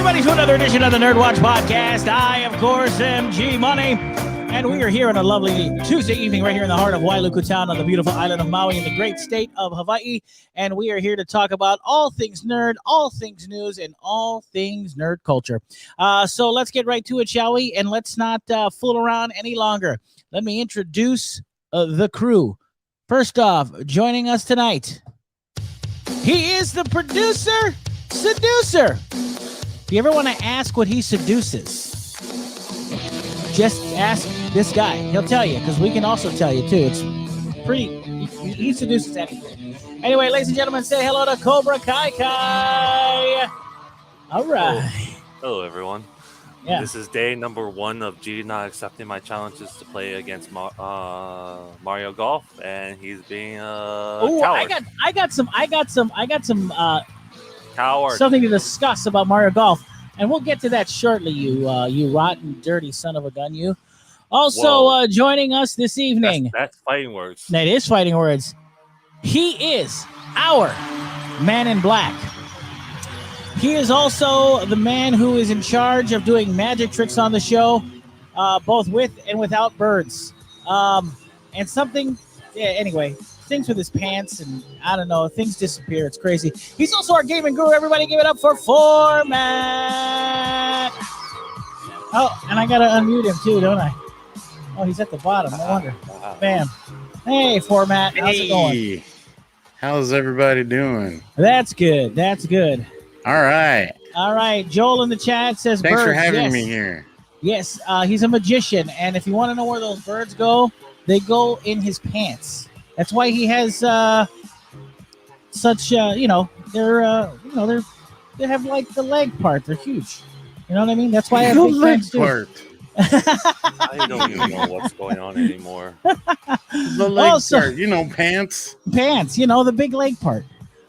everybody, to another edition of the NERDWatch podcast. I, of course, am G Money, and we are here on a lovely Tuesday evening right here in the heart of Wailuku Town on the beautiful island of Maui in the great state of Hawaii, and we are here to talk about all things nerd, all things news, and all things nerd culture. So let's get right to it, shall we? And let's not fool around any longer. Let me introduce the crew. First off, joining us tonight, he is the producer, seducer. If you ever want to ask what he seduces, just ask this guy. He'll tell you, because we can also tell you, too. It's pretty, he seduces anything. Anyway, ladies and gentlemen, say hello to Cobra Kai Kai. All right. Hello, everyone. Yeah. This is day number 1 of G not accepting my challenges to play against Mario Golf, and he's being Oh, coward. I got some Coward. something to discuss about Mario Golf, and we'll get to that shortly. You rotten, dirty son of a gun, you. Also, joining us this evening. That's fighting words. That is fighting words. He is our man in black. He is also the man who is in charge of doing magic tricks on the show, both with and without birds. And something, anyway, things with his pants, and I don't know, things disappear. It's crazy. He's also our gaming guru. Everybody give it up for Phormat. Oh, and I got to unmute him too, don't I? Oh, he's at the bottom. No wonder. Bam. Hey, Phormat. How's it going? How's everybody doing? That's good. That's good. All right. All right. Joel in the chat says Thanks birds. for having Yes. me here. Yes, he's a magician, and if you want to know where those birds go, they go in his pants. That's why he has such they have like the leg part. They're huge. You know what I mean? That's why I have The big leg pants too. part. I don't even know what's going on anymore. The leg Also- part. You know, pants. Pants, the big leg part.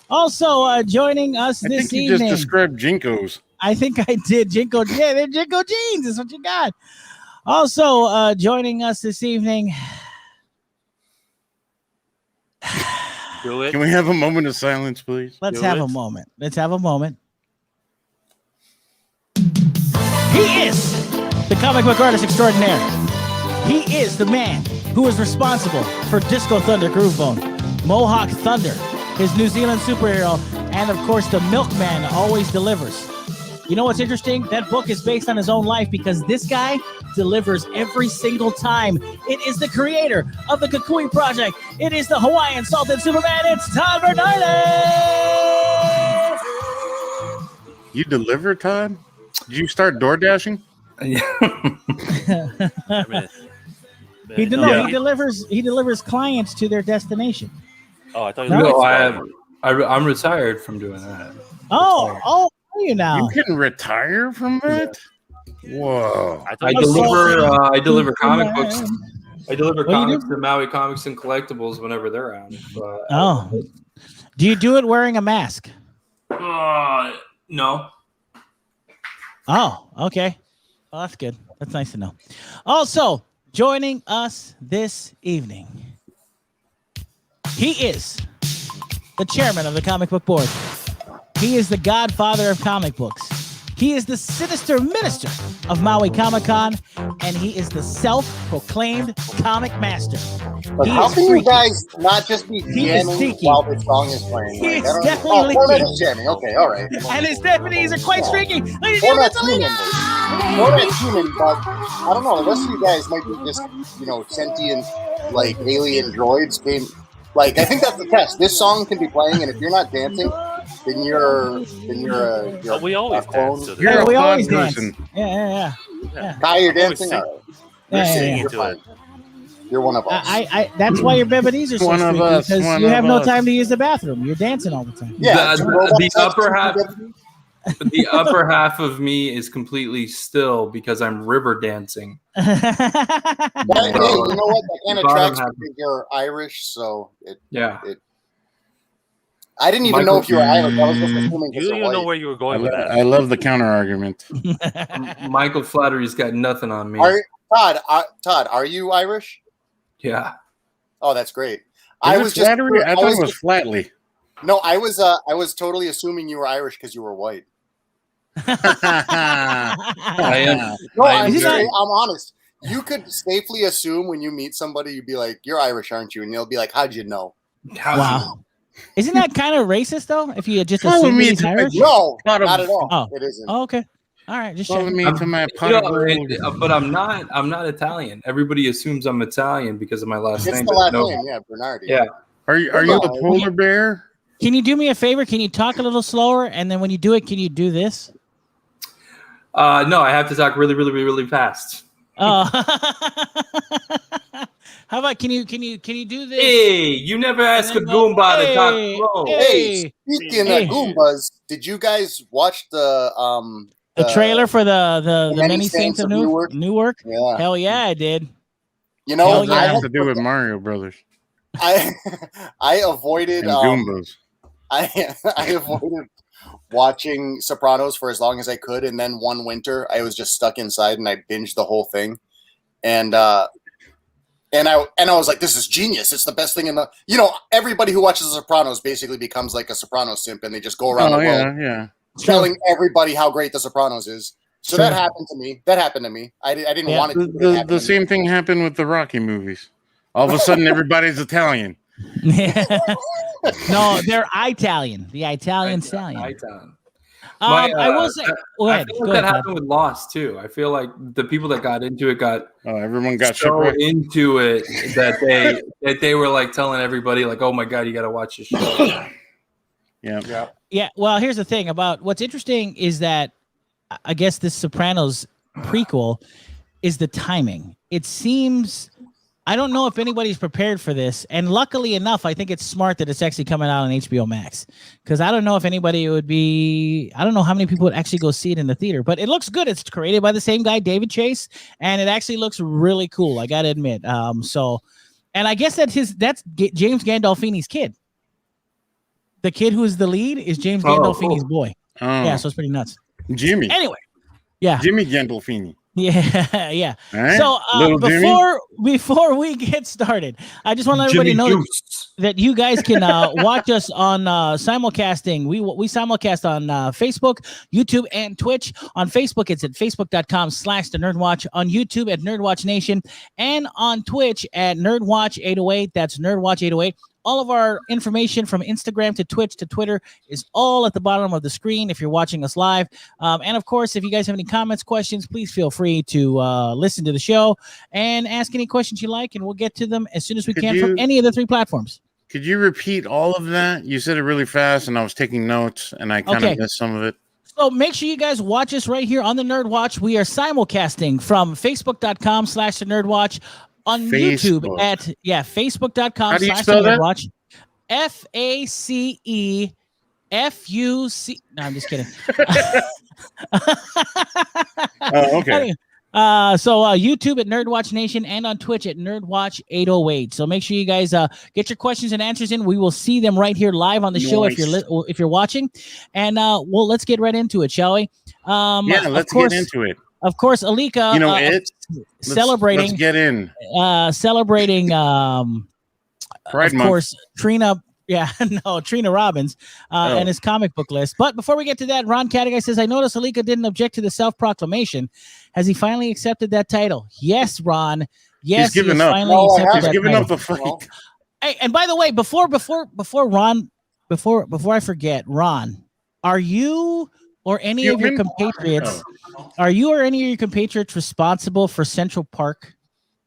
Also joining us I this think you evening. just described Jinkos. I think I did. Jinko, yeah, they're Jinko jeans. Is what you got. Also joining us this evening. Do it. Can we have a moment of silence, please? Let's Do have it. a moment. Let's have a moment. He is the comic book artist extraordinaire. He is the man who is responsible for Disco Thunder Groovebone, Mohawk Thunder, his New Zealand superhero, and of course the Milkman always delivers. You know what's interesting? That book is based on his own life because this guy delivers every single time. It is the creator of the Kukui Project. It is the Hawaiian Salted Superman. It's Todd Bernardes. You deliver, Todd? Did you start door dashing? He delivers clients to their destination. Oh, I thought you No, were I'm retired from doing that. Oh, are you now? You can retire from that? Whoa. I deliver comic books. I deliver comics to Maui Comics and Collectibles whenever they're out. Oh, do you do it wearing a mask? No. Oh, okay. Well, that's good. That's nice to know. Also, joining us this evening, he is the chairman of the comic book board. He is the godfather of comic books. He is the sinister minister of Maui Comic-Con, and he is the self-proclaimed comic master. But He how is can freaky. you guys not just be He is jamming freaky. while the song is playing? He is I don't know. definitely Phormat leaking. is jamming. Okay, all right. And his deputies are quite streaky. Ladies and Phormat's gentlemen, human. Phormat's human, but I don't know. The rest of you guys might be just, sentient, like alien droids. I think that's the test. This song can be playing, and if you're not dancing, then you're we always a clone. dance to Yeah, You're we a always pod dance. person. Yeah. Kai, you're Always dancing. sing. All right. We're Yeah, singing yeah. into it. You're one of us. I that's why your bebedies are so One of freaky, us, because one you have of no us. time to use the bathroom. You're dancing all the time. Yeah, The- two robots the have upper two half- deputies. The upper half of me is completely still because I'm river dancing. Hey, you know what? That kind of Bottom tracks half. because you're Irish, so Yeah. I didn't even know if you were Irish. I was just assuming You because didn't even know where you were going with that. I love the counter argument. Michael Flattery's got nothing on me. Todd, are you Irish? Yeah. Oh, that's great. I thought it was Flatley. No, I was totally assuming you were Irish because you were white. I am. No, I am I'm honest. You could safely assume when you meet somebody, you'd be like, "You're Irish, aren't you?" And they'll be like, "How'd you know?" Wow. Isn't that kind of racist though? If you just Follow assume me he's to Irish? No, Not not a- at all. Oh. It isn't. Oh, okay. All right, just Follow checking. me to my pot You of know, gold. but I'm not Italian. Everybody assumes I'm Italian because of my last It's name. the but last no. name, yeah, Bernardi. Yeah. Are you a polar bear? Can you do me a favor? Can you talk a little slower? And then when you do it, can you do this? No, I have to talk really, really, really, really fast. Oh. How about can you do this? Hey, you never ask a Goomba to talk slow. Hey, speaking of Goombas, did you guys watch the trailer for the Many Saints of Newark? Yeah. Hell yeah, I did. You know, What does that have to do with Mario Brothers I avoided and Goombas? I avoided watching Sopranos for as long as I could, and then one winter I was just stuck inside and I binged the whole thing, and I was like, this is genius. It's the best thing in the, everybody who watches The Sopranos basically becomes like a Sopranos simp, and they just go around the world telling everybody how great The Sopranos is. So that happened to me. I didn't want it to. The same thing happened with the Rocky movies. All of a sudden, everybody's Italian. No, they're Italian. The Italian stallion. Italian. I will say. I feel like that happened with Lost too. I feel like the people that got into it everyone got so into it that they were like telling everybody like, "Oh my god, you got to watch this show." Yeah. Well, here's the thing about what's interesting is that I guess this Sopranos prequel is the timing. It seems. I don't know if anybody's prepared for this, and luckily enough, I think it's smart that it's actually coming out on HBO Max, because I don't know if anybody would be. I don't know how many people would actually go see it in the theater, but it looks good. It's created by the same guy, David Chase, and it actually looks really cool. I gotta admit. And I guess that's James Gandolfini's kid. The kid who is the lead is James Gandolfini's boy. Oh. Yeah, so it's pretty nuts. Jimmy. Anyway, yeah, Jimmy Gandolfini. Yeah, yeah. Right. So before we get started, I just want to let everybody know that you guys can watch us on simulcasting. We simulcast on Facebook, YouTube, and Twitch. On Facebook, it's at facebook.com/TheNerdWatch. On YouTube at NERDWatch Nation, and on Twitch at NERDWatch 808. That's NERDWatch 808. All of our information from Instagram to Twitch to Twitter is all at the bottom of the screen if you're watching us live. And of course, if you guys have any comments, questions, please feel free to listen to the show and ask any questions you like, and we'll get to them as soon as we can from any of the 3 platforms. Could you repeat all of that? You said it really fast, and I was taking notes, and I kind of missed some of it. So make sure you guys watch us right here on the Nerd Watch. We are simulcasting from facebook.com/TheNerdWatch. On YouTube at facebook.com/NERDWatch. FACEFUC. No, I'm just kidding. Okay. So YouTube at NERDWatch Nation and on Twitch at NERDWatch 808. So make sure you guys get your questions and answers in. We will see them right here live on the show if you're watching. And let's get right into it, shall we? Let's get into it. Of course, Alika, celebrating. Let's get in. Celebrating. Pride of Month. course, Trina Robbins and his comic book list. But before we get to that, Ron Cadigai says, I noticed Alika didn't object to the self-proclamation. Has he finally accepted that title? Yes, Ron. Yes, he's given up. He's given up the fight. Hey, and by the way, before I forget, Ron, are you or any of your compatriots? Are you or any of your compatriots responsible for Central Park,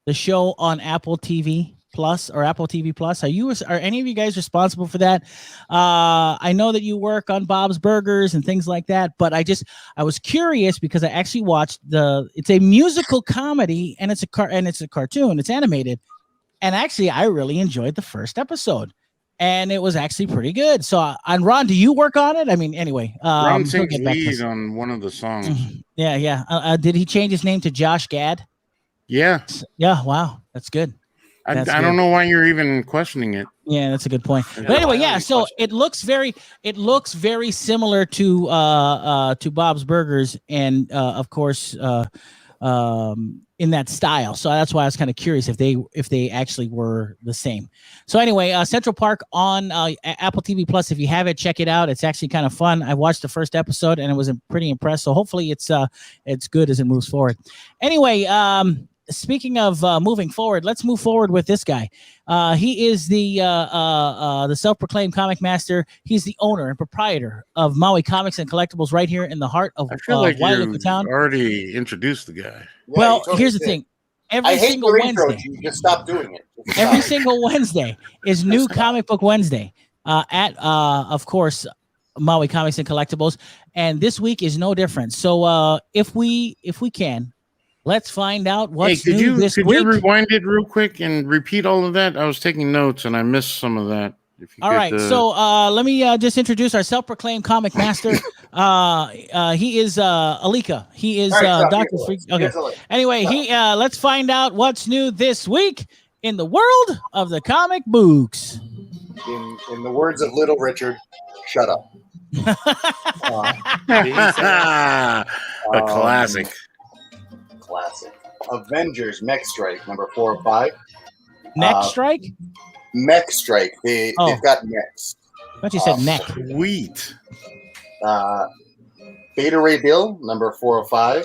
the show on Apple TV Plus or Apple TV Plus? Are any of you guys responsible for that? I know that you work on Bob's Burgers and things like that, but I was curious because I actually watched it's a musical comedy and it's a cartoon. It's animated, and actually I really enjoyed the first episode. And it was actually pretty good. So, and Ron, do you work on it? I mean, anyway, Ron sings lead on one of the songs. Yeah. Did he change his name to Josh Gad? Yeah. Yeah. Wow, that's good. I don't know why you're even questioning it. Yeah, that's a good point. But anyway, yeah. So it looks very similar to Bob's Burgers, and of course, in that style. So that's why I was kind of curious if they actually were the same. So anyway, Central Park on Apple TV Plus. If you have it, check it out. It's actually kind of fun. I watched the first episode and I was pretty impressed. So hopefully it's good as it moves forward. Anyway, speaking of moving forward, let's move forward with this guy. He is the self-proclaimed comic master. He's the owner and proprietor of Maui Comics and Collectibles right here in the heart of I feel like you town. already introduced the guy. Yeah, well, totally here's the did. thing. I Every hate single your intro, Wednesday. G. Just stop doing it. Every single Wednesday is New Comic Book Wednesday at, of course, Maui Comics and Collectibles. And this week is no different. So if we can, let's find out what's new this week. Could you rewind it real quick and repeat all of that? I was taking notes and I missed some of that. All right, so let me just introduce our self-proclaimed comic master. He is Alika. He is Dr. Freak. Okay. Anyway, let's find out what's new this week in the world of the comic books. In the words of Little Richard, shut up. a classic. Classic. Avengers Mech Strike number 4 or 5. Neck Strike? Mech Strike. They've got mechs. I thought you said neck. Sweet. Beta Ray Bill number 4 or 5.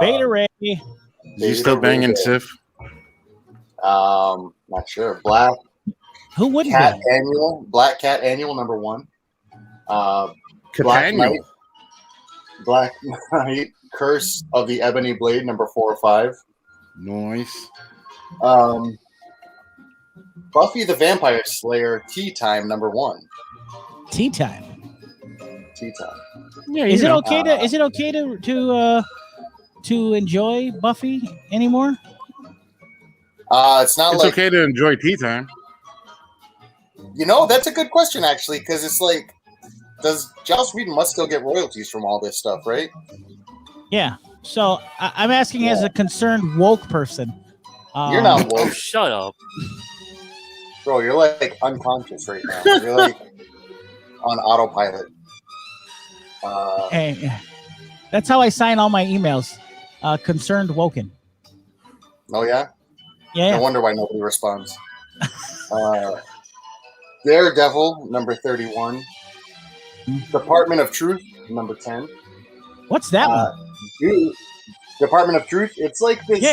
Beta Ray. Is he still banging Sif? Not sure. Black Who wouldn't Cat be? Annual. Black Cat Annual number 1. Black Knight Curse of the Ebony Blade number 4 or 5. Nice. Buffy the Vampire Slayer Tea Time number 1. Tea time. Tea Time. Yeah. Is it okay to enjoy Buffy anymore? It's not It's like okay to enjoy tea time. that's a good question actually, because it's like, does Joss Whedon must still get royalties from all this stuff, right? Yeah. So I'm asking as a concerned woke person. You're not Oh, woke, shut up. bro. You're like unconscious right now. You're like on autopilot. Hey, that's how I sign all my emails. Concerned woken. Oh yeah. Yeah. No wonder why nobody responds. Daredevil number 31. Department of Truth number 10. What's that one? Department of Truth. It's like this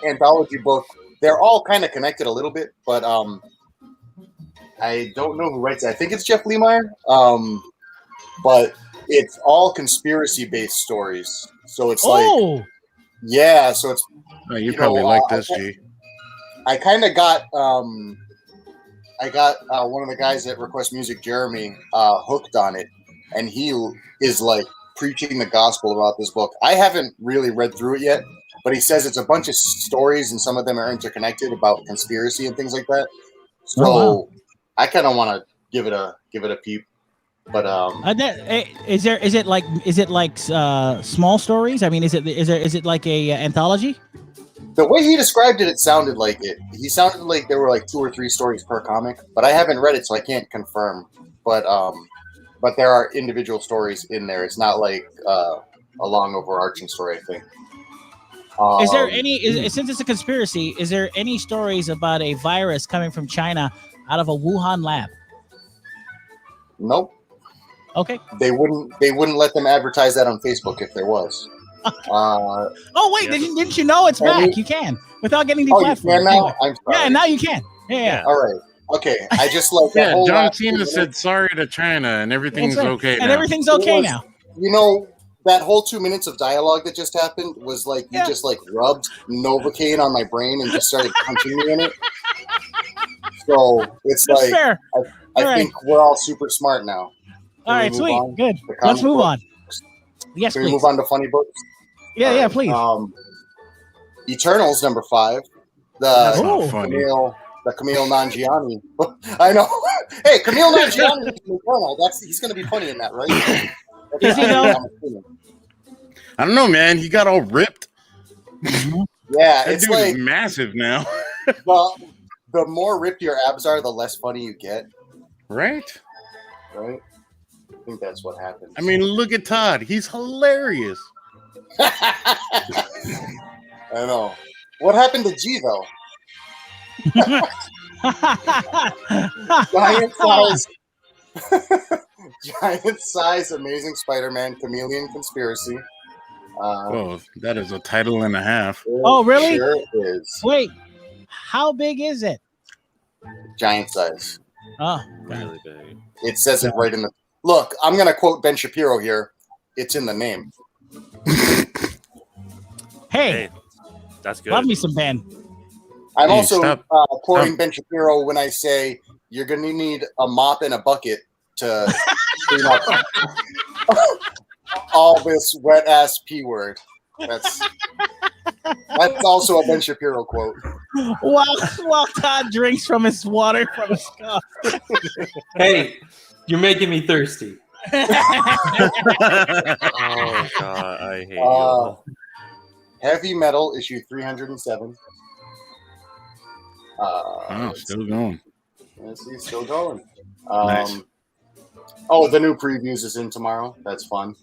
anthology book. They're all kind of connected a little bit, but I don't know who writes it. I think it's Jeff Lemire. But it's all conspiracy-based stories. So it's like, so it's. Oh, you probably like this, G. I kind of got one of the guys at Request Music, Jeremy, hooked on it, and he is like preaching the gospel about this book. I haven't really read through it yet, but he says it's a bunch of stories and some of them are interconnected about conspiracy and things like that. So I kind of want to give it a peep. But is it like small stories? I mean, is it like a anthology? The way he described it, it sounded like it. He sounded like there were like 2 or 3 stories per comic, but I haven't read it, so I can't confirm. But there are individual stories in there. It's not like a long overarching story, I think. Is there any? Since it's a conspiracy, is there any stories about a virus coming from China out of a Wuhan lab? Nope. Okay. They wouldn't let them advertise that on Facebook if there was. Oh wait, didn't you know it's back? You can without getting deplatformed. You can now? Anyway. I'm sorry. Yeah, now you can. Yeah. All right. Okay. I just like that whole John Cena said sorry to China and everything's okay now. And everything's okay now. That whole 2 minutes of dialogue that just happened was like you just like rubbed Novocaine on my brain and just started punching me in it. So it's That's like fair. I think we're all super smart now. All right, sweet, good. Let's move on. Yes, Can please. we move on to funny books? Yeah, please. Eternals number 5. That's not funny. Camille Nanjiani. I know. Hey, Camille Nanjiani is an Eternal. He's going to be funny in that, right? Is he though? I don't know, man. He got all ripped. Yeah, that it's dude like is massive now. Well, the more ripped your abs are, the less funny you get. Right? I think that's what happens. I mean, look at Todd. He's hilarious. I know. What happened to G though? Giant size, Amazing Spider-Man Chameleon Conspiracy. Whoa, that is a title and a half. Oh, really? Sure is. Wait, how big is it? Giant size. Oh, Really big. It says it right in the. Look, I'm going to quote Ben Shapiro here. It's in the name. hey, that's good. love me some Ben. I'm Hey, also quoting Stop. Ben Shapiro when I say you're going to need a mop and a bucket to clean up all this wet ass P word. That's also a Ben Shapiro quote. While Todd drinks from his water from his cup. Hey, you're making me thirsty. Oh God, I hate you. Heavy Metal issue 307. Still going. Let's see, still going. Nice. Oh, the new previews is in tomorrow. That's fun.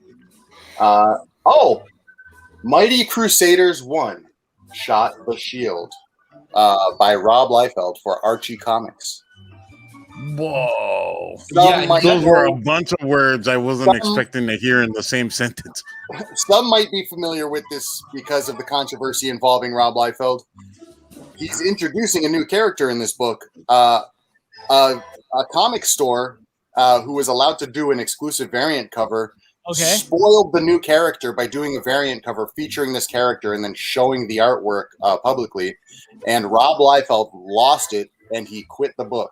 Mighty Crusaders 1, Shot the Shield, by Rob Liefeld for Archie Comics. Whoa. Those were a bunch of words I wasn't expecting to hear in the same sentence. Some might be familiar with this because of the controversy involving Rob Liefeld. He's introducing a new character in this book, a comic store who was allowed to do an exclusive variant cover. Spoiled the new character by doing a variant cover featuring this character and then showing the artwork publicly. And Rob Liefeld lost it and he quit the book.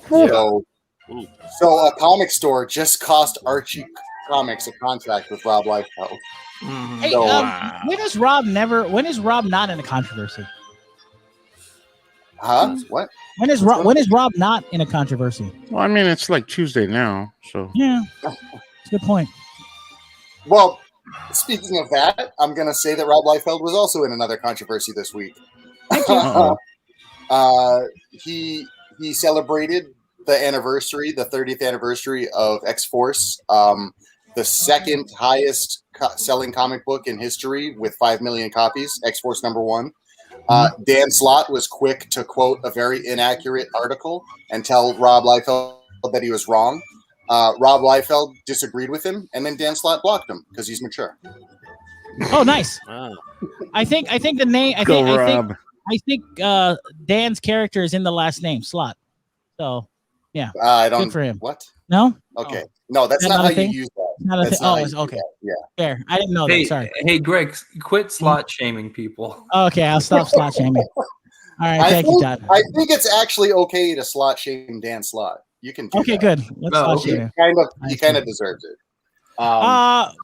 So a comic store just cost Archie Comics a contract with Rob Liefeld. Hey, when is Rob not in a controversy? Huh? What? When is Rob not in a controversy? Well, I mean, it's like Tuesday now, so yeah, that's a good point. Well, speaking of that, I'm going to say that Rob Liefeld was also in another controversy this week. He celebrated the anniversary, the 30th anniversary of X-Force, the second highest selling comic book in history with 5 million copies, X-Force #1. Dan Slott was quick to quote a very inaccurate article and tell Rob Liefeld that he was wrong. Rob Liefeld disagreed with him, and then Dan Slott blocked him because he's mature. Oh, nice. Wow. I think the name. I think Dan's character is in the last name Slott. So yeah, I don't. Good for him. What? No. Okay. No, that's not how you use that. Not a thing. Oh, it's okay. Yeah. Fair. I didn't know that. Sorry. Hey, Greg, quit slot shaming people. Okay, I'll stop slot shaming. All right, thank you, Todd. I think it's actually okay to slot shame Dan Slott. You can. Do that. Good. Let's slot shame him. He kind of deserves it.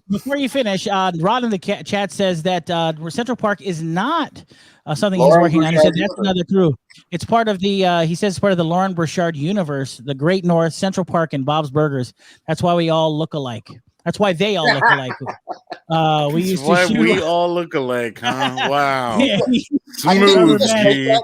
Before you finish, Rod in the chat says that Central Park is not something Lauren he's working on. He Bouchard said that's another crew. It's part of the. He says it's part of the Lauren Bouchard universe, the Great North, Central Park, and Bob's Burgers. That's why we all look alike. That's why they all look alike. We used to shoot. We all look alike, huh? Wow. Smooth, G.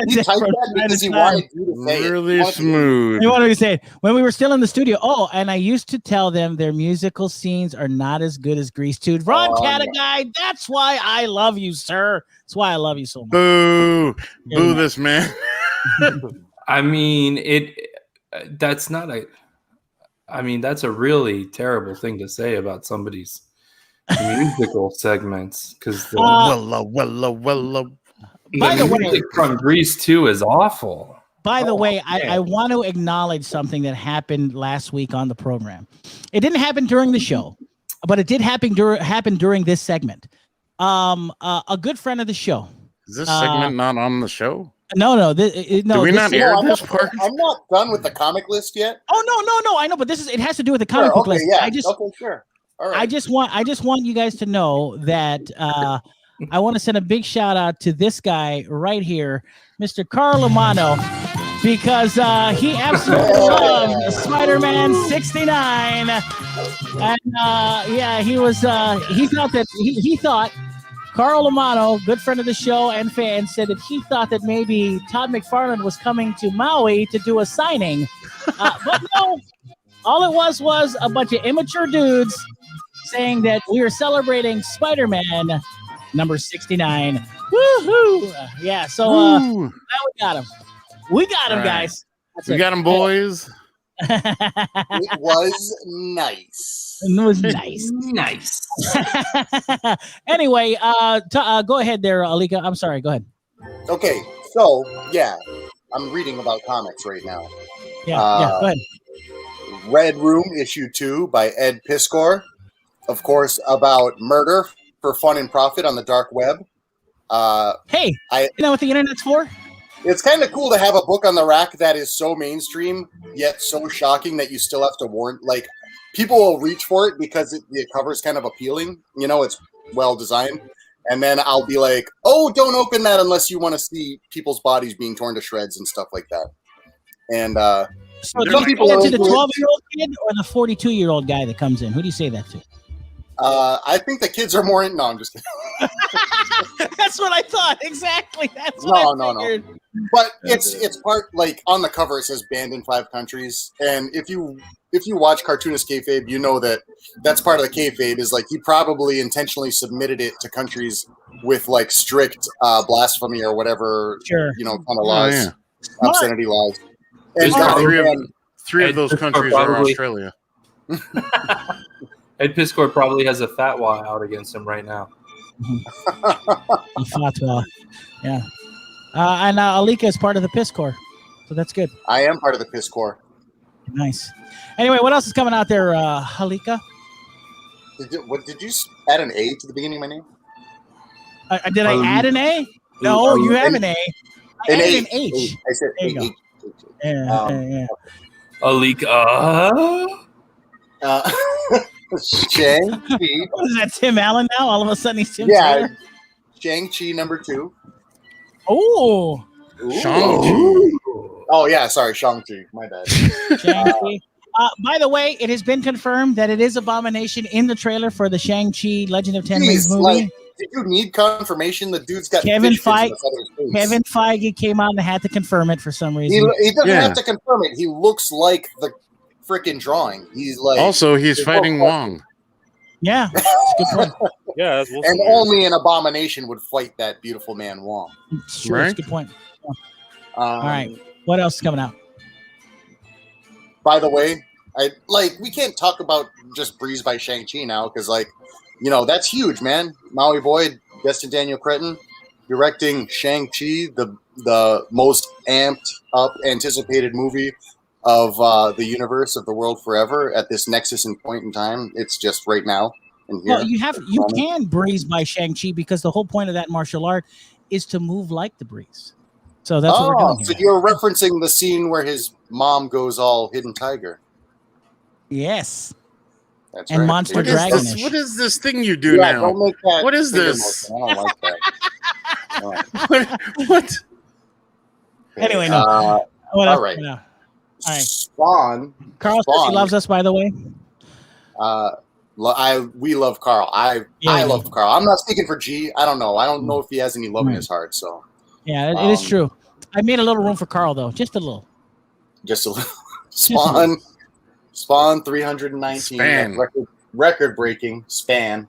He typed that because he wanted you to say really it. smooth. You wanted to say it when we were still in the studio. Oh, and I used to tell them their musical scenes are not as good as Grease 2. Ron Guy, that's why I love you, sir. That's why I love you so much. Boo. Boo this man. I mean, that's not a. I mean, that's a really terrible thing to say about somebody's musical segments because by the way, from Grease 2 is awful. By the way, I want to acknowledge something that happened last week on the program. It didn't happen during the show, but it did happen during this segment. A good friend of the show. Is this segment not on the show? No. Do we not air this part? I'm not done with the comic list yet. Oh no! I know, but it has to do with the comic book list. Yeah. Sure. All right. I just want you guys to know that I want to send a big shout out to this guy right here, Mr. Carl Romano, because he absolutely loved Spider-Man 69, and he thought. Carl Romano, good friend of the show and fan, said that he thought that maybe Todd McFarlane was coming to Maui to do a signing. But no, all it was a bunch of immature dudes saying that we are celebrating Spider-Man number 69. Woohoo! Yeah, so now we got him. We got him, guys. We got him, boys. It was nice. It was nice. Nice. Anyway, go ahead there, Alika. I'm sorry. Go ahead. Okay, so yeah, I'm reading about comics right now. Yeah, go ahead. Red Room issue 2 by Ed Piskor, of course, about murder for fun and profit on the dark web. Hey, you know what the internet's for? It's kind of cool to have a book on the rack that is so mainstream yet so shocking that you still have to warn. Like, people will reach for it because the cover is kind of appealing. You know, it's well designed. And then I'll be like, oh, don't open that unless you want to see people's bodies being torn to shreds and stuff like that. And so do some you people say that are to the into it. 12-year-old kid or the 42-year-old guy that comes in? Who do you say that to? I think the kids are more in. No, I'm just kidding. That's what I thought. Exactly. That's No. what I figured. But it's part, like, on the cover it says banned in 5 countries, and if you watch cartoonist kayfabe, you know that's part of the kayfabe is like he probably intentionally submitted it to countries with like strict blasphemy or whatever, Sure. you know, kind of laws, obscenity laws. And Three of those countries are Australia. Ed Piskor probably has a fatwa out against him right now. A fatwa. Yeah. And Alika is part of the Piss Corps, so that's good. I am part of the Piss Corps. Nice. Anyway, what else is coming out there, Alika? Did you add an A to the beginning of my name? Did I add an A? No, you have an A. I added an H. I said there you H. go. Yeah. Alika. Shang-Chi. What is that, Tim Allen now? All of a sudden he's Tim Yeah, Taylor? Shang-Chi number 2. Oh. Shang-Chi. Oh, yeah, sorry, Shang-Chi. My bad. Shang-Chi. By the way, it has been confirmed that it is Abomination in the trailer for the Shang-Chi Legend of Ten Rings movie. Like, did you need confirmation? The dude's got Kevin fish fins on the side of his face. Kevin Feige came out and had to confirm it for some reason. He doesn't have to confirm it. He looks like the freaking drawing. He's like. Also, he's fighting Wong. Yeah, that's a good point. Yeah, that's and only an Abomination would fight that beautiful man Wong. Sure, that's a good point. All right, what else is coming out? By the way, we can't talk about just Breeze by Shang-Chi now because, like, you know, that's huge, man. Maui Boyd, Destin Daniel Cretton, directing Shang-Chi, the most amped up, anticipated movie of the universe of the world forever at this nexus and point in time. It's just right now. Well, you can breeze by Shang-Chi because the whole point of that martial art is to move like the breeze. So that's what we're doing here. So you're referencing the scene where his mom goes all hidden tiger. Yes. That's and right. Monster Dragon. What is this thing you do now? Don't make that what is this? I don't like that. What? Anyway, no. All right. No. All right. Spawn. Carl says he loves us, by the way. We love Carl. I love Carl. I'm not speaking for G. I don't know. I don't know if he has any love in his heart. So. Yeah, it is true. I made a little room for Carl, though. Just a little. Just a little. Spawn 319. Record-breaking span.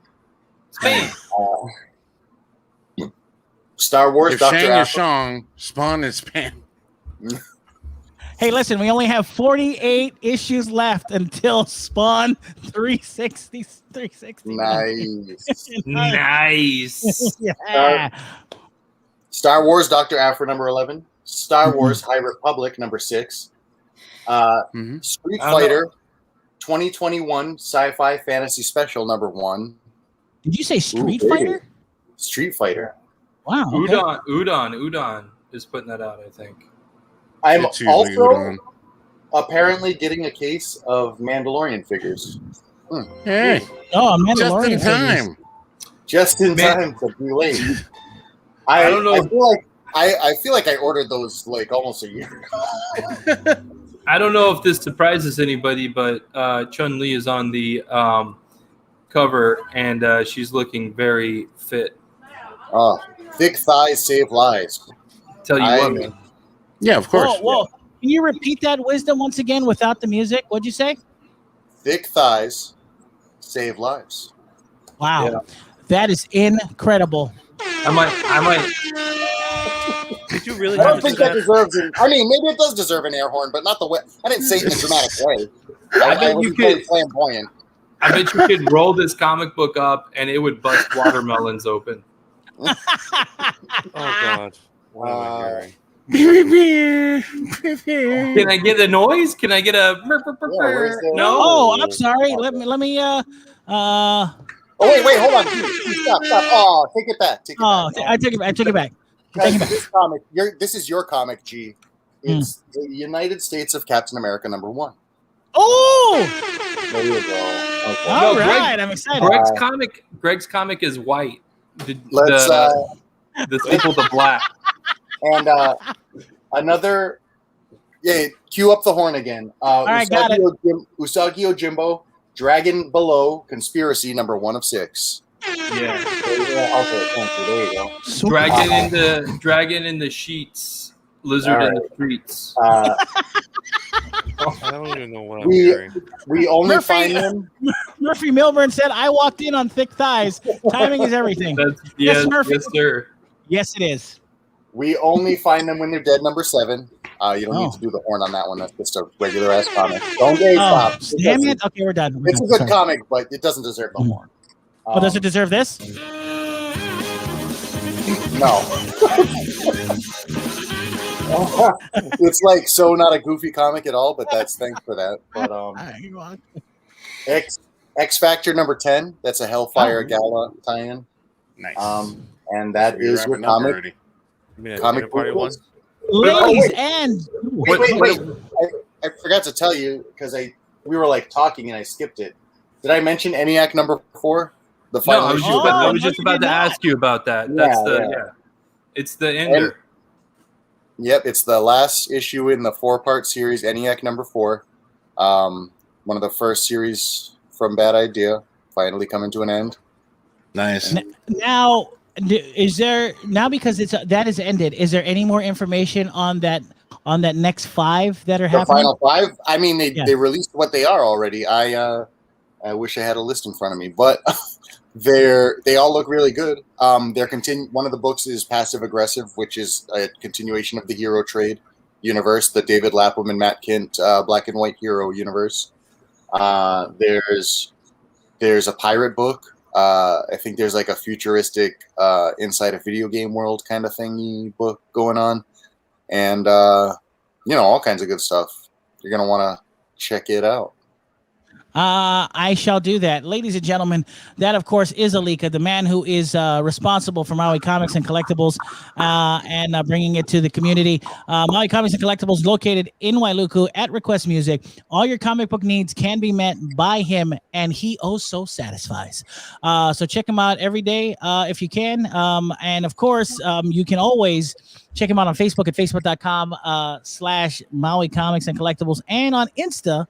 Star Wars. If Dr. Shang Apple. is Shang, Spawn is Span. Hey, listen, we only have 48 issues left until Spawn 360. Nice. Nice. Yeah. Star Wars Dr. Aphra number 11. Star Wars High Republic number 6. Street Fighter 2021 Sci-Fi Fantasy Special number 1. Did you say Street Fighter? Street Fighter. Wow. Okay. Udon is putting that out, I think. I'm also apparently getting a case of Mandalorian figures. Hey. Oh, Mandalorian. Just in time to be late. I don't know. I feel like I ordered those like almost a year ago. I don't know if this surprises anybody, but Chun-Li is on the cover, and she's looking very fit. Thick thighs save lives. Tell you what, man. Yeah, of course. Whoa. Can you repeat that wisdom once again without the music? What'd you say? Thick thighs save lives. Wow, Yeah. that is incredible. I might. Did you really I have don't to think do that that? deserves it. I mean, maybe it does deserve an air horn, but not the way. I didn't say it in a dramatic way. I bet was you very could. flamboyant. I bet you could roll this comic book up and it would bust watermelons open. Oh god. What am I hearing? Can I get a noise? Can I get a where's the- no? Oh, I'm sorry. Let me. Oh wait, hold on. Stop. Oh, take it back. Take it Oh, back. I took it back. I took it back. Guys, this comic, this is your comic, G. It's the United States of Captain America #1. Oh, There you go. Okay. all No, right. Greg- I'm excited. Greg's comic is white. Let's The sequel to black. and another. Yeah, cue up the horn again. right, got it. Usagi Ojimbo, Dragon Below, Conspiracy #1 of 6. Yeah. Okay, thank you. There you go. Dragon in the sheets, lizard in the streets. I don't even know what I'm We- hearing. We only Murphy. find them. Murphy Milburn said, "I walked in on thick thighs. Timing is everything." Yes, Murphy. yes, sir. Yes, it is. We only find them when they're dead. #7. You don't Oh. need to do the horn on that one. That's just a regular ass comic. Don't get Oh, stop. damn it. Okay, we're done. We're It's a done. good Sorry. comic, but it doesn't deserve the horn. Oh, does it deserve this? No. It's like so not a goofy comic at all, but thanks for that. But X Factor #10. That's a Hellfire Gala tie-in. Nice. And that So you're is your wrapping up comic. already. You mean a Comic dinner party book one? was- Ladies wait. and Wait. I forgot to tell you because we were like talking and I skipped it. Did I mention ENIAC #4? The No, final I was issue. just, Oh, I was no, just you about did to not. ask you about that. Yeah, That's the yeah. It's the ender. Yep, it's the last issue in the 4-part series, ENIAC #4. One of the first series from Bad Idea, finally coming to an end. Nice. now, is there now because that is ended? Is there any more information on that next 5 that are The happening? final 5. I mean, Yeah. they released what they are already. I wish I had a list in front of me, but they all look really good. One of the books is Passive Aggressive, which is a continuation of the Hero Trade universe, the David Lapham and Matt Kint Black and White Hero universe. There's a pirate book. I think there's like a futuristic inside a video game world kind of thingy book going on, and all kinds of good stuff. You're gonna want to check it out. I shall do that. Ladies and gentlemen, that, of course, is Alika, the man who is responsible for Maui Comics and Collectibles and bringing it to the community. Maui Comics and Collectibles located in Wailuku at Request Music. All your comic book needs can be met by him, and he so satisfies. So check him out every day if you can. And, of course, you can always check him out on Facebook at facebook.com/Maui Comics and Collectibles and on Instagram.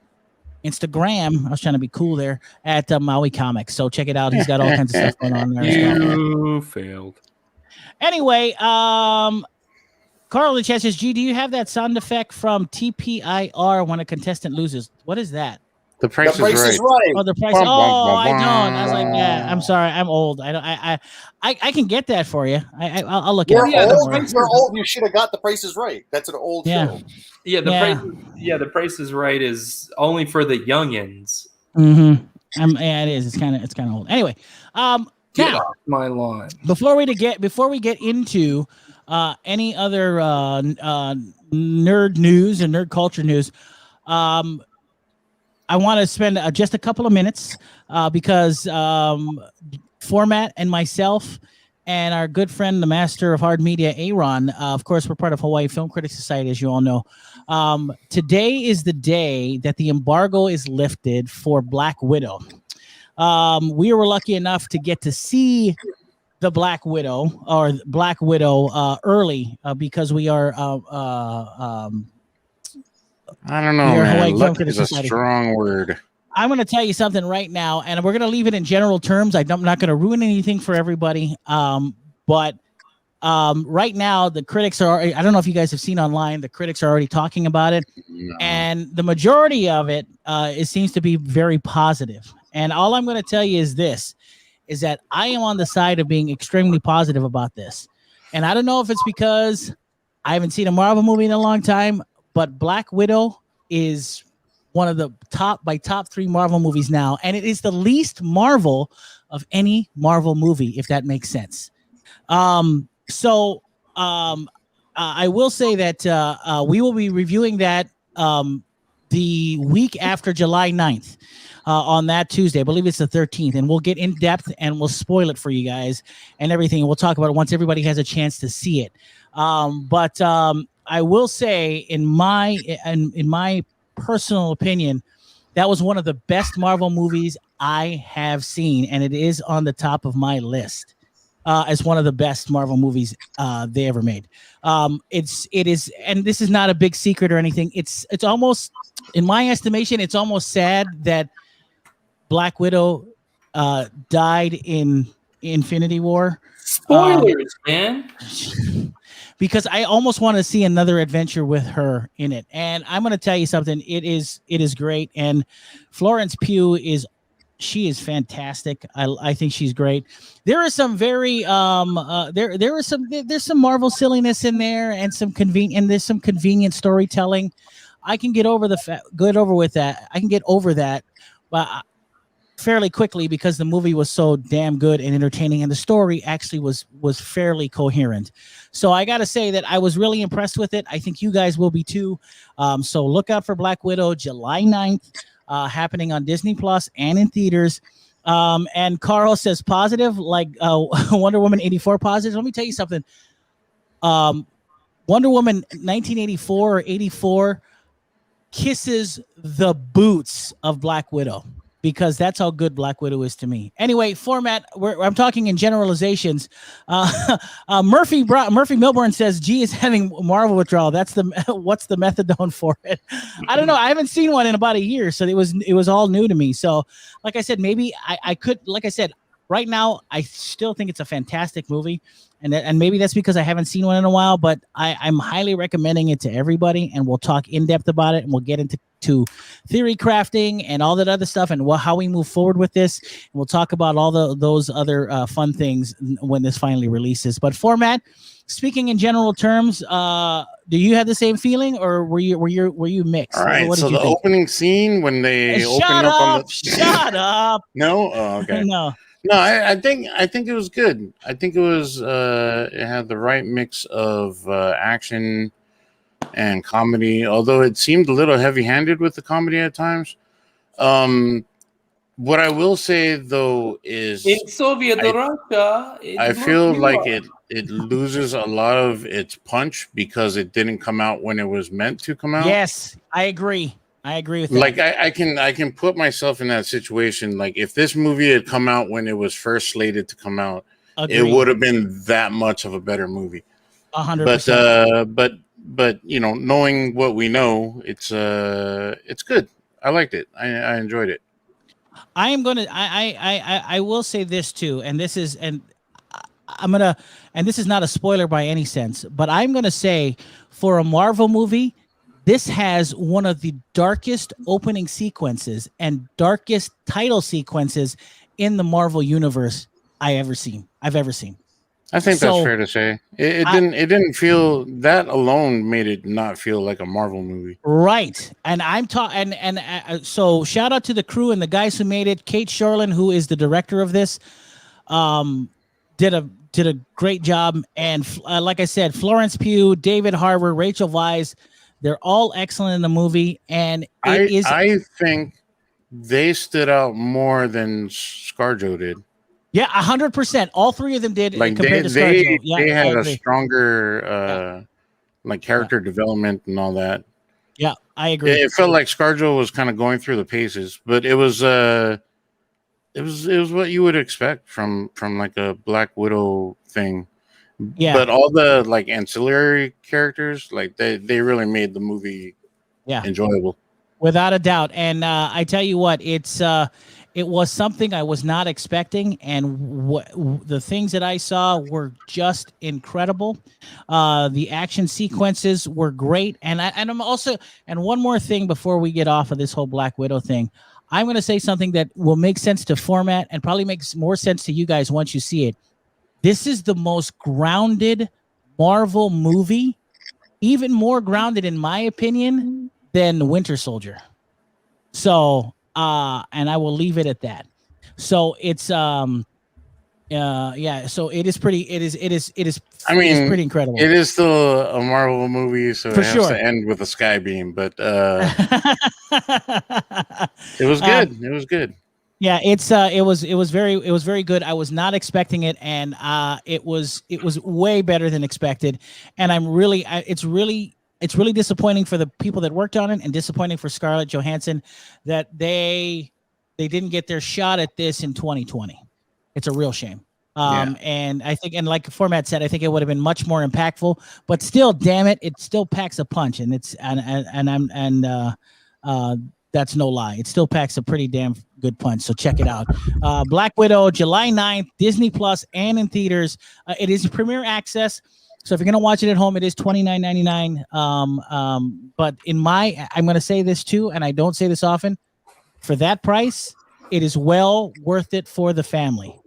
I was trying to be cool there at Maui Comics. So check it out. He's got all kinds of stuff going on there. as well. You failed. Anyway, Carl in the chat says, "G, do you have that sound effect from TPIR when a contestant loses? What is that?" The Price, The Price is is Right. right. Oh, the price. Bum, bum, Oh, bum, I don't. I was like, bum. yeah. I'm sorry. I'm old. I don't. I can get that for you. I'll look You're at it. Don't old. worry. You're old. You should have got The Price is Right. That's an old Yeah. show. Yeah, Yeah. The Price is Right is only for the youngins. Mm-hmm. Yeah, it is. It's kind of old. Anyway, Get now, off my lawn. before we get into any other nerd news and nerd culture news, I want to spend just a couple of minutes because Phormat and myself and our good friend, the master of hard media, Aron, of course, we're part of Hawaii Film Critics Society, as you all know. Today is the day that the embargo is lifted for Black Widow. We were lucky enough to get to see the Black Widow early because we are I don't know, Your Hawaii man. Film Luck Critics is a Society. strong word. I'm going to tell you something right now, and we're going to leave it in general terms. I'm not going to ruin anything for everybody. But right now, the critics are, I don't know if you guys have seen online, the critics are already talking about it. No. And the majority of it, it seems to be very positive. And all I'm going to tell you is this, is that I am on the side of being extremely positive about this. And I don't know if it's because I haven't seen a Marvel movie in a long time, but Black Widow is one of the top 3 Marvel movies now. And it is the least Marvel of any Marvel movie, if that makes sense. I will say that we will be reviewing that the week after July 9th. On that Tuesday, I believe it's the 13th, and we'll get in depth and we'll spoil it for you guys and everything. We'll talk about it once everybody has a chance to see it. But I will say, in my personal opinion, that was one of the best Marvel movies I have seen, and it is on the top of my list as one of the best Marvel movies they ever made. It is, and this is not a big secret or anything. It's almost, in my estimation, it's almost sad that Black Widow died in Infinity War. Spoilers, man. Because I almost want to see another adventure with her in it. And I'm going to tell you something. It is great. And Florence Pugh is fantastic. I think she's great. There is some very there's some Marvel silliness in there and there's some convenient storytelling. I can get over that. I can get over that. But fairly quickly, because the movie was so damn good and entertaining, and the story actually was fairly coherent. So I got to say that I was really impressed with it. I think you guys will be too. So look out for Black Widow, July 9th, happening on Disney Plus and in theaters. And Carl says positive, like Wonder Woman 84 positive. Let me tell you something. Wonder Woman 1984 or 84 kisses the boots of Black Widow, because that's how good Black Widow is to me. Anyway, Phormat, I'm talking in generalizations. Murphy Milburn says G is having Marvel withdrawal. What's the methadone for it? I don't know. I haven't seen one in about a year, so it was all new to me. So, like I said, maybe I could. Like I said, right now I still think it's a fantastic movie, and maybe that's because I haven't seen one in a while. But I'm highly recommending it to everybody, and we'll talk in depth about it, and we'll get into theory crafting and all that other stuff, and how we move forward with this. And we'll talk about all those other fun things when this finally releases. But Phormat, speaking in general terms, do you have the same feeling, or were you mixed? All right. What So the opening scene when they shut up. No. Oh, okay. No. I think it was good. I think it was it had the right mix of action and comedy, although it seemed a little heavy-handed with the comedy at times. What I will say though is in Soviet Russia, I feel like it loses a lot of its punch because it didn't come out when it was meant to come out. Yes, I agree with that. Like I can put myself in that situation. Like if this movie had come out when it was first slated to come out, Agreed. It would have been that much of a better movie. 100%. But knowing what we know, it's good. I liked it. I enjoyed it. I will say this too, and this is this is not a spoiler by any sense, but I'm gonna say, for a Marvel movie, this has one of the darkest opening sequences and darkest title sequences in the Marvel universe I've ever seen. I think that's fair to say. It didn't feel, that alone made it not feel like a Marvel movie. Right. And I'm talking, so shout out to the crew and the guys who made it. Kate Shortland, who is the director of this, did a great job. And like I said, Florence Pugh, David Harbour, Rachel Weisz, they're all excellent in the movie. And I think they stood out more than ScarJo did. Yeah, 100%. All three of them did. Like compared to ScarJo. Yeah, they had a stronger character development and all that. Yeah, I agree. It felt like ScarJo was kind of going through the paces, but it was what you would expect from like a Black Widow thing. Yeah. But all the like ancillary characters, like they really made the movie enjoyable. Without a doubt. And I tell you what, it was something I was not expecting, and the things that I saw were just incredible. The action sequences were great, and I'm also, and one more thing before we get off of this whole Black Widow thing, I'm going to say something that will make sense to Phormat and probably makes more sense to you guys once you see it. This is the most grounded Marvel movie, even more grounded, in my opinion, than Winter Soldier. So, and I will leave it at that. So it's so it is pretty. It is. I mean, it is pretty incredible. It is still a Marvel movie, so For it has sure. to end with a sky beam. But it was good. It was good. Yeah, it was very good. I was not expecting it, and it was way better than expected. And I'm really, it's really disappointing for the people that worked on it, and disappointing for Scarlett Johansson that they didn't get their shot at this in 2020. It's a real shame. And I think, and like Phormat said, I think it would have been much more impactful. But still, damn it, it still packs a punch, and it's that's no lie. It still packs a pretty damn good punch. So check it out. Black Widow, July 9th, Disney Plus and in theaters. It is Premier Access. So if you're going to watch it at home, it is $29.99. But I'm going to say this too, and I don't say this often, for that price, it is well worth it for the family.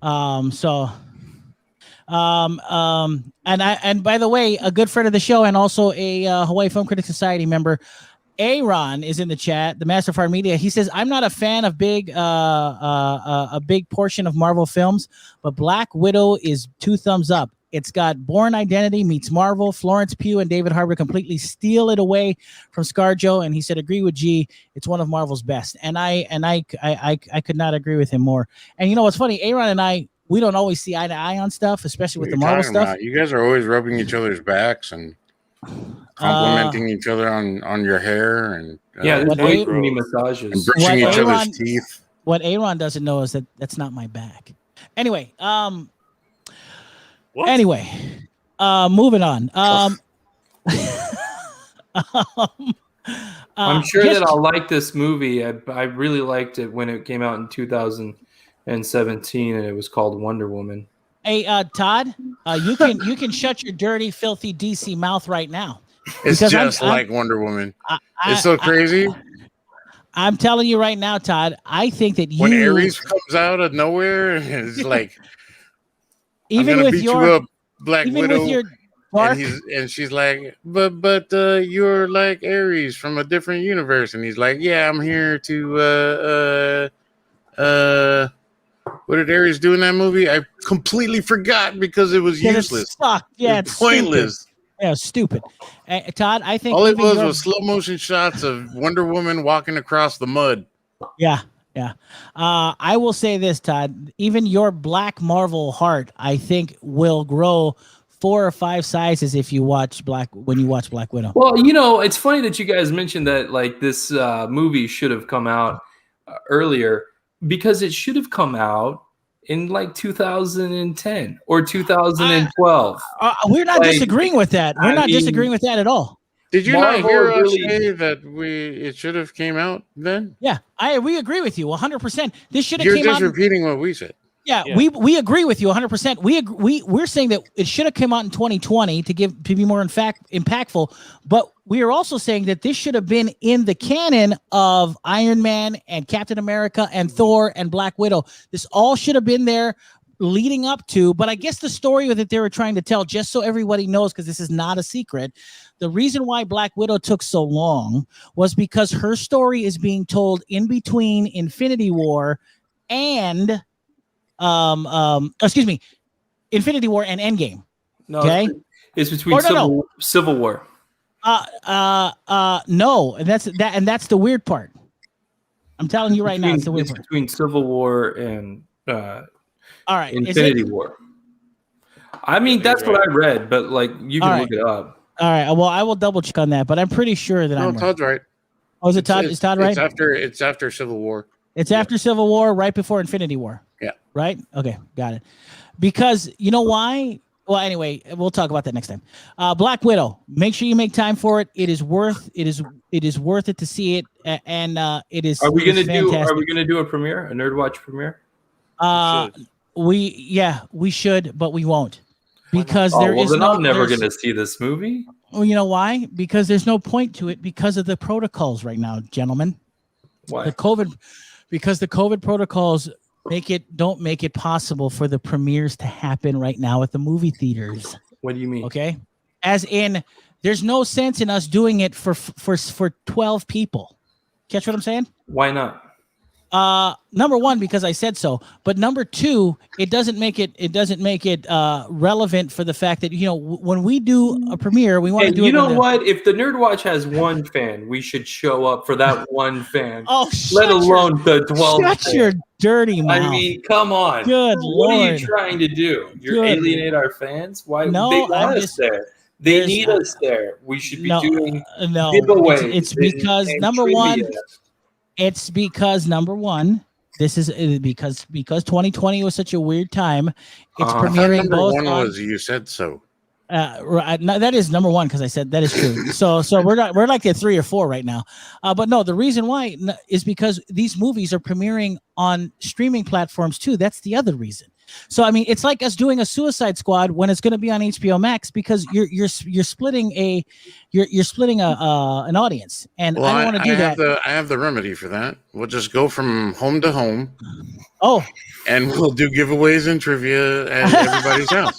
And by the way, a good friend of the show and also a Hawaii Film Critics Society member, Aron, is in the chat, the Master of Our Media. He says, I'm not a fan of a big portion of Marvel films, but Black Widow is 2 thumbs up. It's got Bourne Identity meets Marvel. Florence Pugh and David Harbour completely steal it away from ScarJo. And he said, agree with G. It's one of Marvel's best. And I could not agree with him more. And you know what's funny? Aron and I, we don't always see eye to eye on stuff, especially with the Marvel stuff. About? You guys are always rubbing each other's backs and complimenting each other on your hair and there's way too many massages and brushing each other's teeth. What Aron doesn't know is that that's not my back. Anyway, What? Anyway, moving on. I'm sure that I'll like this movie. I really liked it when it came out in 2017, and it was called Wonder Woman. Hey, Todd, you can shut your dirty, filthy DC mouth right now. It's just like Wonder Woman. It's so crazy. I'm telling you right now, Todd. I think that when Ares comes out of nowhere, it's like even with your Black Widow, with your bark, and she's like, but you're like Ares from a different universe, and he's like, yeah, I'm here to what did Ares do in that movie? I completely forgot because it was useless. It's pointless. Stupid. Yeah, stupid. Todd, I think all it was slow motion shots of Wonder Woman walking across the mud. Yeah. I will say this, Todd. Even your Black Marvel heart, I think, will grow 4 or 5 sizes if you watch Black Widow. Well, it's funny that you guys mentioned that like this movie should have come out earlier, because it should have come out in like 2010 or 2012. We're not disagreeing with that. We're not disagreeing with that at all. Did you not hear us say that it should have came out then? Yeah, we agree with you 100%. This should have came out. You're just repeating what we said. Yeah, we agree with you 100%. We're saying that it should have come out in 2020 to be more impactful. But we are also saying that this should have been in the canon of Iron Man and Captain America and Thor and Black Widow. This all should have been there leading up to. But I guess the story that they were trying to tell, just so everybody knows, because this is not a secret, the reason why Black Widow took so long was because her story is being told in between Infinity War and Infinity War and Endgame. No, okay, it's between Civil War. No, and that's the weird part. I'm telling you right now, it's the weird part. Between Civil War and all right, Infinity War. I mean, that's what I read, but like you can look it up. All right, well, I will double check on that, but I'm pretty sure that I'm right. Todd's right. Oh, is it Todd? Is Todd right? It's after Civil War. It's after Civil War, right before Infinity War. Yeah. Right? Okay, got it. Because you know why? Well, anyway, we'll talk about that next time. Black Widow. Make sure you make time for it. It is worth it to see it, and it is. Are we gonna do a premiere, a NERDWatch premiere? We should, but we won't, because I'm never gonna see this movie. Well, you know why? Because there's no point to it because of the protocols right now, gentlemen. Why? Because the COVID protocols don't make it possible for the premieres to happen right now at the movie theaters. What do you mean? Okay, as in, there's no sense in us doing it for 12 people. Catch what I'm saying? Why not? Number one, because I said so, but number two, it doesn't make it relevant for the fact that, when we do a premiere, we want to do you it. know what? If the NERDWatch has one fan, we should show up for that one fan. Let alone the 12. Shut your dirty mouth. I mean, come on. Good what Lord. are you trying to do? You're alienate our fans? Why? No, they want us there. They need us there. We should be doing giveaways. It's because number one, this is because 2020 was such a weird time. It's premiering number both. One was you said so. That is number one because I said that is true. So we're like at 3 or 4 right now. But no, the reason why is because these movies are premiering on streaming platforms too. That's the other reason. So I mean, it's like us doing a Suicide Squad when it's going to be on HBO Max because you're splitting an audience, and I don't want to do that. I have the remedy for that. We'll just go from home to home. Oh, and we'll do giveaways and trivia at everybody's house.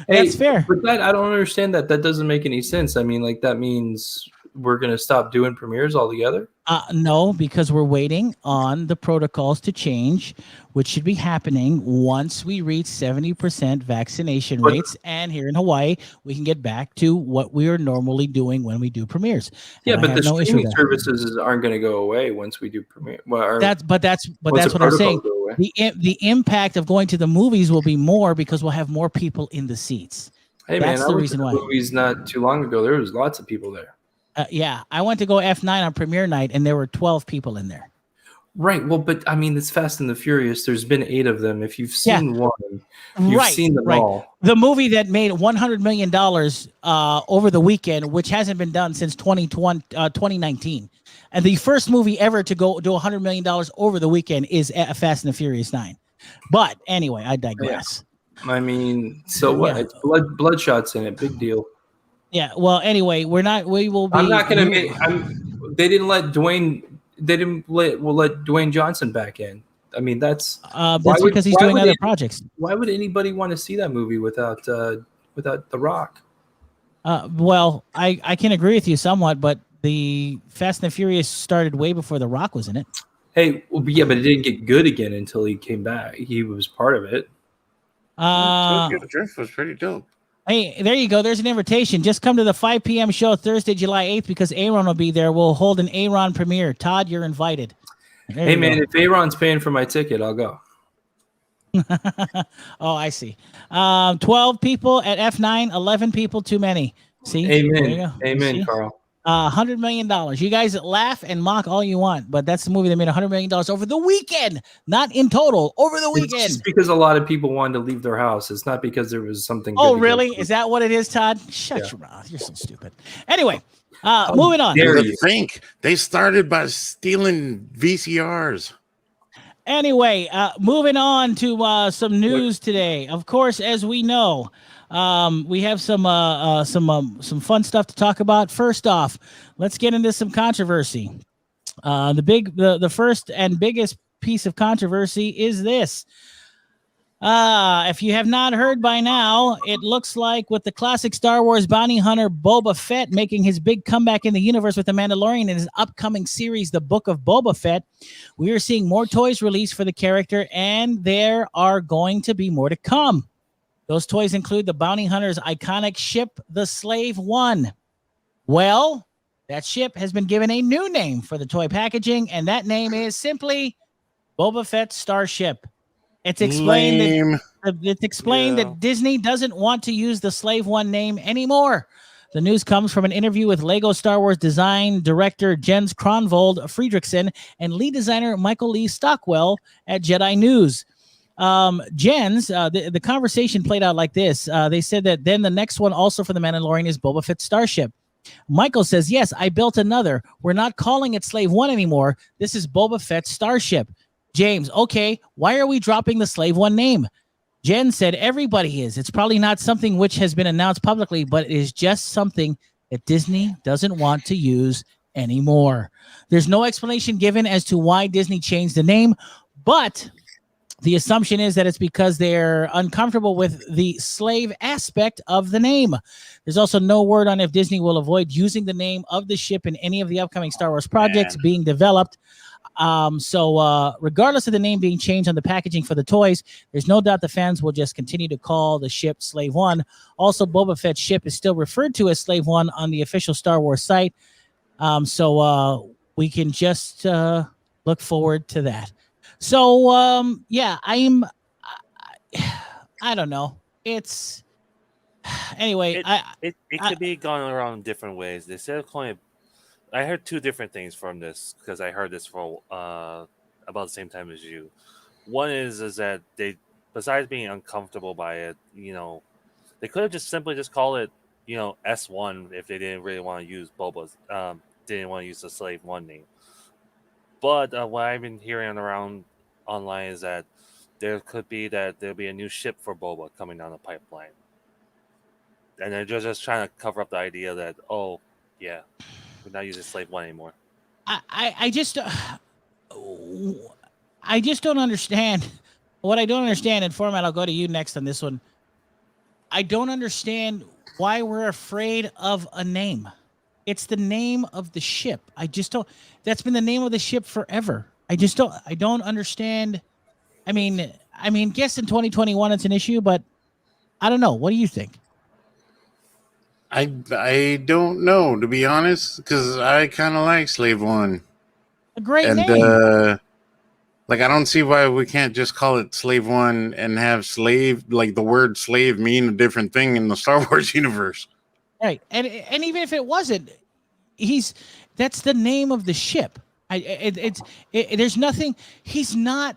That's fair. But I don't understand that. That doesn't make any sense. I mean, like that means we're going to stop doing premieres altogether? No, because we're waiting on the protocols to change, which should be happening once we reach 70% vaccination rates. And here in Hawaii, we can get back to what we are normally doing when we do premieres. Yeah, but the streaming services aren't going to go away once we do premiere. Well, that's what I'm saying. The impact of going to the movies will be more because we'll have more people in the seats. Hey, that's man, the reason why. Movies not too long ago, there was lots of people there. Yeah, I went to go F9 on premiere night, and there were 12 people in there. Right. Well, but I mean, it's Fast and the Furious. There's been 8 of them. If you've seen one, you've seen them all. The movie that made $100 million over the weekend, which hasn't been done since 2019. And the first movie ever to go do $100 million over the weekend is Fast and the Furious 9. But anyway, I digress. Yeah. I mean, so what? It's bloodshot's in it. Big deal. Yeah. Well, anyway, we will be. I'm not going to make. They didn't let Dwayne. They didn't let Dwayne Johnson back in. I mean, that's because he's doing other projects. Why would anybody want to see that movie without The Rock? Well, I can agree with you somewhat, but the Fast and the Furious started way before The Rock was in it. Hey, but it didn't get good again until he came back. He was part of it. Tokyo Drift was pretty dope. Hey, there you go. There's an invitation. Just come to the 5 p.m. show Thursday, July 8th, because Aron will be there. We'll hold an Aron premiere. Todd, you're invited. Hey, man, if Aron's paying for my ticket, I'll go. Oh, I see. 12 people at F9, 11 people too many. See? Amen. Amen, Carl. $100 million. You guys laugh and mock all you want, but that's the movie that made $100 million over the weekend, not in total, over the weekend. It's just because a lot of people wanted to leave their house. It's not because there was something. Oh, really? Is that what it is, Todd? Shut your mouth. You're so stupid. Anyway, moving on. Think they started by stealing VCRs. Anyway, moving on to some news today. Of course, as we know, we have some fun stuff to talk about. First off, let's get into some controversy. The first and biggest piece of controversy is this. If you have not heard by now, it looks like with the classic Star Wars bounty hunter Boba Fett making his big comeback in the universe with The Mandalorian in his upcoming series, The Book of Boba Fett, we are seeing more toys released for the character, and there are going to be more to come. Those toys include the bounty hunter's iconic ship, the Slave One. Well, that ship has been given a new name for the toy packaging, and that name is simply Boba Fett Starship. It's explained that Disney doesn't want to use the Slave One name anymore. The news comes from an interview with Lego Star Wars design director Jens Kronvold Friedrichsen and lead designer Michael Lee Stockwell at Jedi News. Jens, the conversation played out like this. They said that then the next one also for the Mandalorian is Boba Fett Starship. Michael says, yes, I built another. We're not calling it Slave One anymore. This is Boba Fett Starship. James, okay, why are we dropping the Slave One name? Jen said, everybody is. It's probably not something which has been announced publicly, but it is just something that Disney doesn't want to use anymore. There's no explanation given as to why Disney changed the name, but the assumption is that it's because they're uncomfortable with the slave aspect of the name. There's also no word on if Disney will avoid using the name of the ship in any of the upcoming Star Wars projects being developed. So regardless of the name being changed on the packaging for the toys, there's no doubt the fans will just continue to call the ship Slave One. Also, Boba Fett's ship is still referred to as Slave One on the official Star Wars site. So we can just look forward to that. So yeah, I don't know. It's anyway. It could be gone around different ways. They said I heard two different things from this because I heard this for about the same time as you. One is that they, besides being uncomfortable by it, they could have just simply called it, S1 if they didn't really want to use Boba's, didn't want to use the Slave One name. But what I've been hearing around online is that there'll be a new ship for Boba coming down the pipeline, and they're just trying to cover up the idea that we're not using Slave One anymore. I just don't understand. What I don't understand, and Phormat, I'll go to you next on this one. I don't understand why we're afraid of a name. It's the name of the ship. I just don't. That's been the name of the ship forever. I don't understand. I mean, guess in 2021 it's an issue, but I don't know. What do you think? I don't know, to be honest, because I kind of like Slave One. A great name. I don't see why we can't just call it Slave One and have slave, like the word slave, mean a different thing in the Star Wars universe. Right, and even if it wasn't, that's the name of the ship. There's nothing. He's a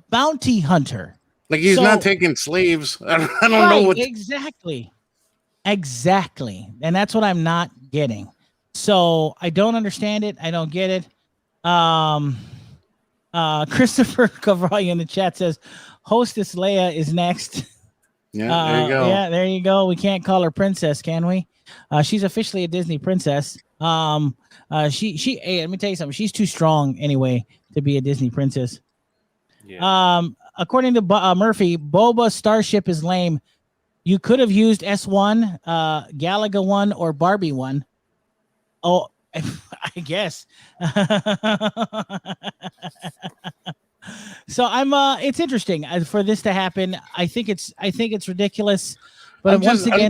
bounty hunter. Like he's not taking slaves. I don't know what exactly, and that's what I'm not getting. So I don't understand it. I don't get it. Christopher Cavalli in the chat says, "Hostess Leia is next." Yeah, there you go. Yeah, there you go. We can't call her princess, can we? She's officially a Disney princess. Hey, let me tell you something. She's too strong anyway to be a Disney princess. Yeah. According to Murphy, Boba Starship is lame. You could have used S1, Galaga 1, or Barbie 1. Oh, I guess. So it's interesting for this to happen. I think it's ridiculous. But I'm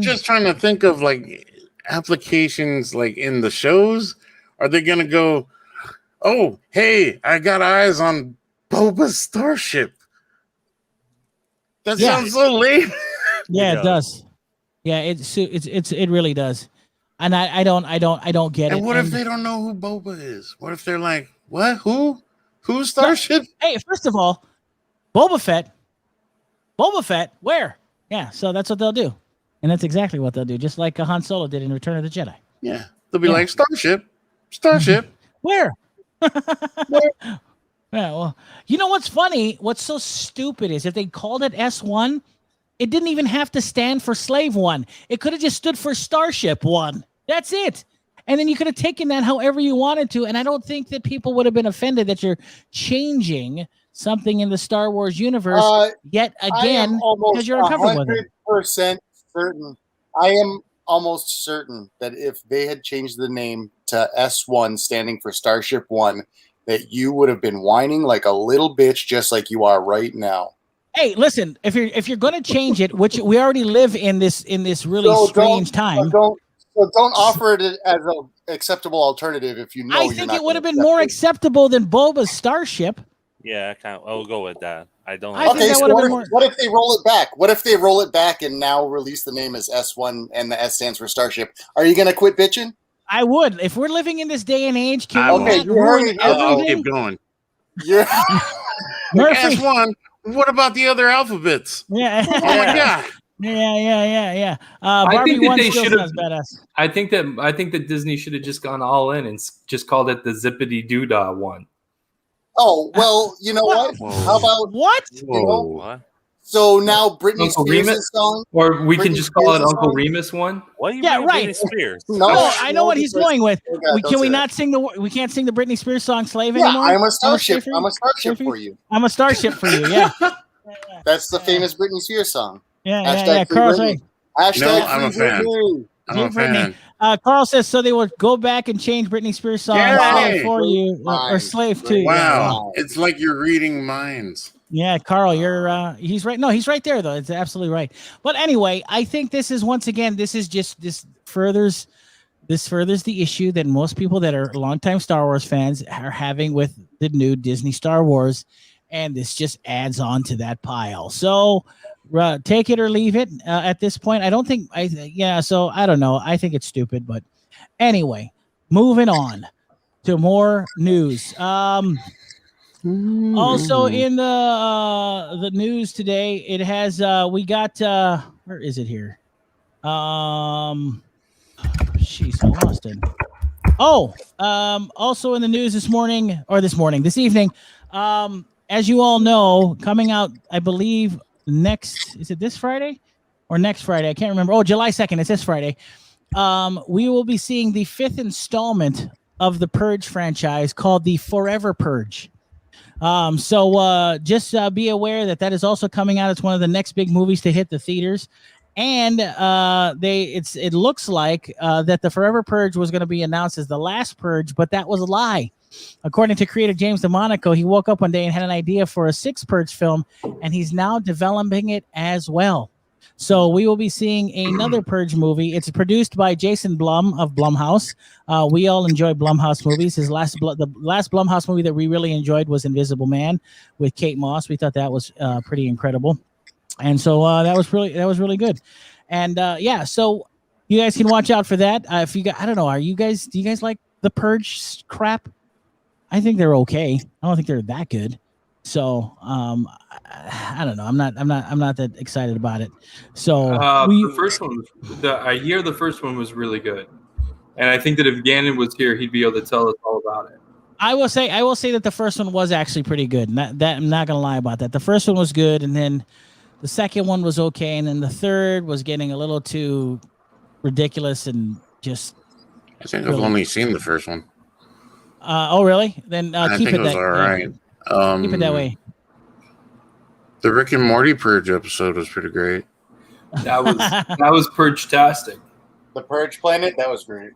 just trying to think of like applications like in the shows. Are they gonna go, oh, hey, I got eyes on Boba's starship? That sounds so lame. Yeah, it does. Yeah, it really does. And I don't get it. And what if they don't know who Boba is? What if they're like, what? Who's starship? Hey, first of all, Boba Fett, where? Yeah, so that's what they'll do. And that's exactly what they'll do, just like Han Solo did in Return of the Jedi. Yeah. They'll be like, Starship. Where? Yeah, well, you know what's funny? What's so stupid is if they called it S1, it didn't even have to stand for Slave One. It could have just stood for Starship One. That's it. And then you could have taken that however you wanted to. And I don't think that people would have been offended that you're changing something in the Star Wars universe yet again because you're uncomfortable with it. 100% certain. I am almost certain that if they had changed the name to S1 standing for Starship One, that you would have been whining like a little bitch just like you are right now. Hey, listen, if you're going to change it, which we already live in this really strange time. So don't offer it as an acceptable alternative if you know. I think it would have been more acceptable than Boba's starship. Yeah, I'll go with that. I don't. Okay, so what if they roll it back? What if they roll it back and now release the name as S1 and the S stands for Starship? Are you going to quit bitching? I would. If we're living in this day and age, I'll keep going. Yeah. Murphy. S1. What about the other alphabets? Yeah. Oh my god. Yeah. I think that they should have. Badass. I think that Disney should have just gone all in and just called it the Zippity Doodah one. Oh well, you know what? How about what? You know, So now Britney Uncle Spears' Remus? song. Or we can Britney just call it Spears' Uncle song? Remus one. Why are you Yeah, bringing right. Britney Spears? No, I know what he's because- going with. Oh, God, don't Can we say that. not sing we can't sing the Britney Spears song "Slave" Yeah, anymore? I'm a starship. Slave I'm a starship Slave for you. I'm a starship for you. Yeah, That's the famous Britney Spears song. yeah. Hashtag free Carl's Britney. right. Hashtag I'm a free fan. Britney. I'm a Brittany. fan. Carl says so they will go back and change Britney Spears song Yay! for you or Fine. Slave too. Wow, it's like you're reading minds. Yeah, Carl, you're he's right. No, he's right there though. It's absolutely right. But anyway, I think this is once again this furthers the issue that most people that are longtime Star Wars fans are having with the new Disney Star Wars, and this just adds on to that pile. So take it or leave it at this point. I don't think so I don't know. I think it's stupid, but anyway, moving on to more news. Also in the news today, it has we got where is it here? She's lost it. Oh, also in the news this evening, as you all know, coming out, I believe is it this Friday or next Friday? I can't remember. Oh, July 2nd. It's this Friday. We will be seeing the 5th installment of the Purge franchise called the Forever Purge. So just be aware that is also coming out. It's one of the next big movies to hit the theaters. And it looks like that the Forever Purge was going to be announced as the last Purge, but that was a lie. According to creator James DeMonico, he woke up one day and had an idea for a 6th Purge film, and he's now developing it as well. So we will be seeing another Purge movie. It's produced by Jason Blum of Blumhouse. We all enjoy Blumhouse movies. The last Blumhouse movie that we really enjoyed was Invisible Man with Kate Moss. We thought that was pretty incredible. And so that was really good. And so you guys can watch out for that. If you I don't know, do you guys like the Purge crap? I think they're okay. I don't think they're that good. So I don't know. I'm not that excited about it. So the first one, I hear the first one was really good, and I think that if Gannon was here, he'd be able to tell us all about it. I will say that the first one was actually pretty good. That I'm not gonna lie about that. The first one was good, and then the second one was okay, and then the third was getting a little too ridiculous and just. I think I've only seen the first one. Oh really? Then keep it was that. all right. Keep it that way. The Rick and Morty Purge episode was pretty great. That was Purge-tastic. The Purge Planet, that was great.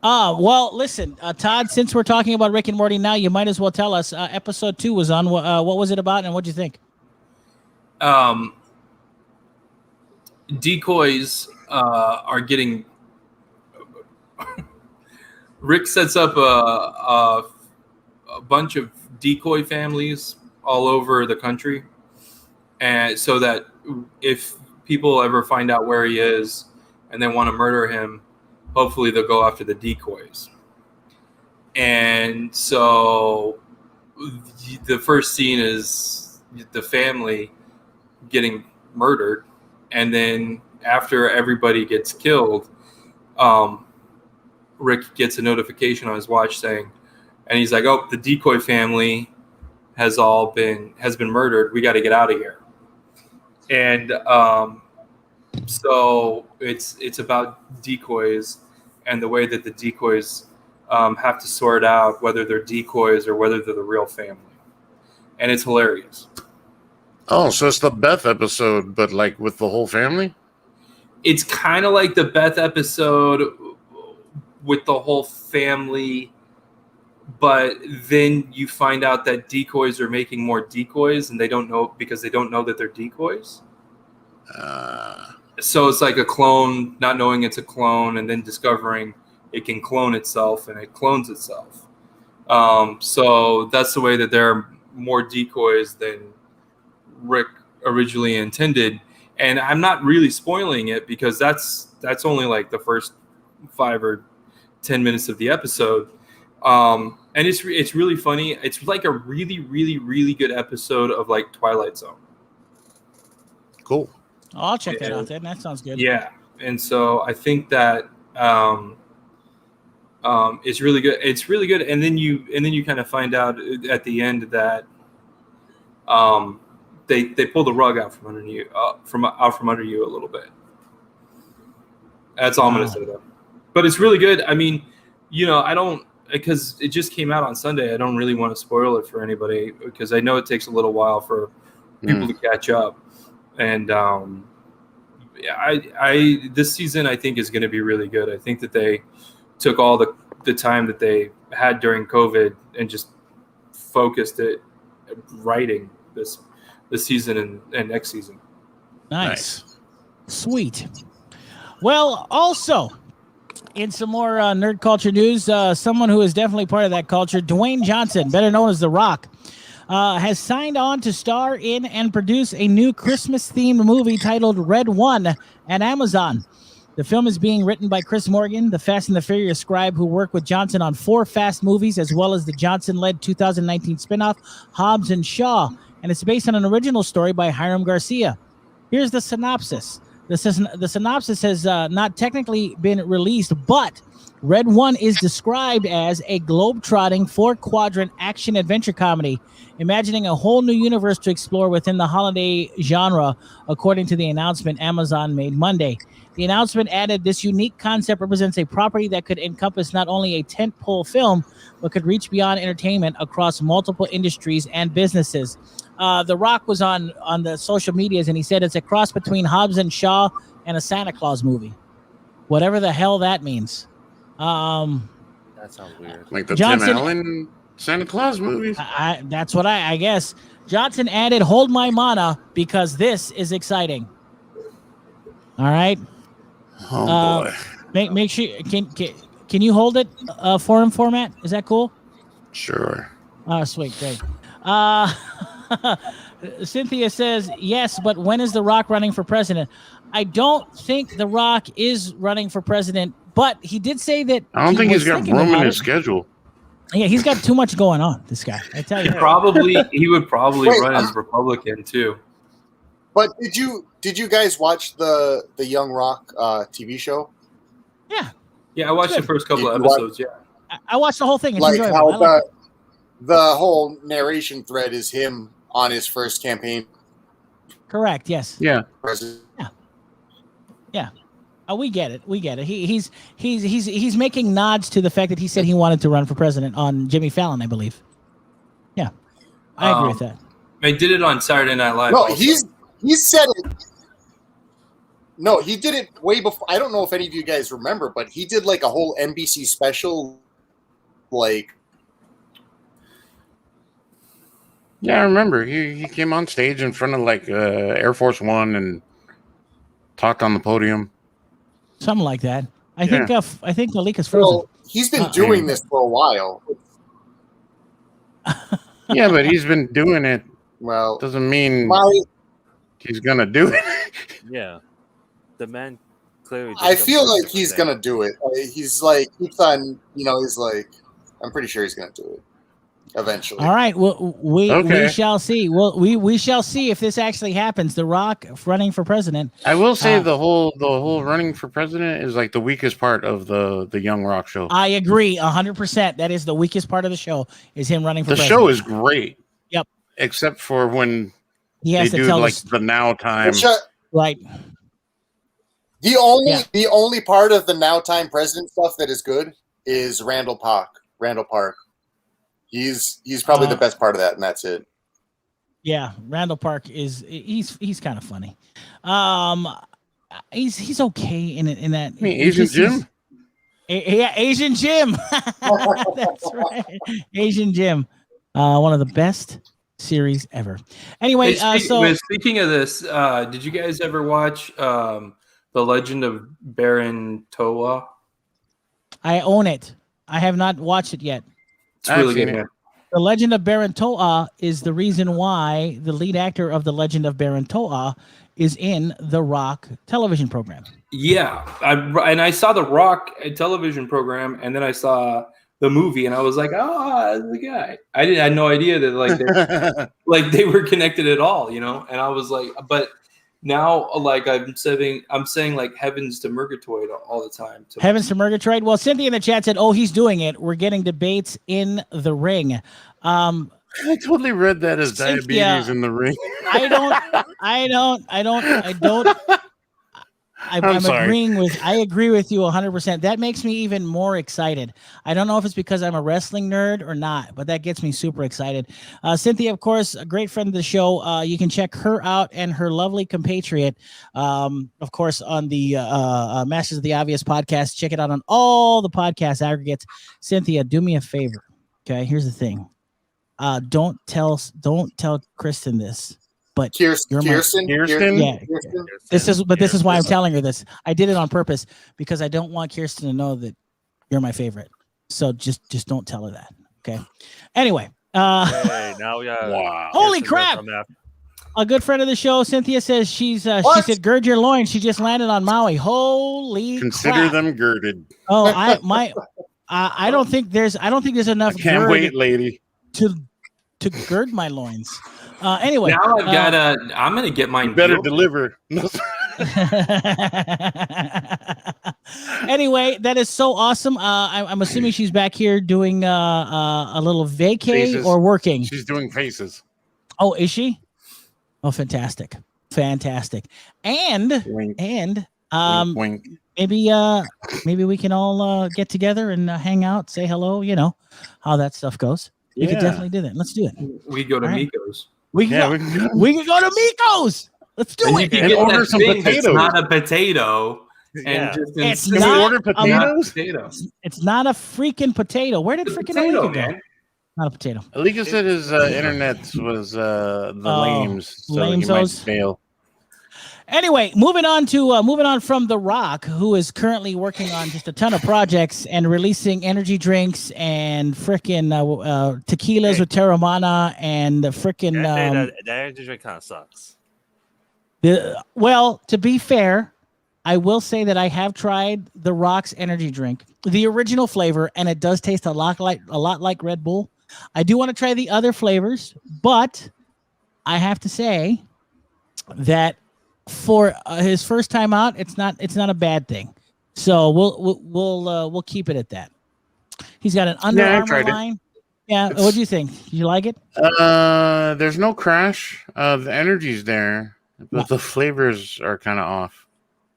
Well, listen, Todd, since we're talking about Rick and Morty now, you might as well tell us. Episode 2 was on. What was it about, and what'd you think? Decoys are getting. Rick sets up a bunch of decoy families all over the country, and so that if people ever find out where he is and they want to murder him, hopefully they'll go after the decoys. And so the first scene is the family getting murdered, and then after everybody gets killed, Rick gets a notification on his watch saying, and he's like, "Oh, the decoy family has been murdered. We got to get out of here." And so it's about decoys and the way that the decoys have to sort out whether they're decoys or whether they're the real family, and it's hilarious. Oh, so it's the Beth episode, but like with the whole family? It's kind of like the Beth episode with the whole family, but then you find out that decoys are making more decoys, and they don't know because they don't know that they're decoys. So it's like a clone not knowing it's a clone, and then discovering it can clone itself, and it clones itself. So that's the way that there are more decoys than Rick originally intended. And I'm not really spoiling it because that's only like the first 5 or 10 minutes of the episode. And it's really funny. It's like a really, really, really good episode of like Twilight Zone. Cool. I'll check that out then. That sounds good. Yeah. And so I think that it's really good. It's really good. And then you kind of find out at the end that they pull the rug out from under you, from under you a little bit. That's all I'm gonna say though. But it's really good. I mean, I don't, because it just came out on Sunday. I don't really want to spoil it for anybody because I know it takes a little while for people to catch up. And this season I think is going to be really good. I think that they took all the time that they had during COVID and just focused it writing this season and next season. Nice. Sweet. Well, also in some more nerd culture news, someone who is definitely part of that culture, Dwayne Johnson, better known as The Rock, has signed on to star in and produce a new Christmas-themed movie titled Red One at Amazon. The film is being written by Chris Morgan, the Fast and the Furious scribe who worked with Johnson on 4 Fast movies, as well as the Johnson-led 2019 spinoff Hobbs and Shaw, and it's based on an original story by Hiram Garcia. Here's the synopsis. The synopsis has not technically been released, but Red One is described as a globe-trotting 4-quadrant action-adventure comedy, imagining a whole new universe to explore within the holiday genre, according to the announcement Amazon made Monday. The announcement added this unique concept represents a property that could encompass not only a tentpole film, but could reach beyond entertainment across multiple industries and businesses. The Rock was on the social medias, and he said it's a cross between Hobbs and Shaw and a Santa Claus movie. Whatever the hell that means. That sounds weird. Like the Johnson, Tim Allen Santa Claus movies? That's what I guess. Johnson added, "Hold my mana because this is exciting." All right. Oh boy. Make sure can you hold it for him, Phormat? Is that cool? Sure. Oh, sweet, great. Cynthia says yes, but when is The Rock running for president? I don't think The Rock is running for president, but he did say that. I don't think he's got room in his schedule. Yeah, he's got too much going on. This guy, I tell you. He would probably run as Republican too. But did you guys watch the Young Rock TV show? Yeah, I watched the first couple of episodes. I watched the whole thing. It's like enjoyable. how the whole narration thread is him on his first campaign. Correct. Yes. Yeah. President. Yeah. We get it. He's making nods to the fact that he said he wanted to run for president on Jimmy Fallon, I believe. Yeah, I agree with that. They did it on Saturday Night Live. No, also. he said it. No, he did it way before. I don't know if any of you guys remember, but he did like a whole NBC special, like. Yeah, I remember. He came on stage in front of like Air Force One and talked on the podium. Something like that. I think Alika's frozen. Well, he's been doing this for a while. Yeah, but he's been doing it. Well, Doesn't mean he's gonna do it. Yeah, the man clearly. I feel like he's gonna do it. He's like keeps on. He's like. I'm pretty sure he's gonna do it eventually. All right. Well, we shall see. Well, we shall see if this actually happens. The Rock running for president. I will say the whole running for president is like the weakest part of the Young Rock show. I agree 100%. That is the weakest part of the show is him running for president. The show is great. Yep. Except for when he has they to do tell like the now time. Right. The only part of the now time president stuff that is good is Randall Park. He's probably the best part of that, and that's it. Yeah, Randall Park he's kind of funny. He's okay in that. I mean, Asian Jim. Yeah, Asian Jim. That's right, Asian Jim. One of the best series ever. Anyway, speaking of this, did you guys ever watch The Legend of Baron Toa? I own it. I have not watched it yet. It's really good. Yeah. The Legend of Baron Toa is the reason why the lead actor of The Legend of Baron Toa is in the Rock television program. Yeah, I saw the Rock television program, and then I saw the movie, and I was like, "Oh, that's the guy." I had no idea that they were connected at all, And I was like, but now, like I'm saying like heavens to Murgatroyd all the time. Heavens to Murgatroyd. Well, Cynthia in the chat said, "Oh, he's doing it. We're getting debates in the ring." I totally read that as Cynthia, diabetes in the ring. I'm sorry. I agree with you 100%. That makes me even more excited. I don't know if it's because I'm a wrestling nerd or not, but that gets me super excited. Cynthia, of course, a great friend of the show. You can check her out and her lovely compatriot, of course, on the Masters of the Obvious podcast. Check it out on all the podcast aggregates. Cynthia, do me a favor. Okay, here's the thing. Don't tell Kristen this. But Kirsten. Yeah. This is why I'm telling her this. I did it on purpose because I don't want Kirsten to know that you're my favorite. So just don't tell her that. Okay. Anyway. Hey, now we holy crap! A good friend of the show, Cynthia, says she said, "Gird your loins." She just landed on Maui. Holy Consider crap. them girded. Oh, I don't think there's enough. I can't wait, lady. To gird my loins. Anyway, now I'm gonna get mine. You better deliver. Anyway, that is so awesome. I'm assuming she's back here doing a little vacay or working. She's doing faces. Oh, is she? Oh, fantastic. And wink. Wink. Maybe we can all get together and hang out, say hello. You know how that stuff goes. We could definitely do that. Let's do it. We go to Miko's. We can go to Miko's. Let's do it. And order some potatoes. It's not a potato. And it's can we order potatoes? It's not a freaking potato. Where did freaking Alika go? Not a potato. Alika said his internet was the lames, so he might fail. Anyway, moving on from The Rock, who is currently working on just a ton of projects and releasing energy drinks and freaking tequilas with Terramana and the freaking that energy drink kind of sucks. Well, to be fair, I will say that I have tried The Rock's energy drink, the original flavor, and it does taste a lot like Red Bull. I do want to try the other flavors, but I have to say that for his first time out, it's not a bad thing. So we'll keep it at that. He's got an Under Armour line. Yeah, what do you think? Did you like it? There's no crash. The energy's there, but the flavors are kind of off.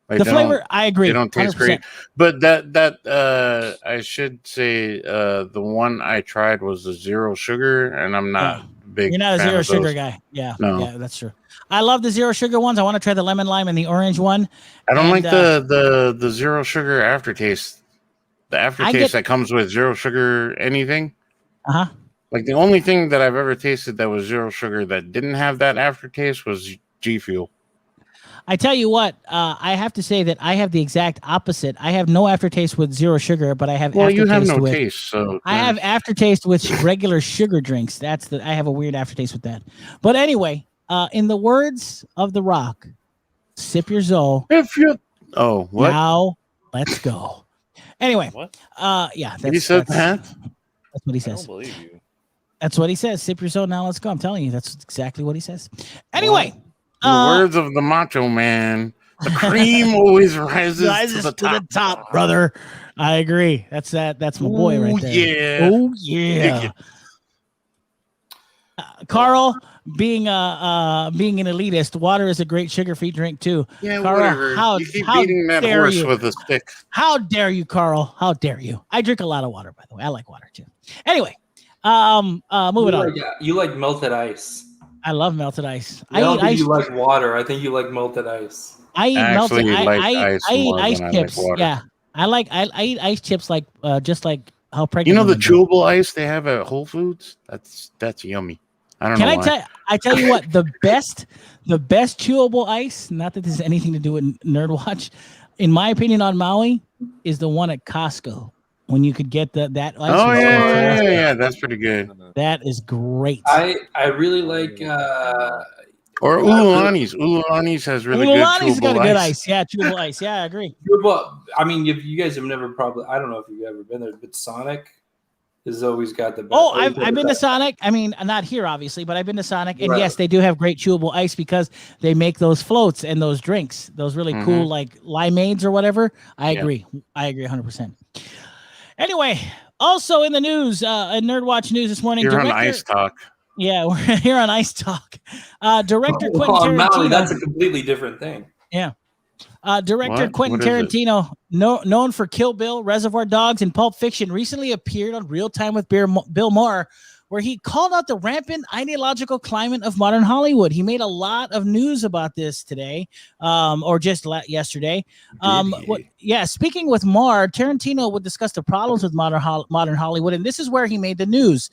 Like the flavor, I agree. They don't taste 100%. Great. But that I should say the one I tried was a zero sugar, and I'm not big. You're not a zero sugar guy. Yeah, yeah, that's true. I love the zero sugar ones. I want to try the lemon lime and the orange one. I don't like the zero sugar aftertaste. The aftertaste that comes with zero sugar anything. Like the only thing that I've ever tasted that was zero sugar that didn't have that aftertaste was G Fuel. I tell you what, I have to say that I have the exact opposite. I have no aftertaste with zero sugar, but I have aftertaste you have no taste, so I have aftertaste with regular sugar drinks. I have a weird aftertaste with that. But anyway, in the words of The Rock, sip your Zoe. What? Now let's go. Anyway, what? Yeah, he said that. That's what he says. I don't believe you. That's what he says. Sip your Zoe. Now let's go. I'm telling you, that's exactly what he says. Anyway. In the words of the Macho Man, the cream always rises to the top, brother. I agree. That's my boy right there. Yeah. Oh yeah. Carl, being an elitist, water is a great sugar-free drink too. Yeah, Carl, whatever. You keep beating that horse with a stick. How dare you, Carl? How dare you? I drink a lot of water, by the way. I like water too. Anyway, moving on. You like melted ice. I love melted ice. I don't think you like water. I think you like melted ice. I eat melted ice. I eat ice chips. Yeah, I eat ice chips like just like how pregnant. You know the chewable ice they have at Whole Foods? That's yummy. I don't know. I tell you what, the best chewable ice. Not that this has anything to do with NerdWatch, in my opinion, on Maui, is the one at Costco. When you could get that ice. Oh yeah, that's pretty good. That is great. I really like or Ululani's. Ululani's has really good chewable got a good ice. Yeah, chewable ice. Yeah, I agree. Well, I mean, if you guys have never I don't know if you've ever been there, but Sonic has always got the best. Oh, I've been to Sonic. I mean, not here obviously, but I've been to Sonic, and yes, they do have great chewable ice because they make those floats and those drinks, those really cool like limeades or whatever. I agree. I agree 100%. Anyway, also in the news, in NerdWatch news this morning, You're on Ice Talk. Yeah, we're here on Ice Talk. Director Well, Quentin on Maui, Tarantino. that's a completely different thing. Yeah. Director What? Quentin What is it? Tarantino, known for Kill Bill, Reservoir Dogs, and Pulp Fiction, recently appeared on Real Time with Bill Maher, where he called out the rampant ideological climate of modern Hollywood. He made a lot of news about this today, or just yesterday. Speaking with Maher, Tarantino would discuss the problems with modern Hollywood, and this is where he made the news.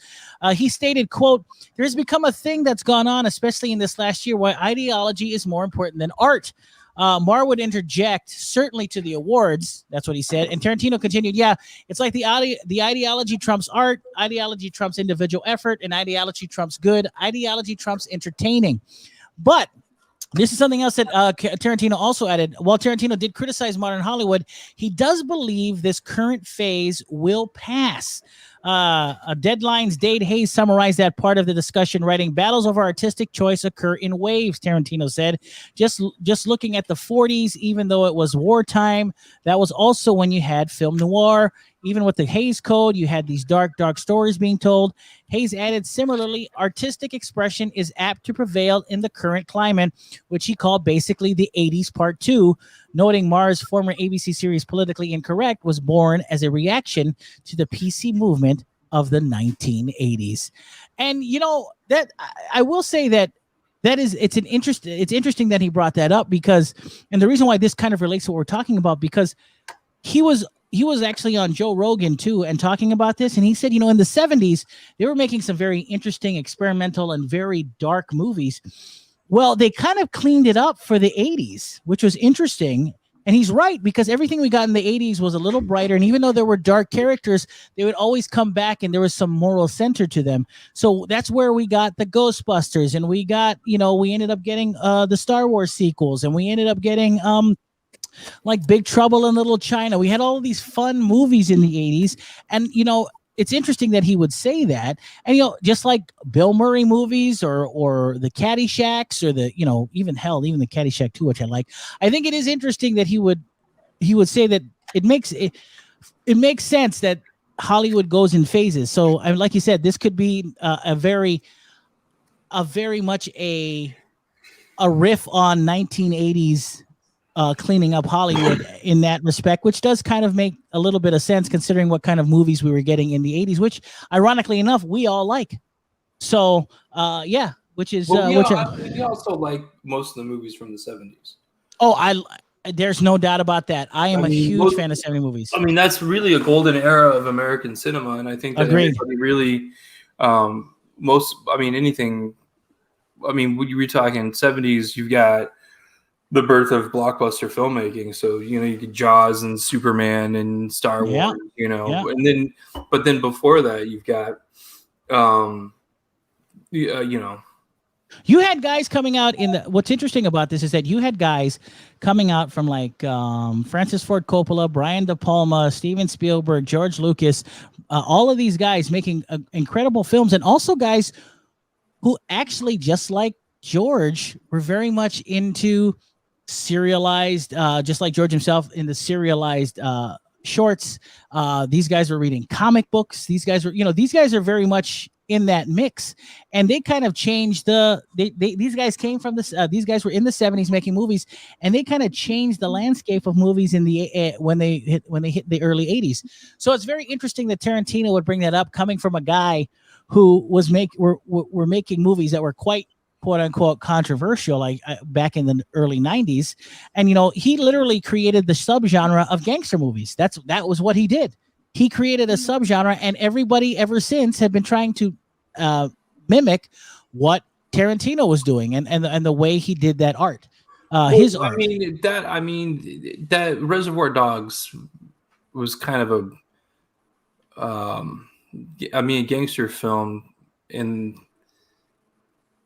He stated, quote, "There's become a thing that's gone on, especially in this last year, why ideology is more important than art." Maher would interject, certainly to the awards. That's what he said. And Tarantino continued, yeah, it's like the ideology trumps art, ideology trumps individual effort, and ideology trumps good, ideology trumps entertaining. But this is something else that Tarantino also added. While Tarantino did criticize modern Hollywood, he does believe this current phase will pass. Deadline's Dade Hayes summarized that part of the discussion, writing, "Battles over artistic choice occur in waves," Tarantino said. Just looking at the 40s, even though it was wartime, that was also when you had film noir. Even with the Hayes Code, you had these dark stories being told. Hayes added, similarly, artistic expression is apt to prevail in the current climate, which he called basically the 80s Part 2, noting Maher's former ABC series Politically Incorrect was born as a reaction to the PC movement of the 1980s. And, that I will say that it's interesting that he brought that up, because, and the reason why this kind of relates to what we're talking about, because he was actually on Joe Rogan too and talking about this. And he said, in the 70s, they were making some very interesting, experimental, and very dark movies. Well, they kind of cleaned it up for the 80s, which was interesting. And he's right, because everything we got in the 80s was a little brighter. And even though there were dark characters, they would always come back and there was some moral center to them. So that's where we got the Ghostbusters, and we got, we ended up getting the Star Wars sequels, and we ended up getting like Big Trouble in Little China. We had all of these fun movies in the 80s. And, it's interesting that he would say that. And, just like Bill Murray movies or the Caddyshacks, or the, even the Caddyshack 2, which I like. I think it is interesting that he would say that it makes sense that Hollywood goes in phases. So, like you said, this could be a very much a riff on 1980s cleaning up Hollywood in that respect, which does kind of make a little bit of sense considering what kind of movies we were getting in the 80s, which ironically enough, we all like. So, which is, we also like most of the movies from the 70s. Oh, there's no doubt about that. I am a huge fan of 70 movies. I mean, that's really a golden era of American cinema. And I think that everybody really, anything, when you were talking 70s, you've got the birth of blockbuster filmmaking. So, you get Jaws and Superman and Star Wars, and then before that you've got, you had guys coming out what's interesting about this is that you had guys coming out from like Francis Ford Coppola, Brian De Palma, Steven Spielberg, George Lucas, all of these guys making incredible films, and also guys who actually, just like George, were very much into serialized, just like George himself, in the serialized shorts. These guys were reading comic books. These guys are very much in that mix, and they kind of changed these guys came from this. These guys were in the 70s making movies, and they kind of changed the landscape of movies in the when they hit the early 80s. So it's very interesting that Tarantino would bring that up, coming from a guy who was were making movies that were quite, quote unquote, controversial, like back in the early 90s. And, he literally created the subgenre of gangster movies. That was what he did. He created a subgenre, and everybody ever since have been trying to mimic what Tarantino was doing and the way he did that art. His art. That Reservoir Dogs was kind of a gangster film, and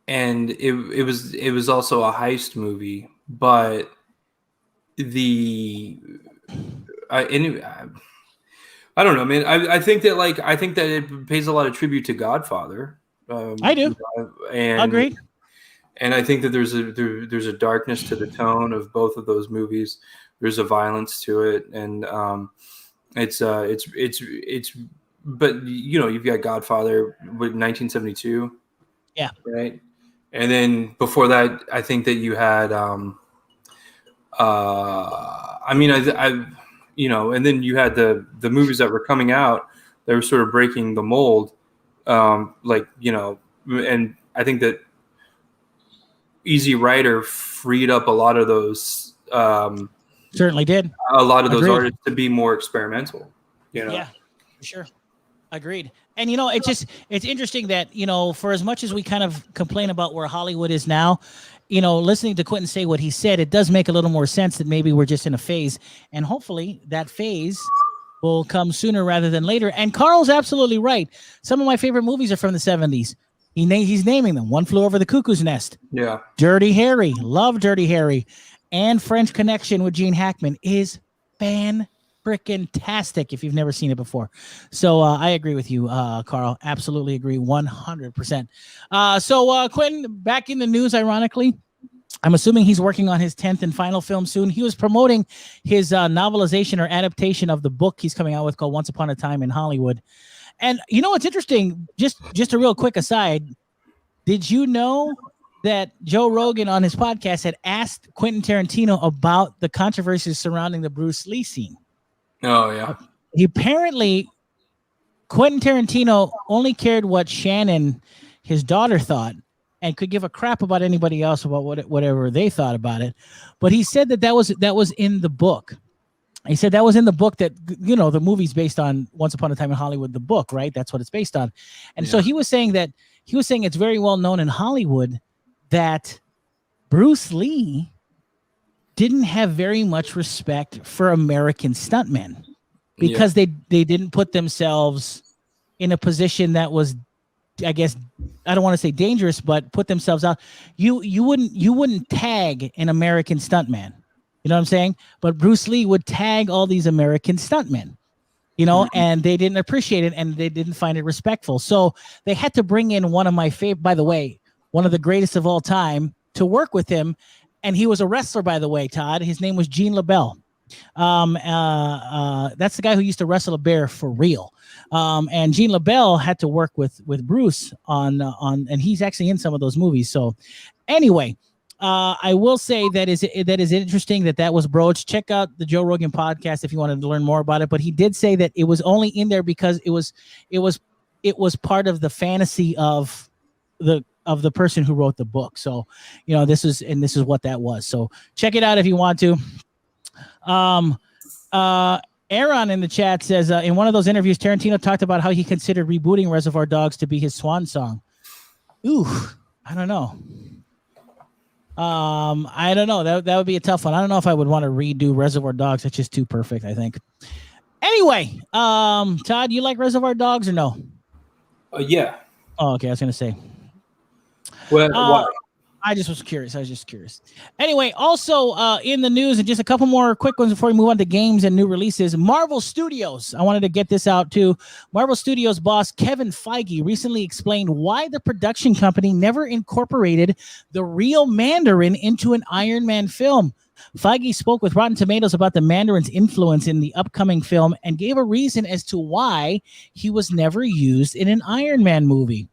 it was also a heist movie, but I don't know, man. I think that it pays a lot of tribute to Godfather. I do. And agreed. And I think that there's a darkness to the tone of both of those movies. There's a violence to it, and but you've got Godfather with 1972. Yeah. Right. And then before that, I think that you had, I mean, you know, and then you had the movies that were coming out that were sort of breaking the mold. Like, you know, and I think that Easy Rider freed up a lot of those, Certainly did. a lot of those Agreed. artists to be more experimental, you know? Yeah, for sure. Agreed. And, you know, it's interesting that, you know, for as much as we kind of complain about where Hollywood is now, you know, listening to Quentin say what he said, it does make a little more sense that maybe we're just in a phase, and hopefully that phase will come sooner rather than later. And Carl's absolutely right. Some of my favorite movies are from the 70s. He's naming them. One Flew Over the Cuckoo's Nest. Yeah. Dirty Harry. Love Dirty Harry. And French Connection with Gene Hackman is fan-frickin-tastic if you've never seen it before. So I agree with you, Carl. Absolutely agree 100%. So Quentin, back in the news, ironically, I'm assuming he's working on his 10th and final film soon. He was promoting his novelization or adaptation of the book he's coming out with called Once Upon a Time in Hollywood. And you know what's interesting? Just a real quick aside. Did you know that Joe Rogan on his podcast had asked Quentin Tarantino about the controversies surrounding the Bruce Lee scene? Oh, yeah. He apparently, Quentin Tarantino only cared what Shannon, his daughter, thought, and could give a crap about anybody else about whatever they thought about it. But he said that was in the book. He said that was in the book that, you know, the movie's based on Once Upon a Time in Hollywood, the book, right? That's what it's based on. And so he was saying it's very well known in Hollywood that Bruce Lee didn't have very much respect for American stuntmen because they didn't put themselves in a position that was, I guess, I don't want to say dangerous, but put themselves out. You wouldn't tag an American stuntman. You know what I'm saying? But Bruce Lee would tag all these American stuntmen, you know, and they didn't appreciate it and they didn't find it respectful. So they had to bring in one of my favorite, by the way, one of the greatest of all time to work with him. And he was a wrestler, by the way, Todd. His name was Gene LaBelle. That's the guy who used to wrestle a bear for real. And Gene LaBelle had to work with Bruce on, and he's actually in some of those movies. So anyway, I will say that is interesting that was broached. Check out the Joe Rogan podcast if you wanted to learn more about it. But he did say that it was only in there because it was part of the fantasy of the person who wrote the book. So, you know, this is what that was. So check it out if you want to. Aron in the chat says, in one of those interviews, Tarantino talked about how he considered rebooting Reservoir Dogs to be his swan song. Ooh, I don't know. I don't know. That would be a tough one. I don't know if I would want to redo Reservoir Dogs. It's just too perfect, I think. Anyway, Todd, you like Reservoir Dogs or no? Yeah. Oh, okay. I was going to say. Well, why? I was just curious. Anyway, also in the news, and just a couple more quick ones before we move on to games and new releases. Marvel Studios. I wanted to get this out too. Marvel Studios boss Kevin Feige recently explained why the production company never incorporated the real Mandarin into an Iron Man film. Feige spoke with Rotten Tomatoes about the Mandarin's influence in the upcoming film and gave a reason as to why he was never used in an Iron Man movie.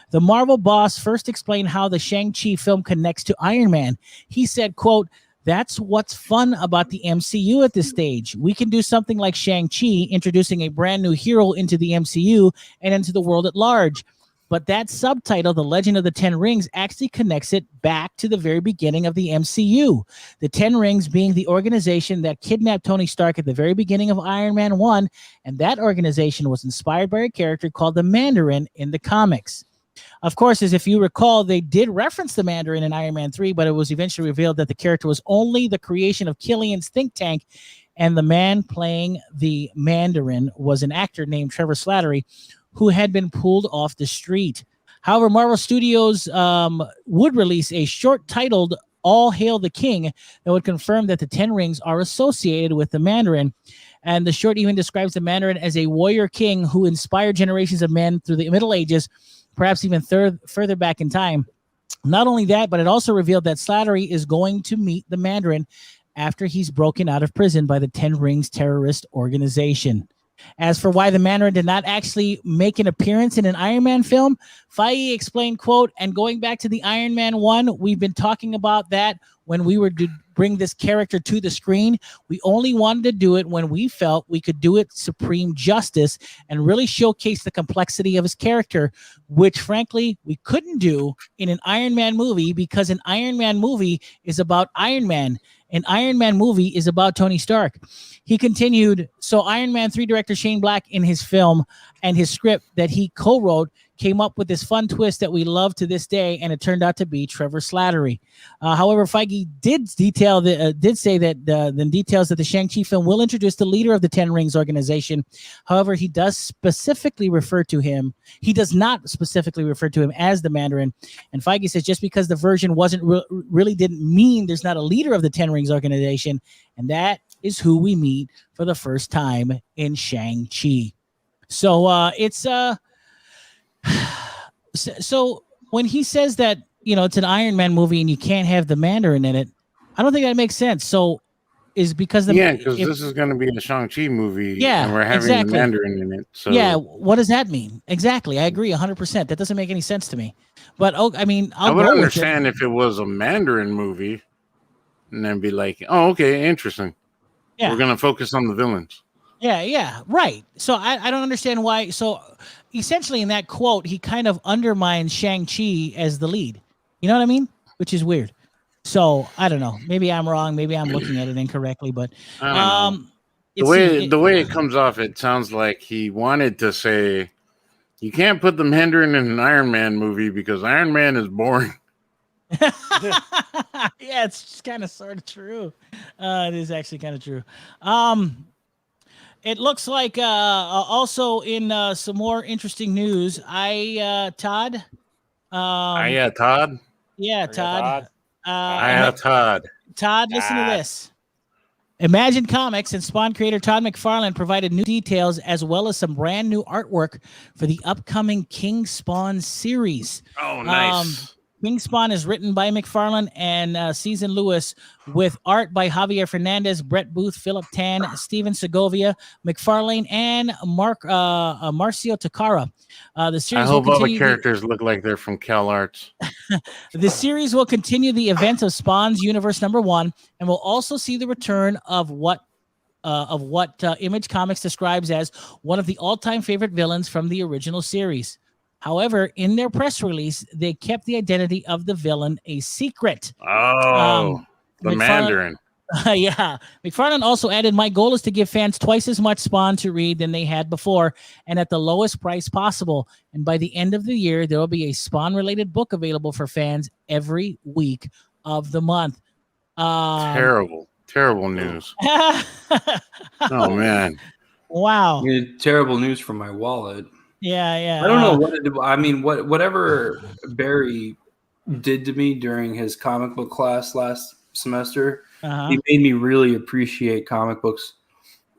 The Marvel boss first explained how the Shang-Chi film connects to Iron Man. He said, quote, "That's what's fun about the MCU at this stage. We can do something like Shang-Chi, introducing a brand new hero into the MCU and into the world at large. But that subtitle, The Legend of the Ten Rings, actually connects it back to the very beginning of the MCU. The Ten Rings being the organization that kidnapped Tony Stark at the very beginning of Iron Man 1, and that organization was inspired by a character called the Mandarin in the comics. Of course, as if you recall, they did reference the Mandarin in Iron Man 3, but it was eventually revealed that the character was only the creation of Killian's think tank, and the man playing the Mandarin was an actor named Trevor Slattery, who had been pulled off the street. However, Marvel Studios would release a short titled All Hail the King that would confirm that the Ten Rings are associated with the Mandarin. And the short even describes the Mandarin as a warrior king who inspired generations of men through the Middle Ages, perhaps even further back in time. Not only that, but it also revealed that Slattery is going to meet the Mandarin after he's broken out of prison by the Ten Rings terrorist organization. As for why the Mandarin did not actually make an appearance in an Iron Man film, Feige explained, quote, and going back to the Iron Man 1, we've been talking about that when we were to bring this character to the screen. We only wanted to do it when we felt we could do it supreme justice and really showcase the complexity of his character, which frankly we couldn't do in an Iron Man movie, because an Iron Man movie is about Iron Man. An Iron Man movie is about Tony Stark. He continued, so Iron Man 3 director Shane Black, in his film and his script that he co-wrote, came up with this fun twist that we love to this day, and it turned out to be Trevor Slattery. However, Feige did say that the details that the Shang-Chi film will introduce the leader of the Ten Rings organization. However, he does not specifically refer to him as the Mandarin. And Feige says just because the version really didn't mean there's not a leader of the Ten Rings organization, and that is who we meet for the first time in Shang-Chi. So so when he says that, it's an Iron Man movie and you can't have the Mandarin in it, I don't think that makes sense. So is because because this is going to be a Shang-Chi movie, and we're having the Mandarin in it. So what does that mean? Exactly. I agree 100%. That doesn't make any sense to me. But I would understand if it was a Mandarin movie and then be like, oh, okay, interesting. Yeah. We're going to focus on the villains. Yeah, right. So I don't understand why. So essentially in that quote, he kind of undermines Shang-Chi as the lead. You know what I mean? Which is weird. So I don't know. Maybe I'm wrong. Maybe I'm looking at it incorrectly. But the way it comes off, it sounds like he wanted to say, you can't put the Mandarin in an Iron Man movie because Iron Man is boring. Yeah, it's kind of sort of true. It is actually kind of true. It looks like also in some more interesting news, Todd. Todd. Yeah, Todd. Todd. Todd, listen to this. Imagine Comics and Spawn creator Todd McFarlane provided new details as well as some brand new artwork for the upcoming King Spawn series. Oh, nice. King Spawn is written by McFarlane and Susan Lewis, with art by Javier Fernandez, Brett Booth, Philip Tan, Steven Segovia, McFarlane, and Marcio Takara. The series I hope all the characters look like they're from Cal Arts. The series will continue the events of Spawn's Universe #1 and will also see the return of what Image Comics describes as one of the all-time favorite villains from the original series. However, in their press release, they kept the identity of the villain a secret. Oh, the Mandarin. Yeah. McFarlane also added, my goal is to give fans twice as much Spawn to read than they had before and at the lowest price possible. And by the end of the year, there will be a Spawn-related book available for fans every week of the month. Terrible news. Oh, man. Wow. Terrible news for my wallet. Yeah. I don't know what it, I mean, whatever Barry did to me during his comic book class last semester, he made me really appreciate comic books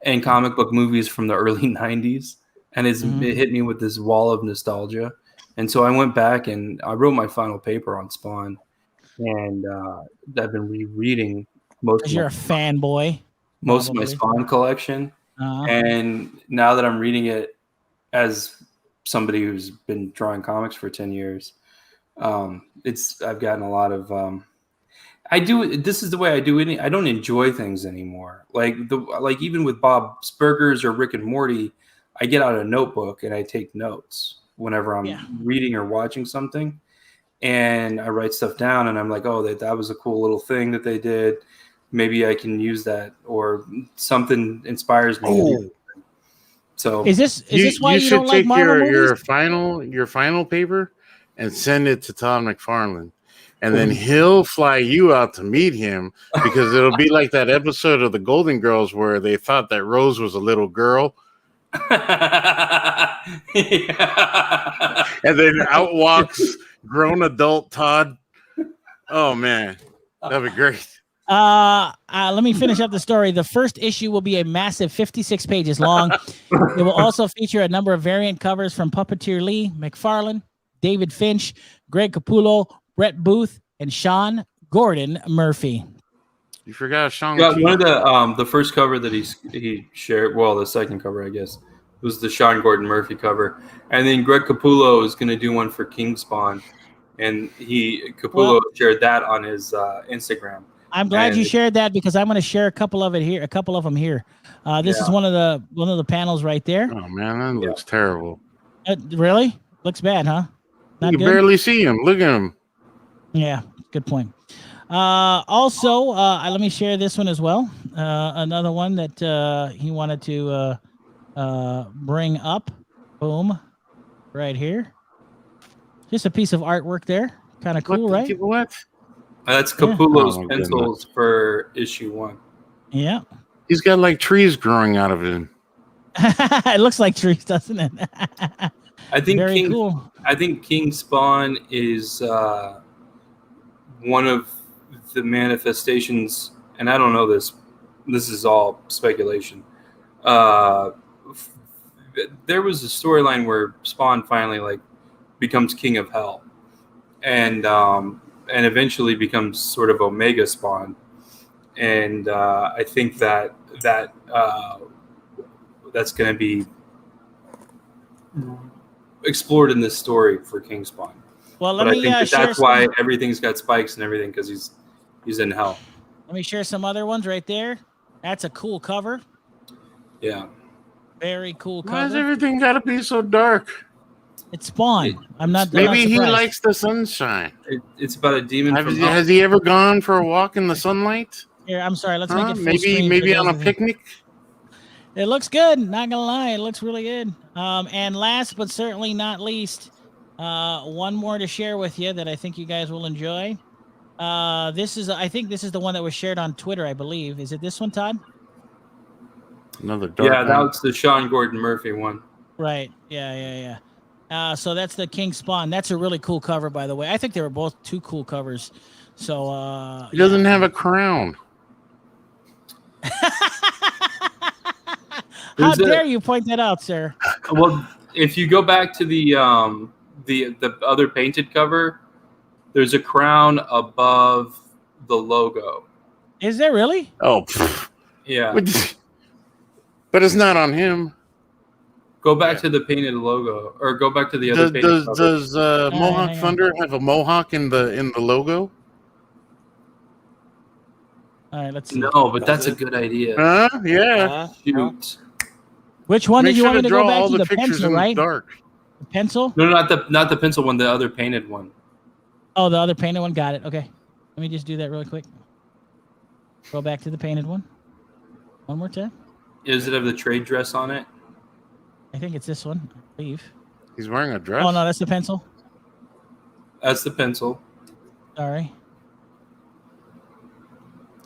and comic book movies from the early 90s. And it hit me with this wall of nostalgia. And so I went back and I wrote my final paper on Spawn. And I've been rereading most of a fanboy. Most of my Spawn collection. And now that I'm reading it as somebody who's been drawing comics for 10 years, I've gotten a lot of this is the way I do it. I don't enjoy things anymore. Like even with Bob's Burgers or Rick and Morty, I get out a notebook and I take notes whenever I'm reading or watching something, and I write stuff down and I'm like, oh, that was a cool little thing that they did. Maybe I can use that, or something inspires me. Oh. So is this why you don't like Marvel movies? your final paper and send it to Todd McFarlane, and then he'll fly you out to meet him, because it'll be like that episode of the Golden Girls where they thought that Rose was a little girl. And then out walks grown adult Todd. Oh man, that'd be great. Let me finish up the story. The first issue will be a massive 56 pages long. It will also feature a number of variant covers from Puppeteer Lee, McFarlane, David Finch, Greg Capullo, Brett Booth, and Sean Gordon Murphy. You forgot Sean. Yeah, one of the first cover that he shared, well, the second cover, I guess, was the Sean Gordon Murphy cover, and then Greg Capullo is going to do one for King Spawn, and Capullo shared that on his Instagram. I'm glad you shared that because I'm going to share a couple of them here. This is one of the panels right there. Oh man, that looks terrible. Really? Looks bad, huh? You can barely see him. Look at him. Yeah, good point. Also, let me share this one as well. Another one that he wanted to bring up. Boom. Right here. Just a piece of artwork there. Kind of cool, right? What? That's Capullo's pencils for issue 1. Yeah. He's got like trees growing out of him. It looks like trees, doesn't it? I think Very cool. I think King Spawn is one of the manifestations, and I don't know this. This is all speculation. There was a storyline where Spawn finally becomes King of Hell, and eventually becomes sort of Omega Spawn, and I think that's going to be explored in this story for King Spawn. Well, I think that's why everything's got spikes and everything, because he's in hell. Let me share some other ones right there. That's a cool cover. Yeah. Very cool cover. Why does everything got to be so dark? It's Spawn. Maybe he likes the sunshine. It's about a demon. Has he ever gone for a walk in the sunlight? Here, I'm sorry. Let's make it full screen. Maybe on a picnic. It looks good. Not gonna lie, it looks really good. And last but certainly not least, one more to share with you that I think you guys will enjoy. I think this is the one that was shared on Twitter, I believe. Is it this one, Todd? Another dark one. That was the Sean Gordon Murphy one. Right. Yeah. So that's the King Spawn. That's a really cool cover, by the way. I think they were both two cool covers. So he doesn't have a crown. How dare you point that out, sir? Well, if you go back to the other painted cover, there's a crown above the logo. Is there really? Oh, yeah. But it's not on him. Go back to the painted logo, or go back to the other painted cover. Does Mohawk Thunder have a mohawk in the logo? All right, let's see. No, but that's a good idea. Yeah. Shoot. Which one did you want me to go back to? The pictures pencil, in right? The dark. The pencil? No, not the pencil one. The other painted one. Oh, the other painted one. Got it. Okay. Let me just do that really quick. Go back to the painted one. One more time. Does it have the trade dress on it? I think it's this one. I believe. He's wearing a dress. Oh no, that's the pencil. That's the pencil. Sorry.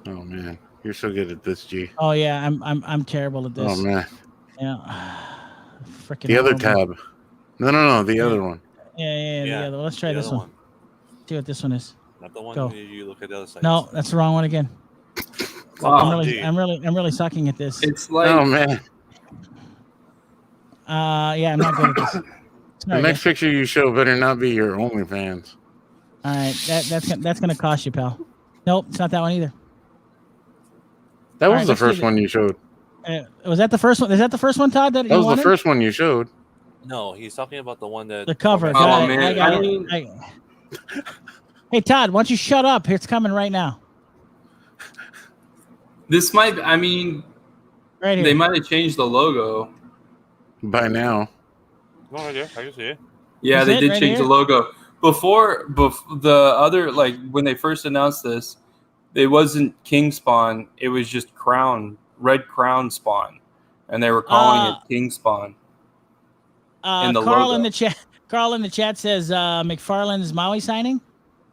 Oh man, you're so good at this, G. Oh yeah, I'm terrible at this. Oh man. Yeah. Freaking. The other tab. No, the other one. Yeah, the other one. Let's try this one. See what this one is. Not the one you look at the other side. No, that's the wrong one again. Wow, I'm really sucking at this. It's like, oh man. Yeah, I'm not good at this. Sorry, the next picture you show better not be your OnlyFans. All right, that's gonna cost you, pal. Nope, it's not that one either. That was the first one you showed. Was that the first one? Is that the first one, Todd? That was the first one you showed. No, he's talking about the one that the cover. Oh man, I got it. Hey Todd, why don't you shut up? It's coming right now. This might. I mean, right here. They might have changed the logo by now. No idea. I can see it. Yeah, they did change the logo before the other, like when they first announced this. It wasn't King Spawn. It was just Red Crown Spawn, and they were calling it King Spawn. Carl logo. Carl in the chat says McFarlane's Maui signing.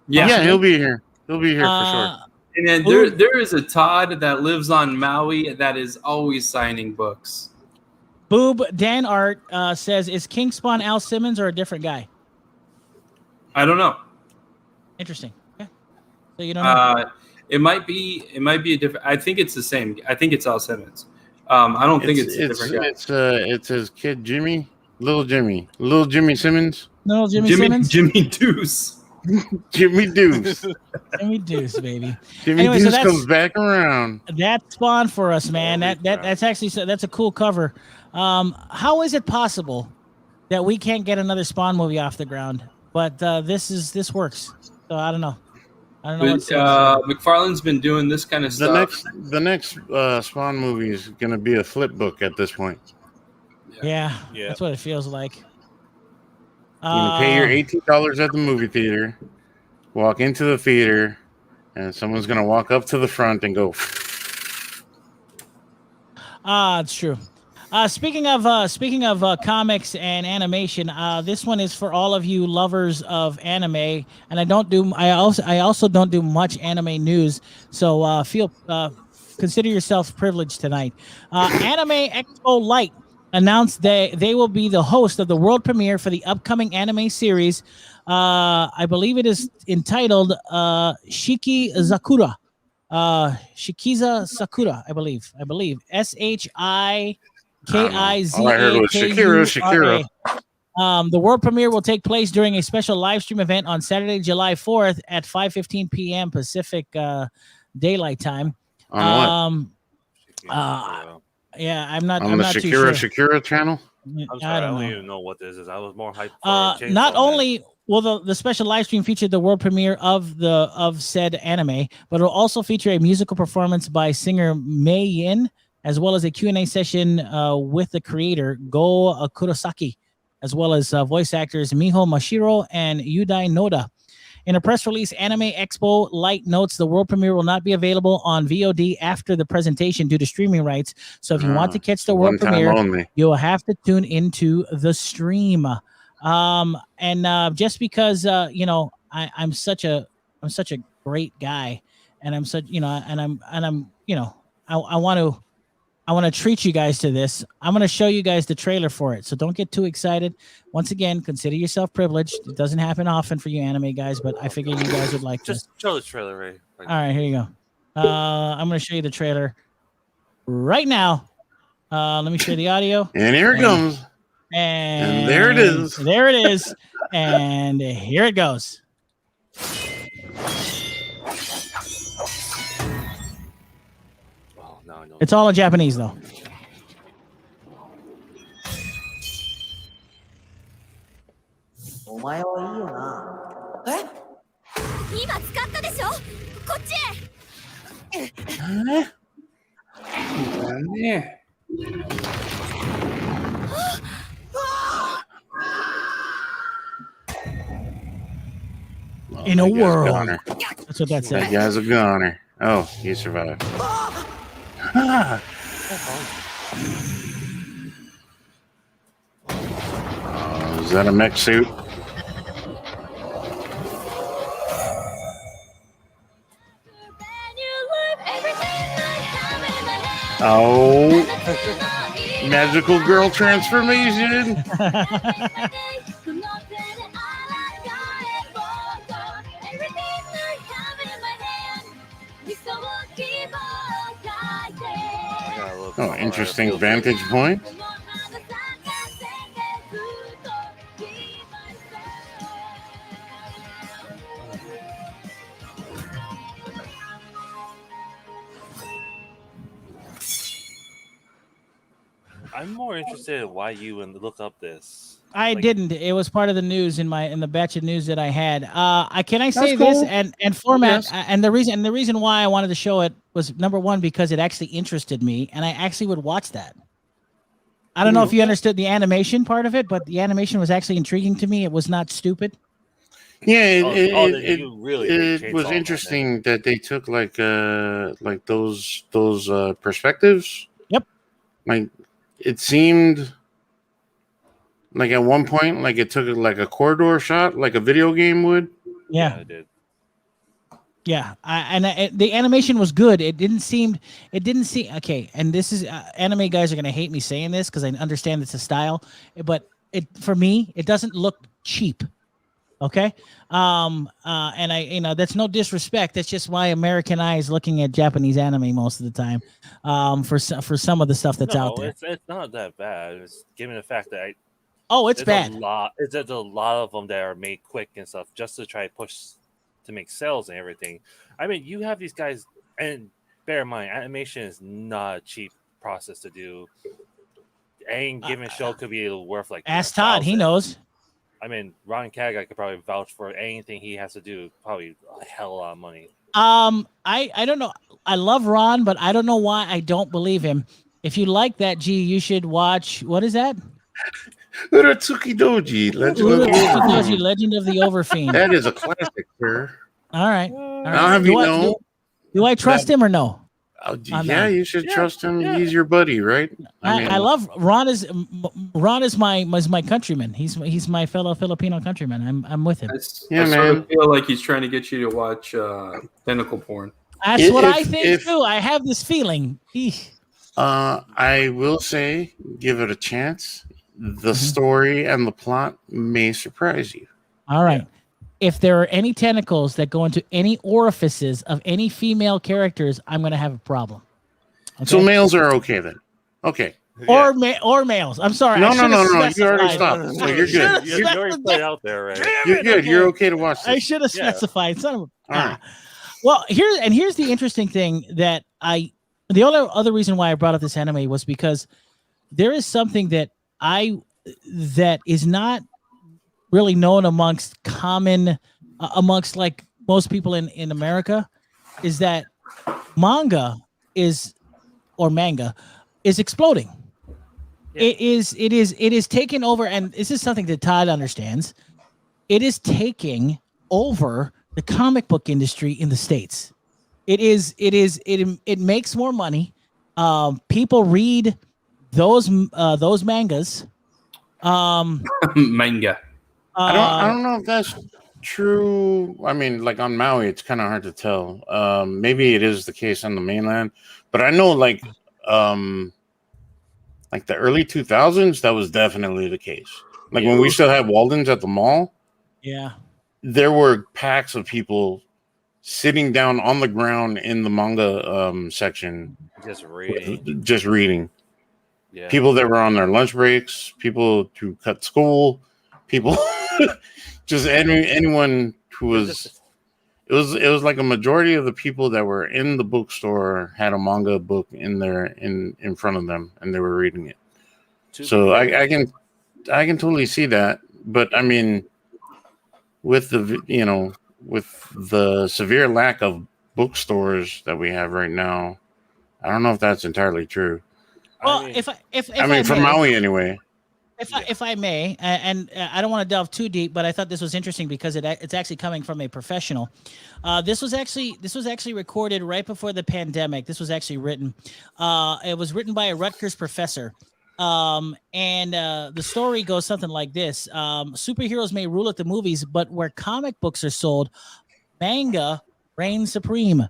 Yeah, he'll be here. He'll be here for sure. And then there is a Todd that lives on Maui that is always signing books. Boob Dan Art says, "Is King Spawn Al Simmons or a different guy?" I don't know. Interesting. Okay. So you don't know. It might be a different. I think it's the same. I think it's Al Simmons. I don't think it's a different guy. It's his kid Jimmy, little Jimmy Simmons. No, Jimmy Simmons. Jimmy Deuce. Jimmy Deuce. Jimmy Deuce, baby. Jimmy Deuce comes back around. That's Spawn for us, man. That's actually that's a cool cover. How is it possible that we can't get another Spawn movie off the ground? But this works. So I don't know. I don't know what's McFarlane's been doing this kind of stuff. The next Spawn movie is going to be a flip book at this point. Yeah, that's what it feels like. You're going to pay your $18 at the movie theater, walk into the theater, and someone's going to walk up to the front and go. It's true. Speaking of comics and animation, this one is for all of you lovers of anime, and I also don't do much anime news, so consider yourself privileged tonight. Anime Expo Light announced they will be the host of the world premiere for the upcoming anime series. I believe it is entitled Shikiza Sakura, I believe. SHIKIZA. All I heard was Shakira. The world premiere will take place during a special live stream event on Saturday, July 4th at 5:15 p.m. Pacific Daylight Time. On what? Yeah, I'm not the too sure. Shakira channel. I'm sorry, I don't even know what this is. I was more hyped. Not only will the special live stream feature the world premiere of said anime, but it'll also feature a musical performance by singer Mei Yin, as well as a Q&A session with the creator Go Kurosaki, as well as voice actors Miho Mashiro and Yudai Noda. In a press release, Anime Expo Light notes the world premiere will not be available on VOD after the presentation due to streaming rights. So if you want to catch the world premiere, you'll have to tune into the stream. Just because I'm such a great guy, and I'm such I want to treat you guys to this. I'm going to show you guys the trailer for it. So don't get too excited. Once again, consider yourself privileged. It doesn't happen often for you anime guys, but I figured you guys would like this. Just show the trailer, Ray. All right, here you go. I'm going to show you the trailer right now. Let me share the audio. And here it comes. And there it is. There it is. And here it goes. It's all in Japanese, though. In a world. That's what that says. That guy's a goner. Oh, he survived. Is that a mech suit? Oh, magical girl transformation. Oh, interesting vantage point. I'm more interested in why you and look up this. I didn't. It was part of the news in the batch of news that I had. Can I say this and Phormat? Yes. And the reason why I wanted to show it was, number one, because it actually interested me, and I actually would watch that. I don't know if you understood the animation part of it, but the animation was actually intriguing to me. It was not stupid. Yeah, it was interesting that they took like those perspectives. Yep. Like it seemed like at one point, like it took like a corridor shot, like a video game would. Yeah, it did. Yeah, the animation was good. It didn't seem okay. And this is anime guys are gonna hate me saying this because I understand it's a style, but for me it doesn't look cheap. Okay, and that's no disrespect. That's just my American eyes looking at Japanese anime most of the time. For some of the stuff that's out there, it's not that bad. It's given the fact that it's bad. There's a lot of them that are made quick and stuff just to try to push to make sales and everything. I mean, you have these guys, and bear in mind, animation is not a cheap process to do. any given show could be worth like. Ask Todd. He knows. I mean, Ron Kaga could probably vouch for anything he has to do. Probably a hell of a lot of money. I don't know. I love Ron, but I don't know why I don't believe him. If you like that, G, you should watch. What is that? Uratsuki Doji, Legend of the Overfiend. That is a classic, sir. All right. I'll have you know. Do I trust him or no? Yeah, you should trust him. Yeah. He's your buddy, right? I love Ron. Is my countryman. He's my fellow Filipino countryman. I'm with him. I sort of feel like he's trying to get you to watch tentacle porn. That's what I think too. I have this feeling. I will say, give it a chance. The story and the plot may surprise you. All right. If there are any tentacles that go into any orifices of any female characters, I'm going to have a problem. Okay? So males are okay then. Okay. Or males. I'm sorry. No. You already stopped. So you're good. You already put it out there, right? You're good. You're okay to watch this. I should have specified. Son of a. All right. Well, here's the interesting thing that the other reason why I brought up this anime was because there is something that is not really known amongst like most people in America, is that manga is exploding. Yeah. It is taking over, and this is something that Todd understands. It is taking over the comic book industry in the States. It makes more money. People read those mangas. Manga. I don't know if that's true. I mean, like on Maui, it's kind of hard to tell. Maybe it is the case on the mainland, but I know like the early 2000s, that was definitely the case. Like when we still had Walden's at the mall. Yeah. There were packs of people sitting down on the ground in the manga section. Just reading. Yeah. People that were on their lunch breaks, people to cut school, people just anyone who was it was like a majority of the people that were in the bookstore had a manga book in front of them and they were reading it. So I can totally see that. But I mean, with the severe lack of bookstores that we have right now, I don't know if that's entirely true. Well, from Maui anyway. If I may, and I don't want to delve too deep, but I thought this was interesting because it's actually coming from a professional. This was actually recorded right before the pandemic. This was actually written. It was written by a Rutgers professor. And the story goes something like this. Superheroes may rule at the movies, but where comic books are sold, manga reigns supreme.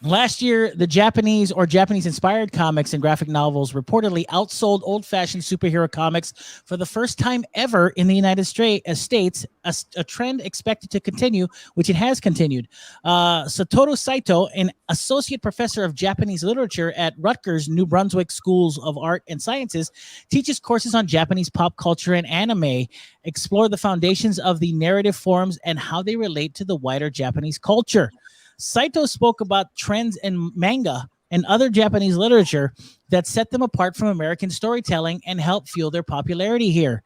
Last year, the Japanese-inspired comics and graphic novels reportedly outsold old-fashioned superhero comics for the first time ever in the United States, a trend expected to continue, which it has continued. Satoru Saito, an associate professor of Japanese literature at Rutgers New Brunswick Schools of Art and Sciences, teaches courses on Japanese pop culture and anime, explore the foundations of the narrative forms and how they relate to the wider Japanese culture. Saito spoke about trends in manga and other Japanese literature that set them apart from American storytelling and helped fuel their popularity here.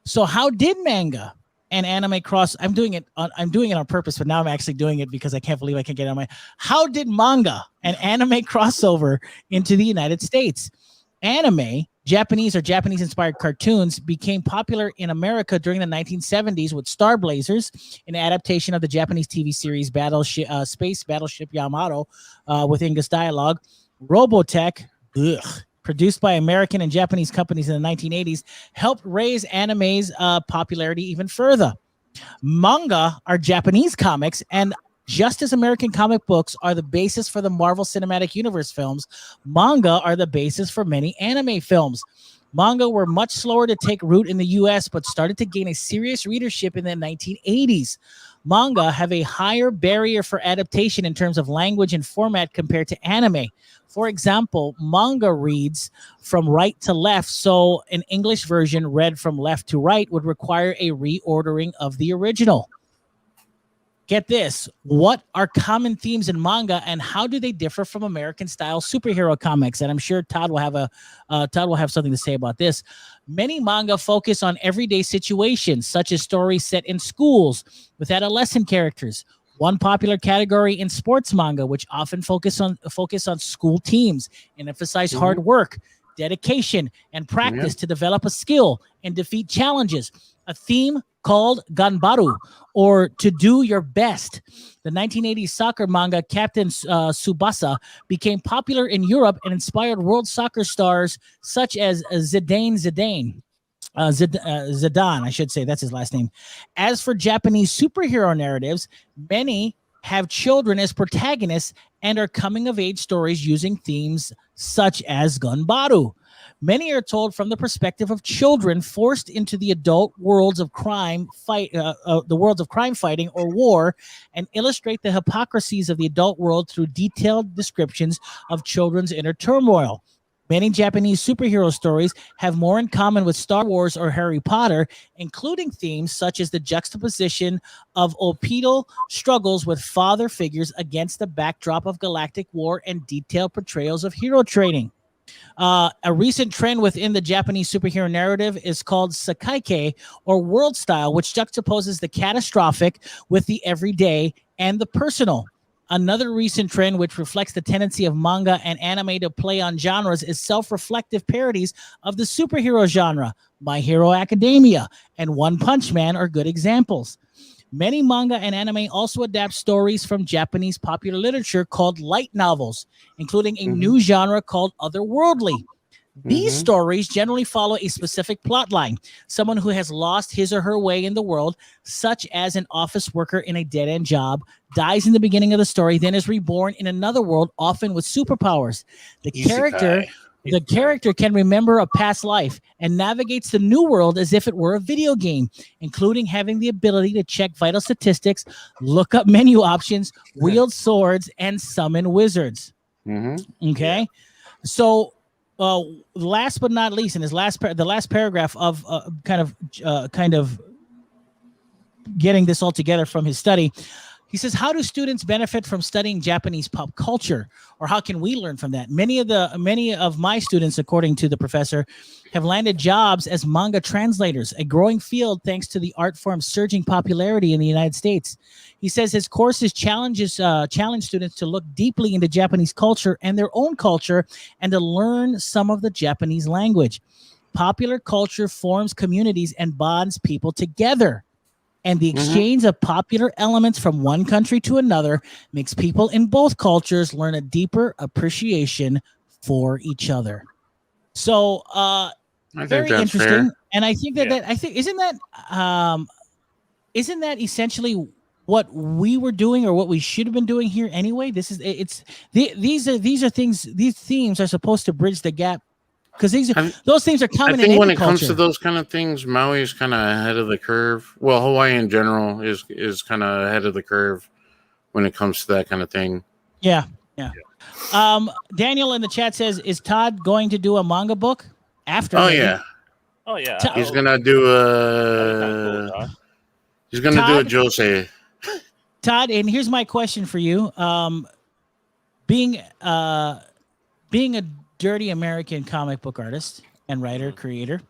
So how did manga and anime cross? I'm doing it on purpose, but now I'm actually doing it because I can't believe I can't get it on my. How did manga and anime crossover into the United States? Anime, Japanese-inspired cartoons, became popular in America during the 1970s with Star Blazers, an adaptation of the Japanese TV series Space Battleship Yamato with English dialogue. Robotech, produced by American and Japanese companies in the 1980s, helped raise anime's popularity even further. Manga are Japanese comics, and just as American comic books are the basis for the Marvel Cinematic Universe films, manga are the basis for many anime films. Manga were much slower to take root in the US, but started to gain a serious readership in the 1980s. Manga have a higher barrier for adaptation in terms of language and format compared to anime. For example, manga reads from right to left, so an English version read from left to right would require a reordering of the original. get this. What are common themes in manga, and how do they differ from American-style superhero comics? And I'm sure Todd will have something to say about this. Many manga focus on everyday situations, such as stories set in schools with adolescent characters. One popular category in sports manga, which often focus on school teams and emphasize hard work, dedication, and practice to develop a skill and defeat challenges. A theme called Ganbaru, or to do your best. The 1980s soccer manga Captain Tsubasa became popular in Europe and inspired world soccer stars such as Zidane, I should say, that's his last name. As for Japanese superhero narratives, many have children as protagonists and are coming-of-age stories using themes such as Ganbaru. Many are told from the perspective of children forced into the adult worlds of crime fighting or war, and illustrate the hypocrisies of the adult world through detailed descriptions of children's inner turmoil. Many Japanese superhero stories have more in common with Star Wars or Harry Potter, including themes such as the juxtaposition of Opidal struggles with father figures against the backdrop of galactic war and detailed portrayals of hero training. A recent trend within the Japanese superhero narrative is called Seikaike, or world style, which juxtaposes the catastrophic with the everyday and the personal. Another recent trend, which reflects the tendency of manga and anime to play on genres, is self-reflective parodies of the superhero genre. My Hero Academia and One Punch Man are good examples. Many manga and anime also adapt stories from Japanese popular literature called light novels, including a new genre called otherworldly. These stories generally follow a specific plot line. Someone who has lost his or her way in the world, such as an office worker in a dead-end job, dies in the beginning of the story, then is reborn in another world, often with superpowers. The character can remember a past life and navigates the new world as if it were a video game, including having the ability to check vital statistics, look up menu options, wield swords, and summon wizards. Okay? So, last but not least, in his the last paragraph of kind of getting this all together from his study, he says, how do students benefit from studying Japanese pop culture, or how can we learn from that? Many of my students, according to the professor, have landed jobs as manga translators, a growing field thanks to the art form's surging popularity in the United States. He says his courses challenge students to look deeply into Japanese culture and their own culture, and to learn some of the Japanese language. Popular culture forms communities and bonds people together. And the exchange of popular elements from one country to another makes people in both cultures learn a deeper appreciation for each other. So, very interesting. Fair. And I think isn't that essentially what we were doing, or what we should have been doing here anyway? These themes are supposed to bridge the gap, because those things are common. I think when it comes to those kind of things, Maui is kind of ahead of the curve. Well, Hawaii in general is kind of ahead of the curve when it comes to that kind of thing. Yeah. Daniel in the chat says, "Is Todd going to do a manga book after?" Yeah. He's gonna do a Josei. Todd, and here's my question for you: being a dirty American comic book artist and writer, creator,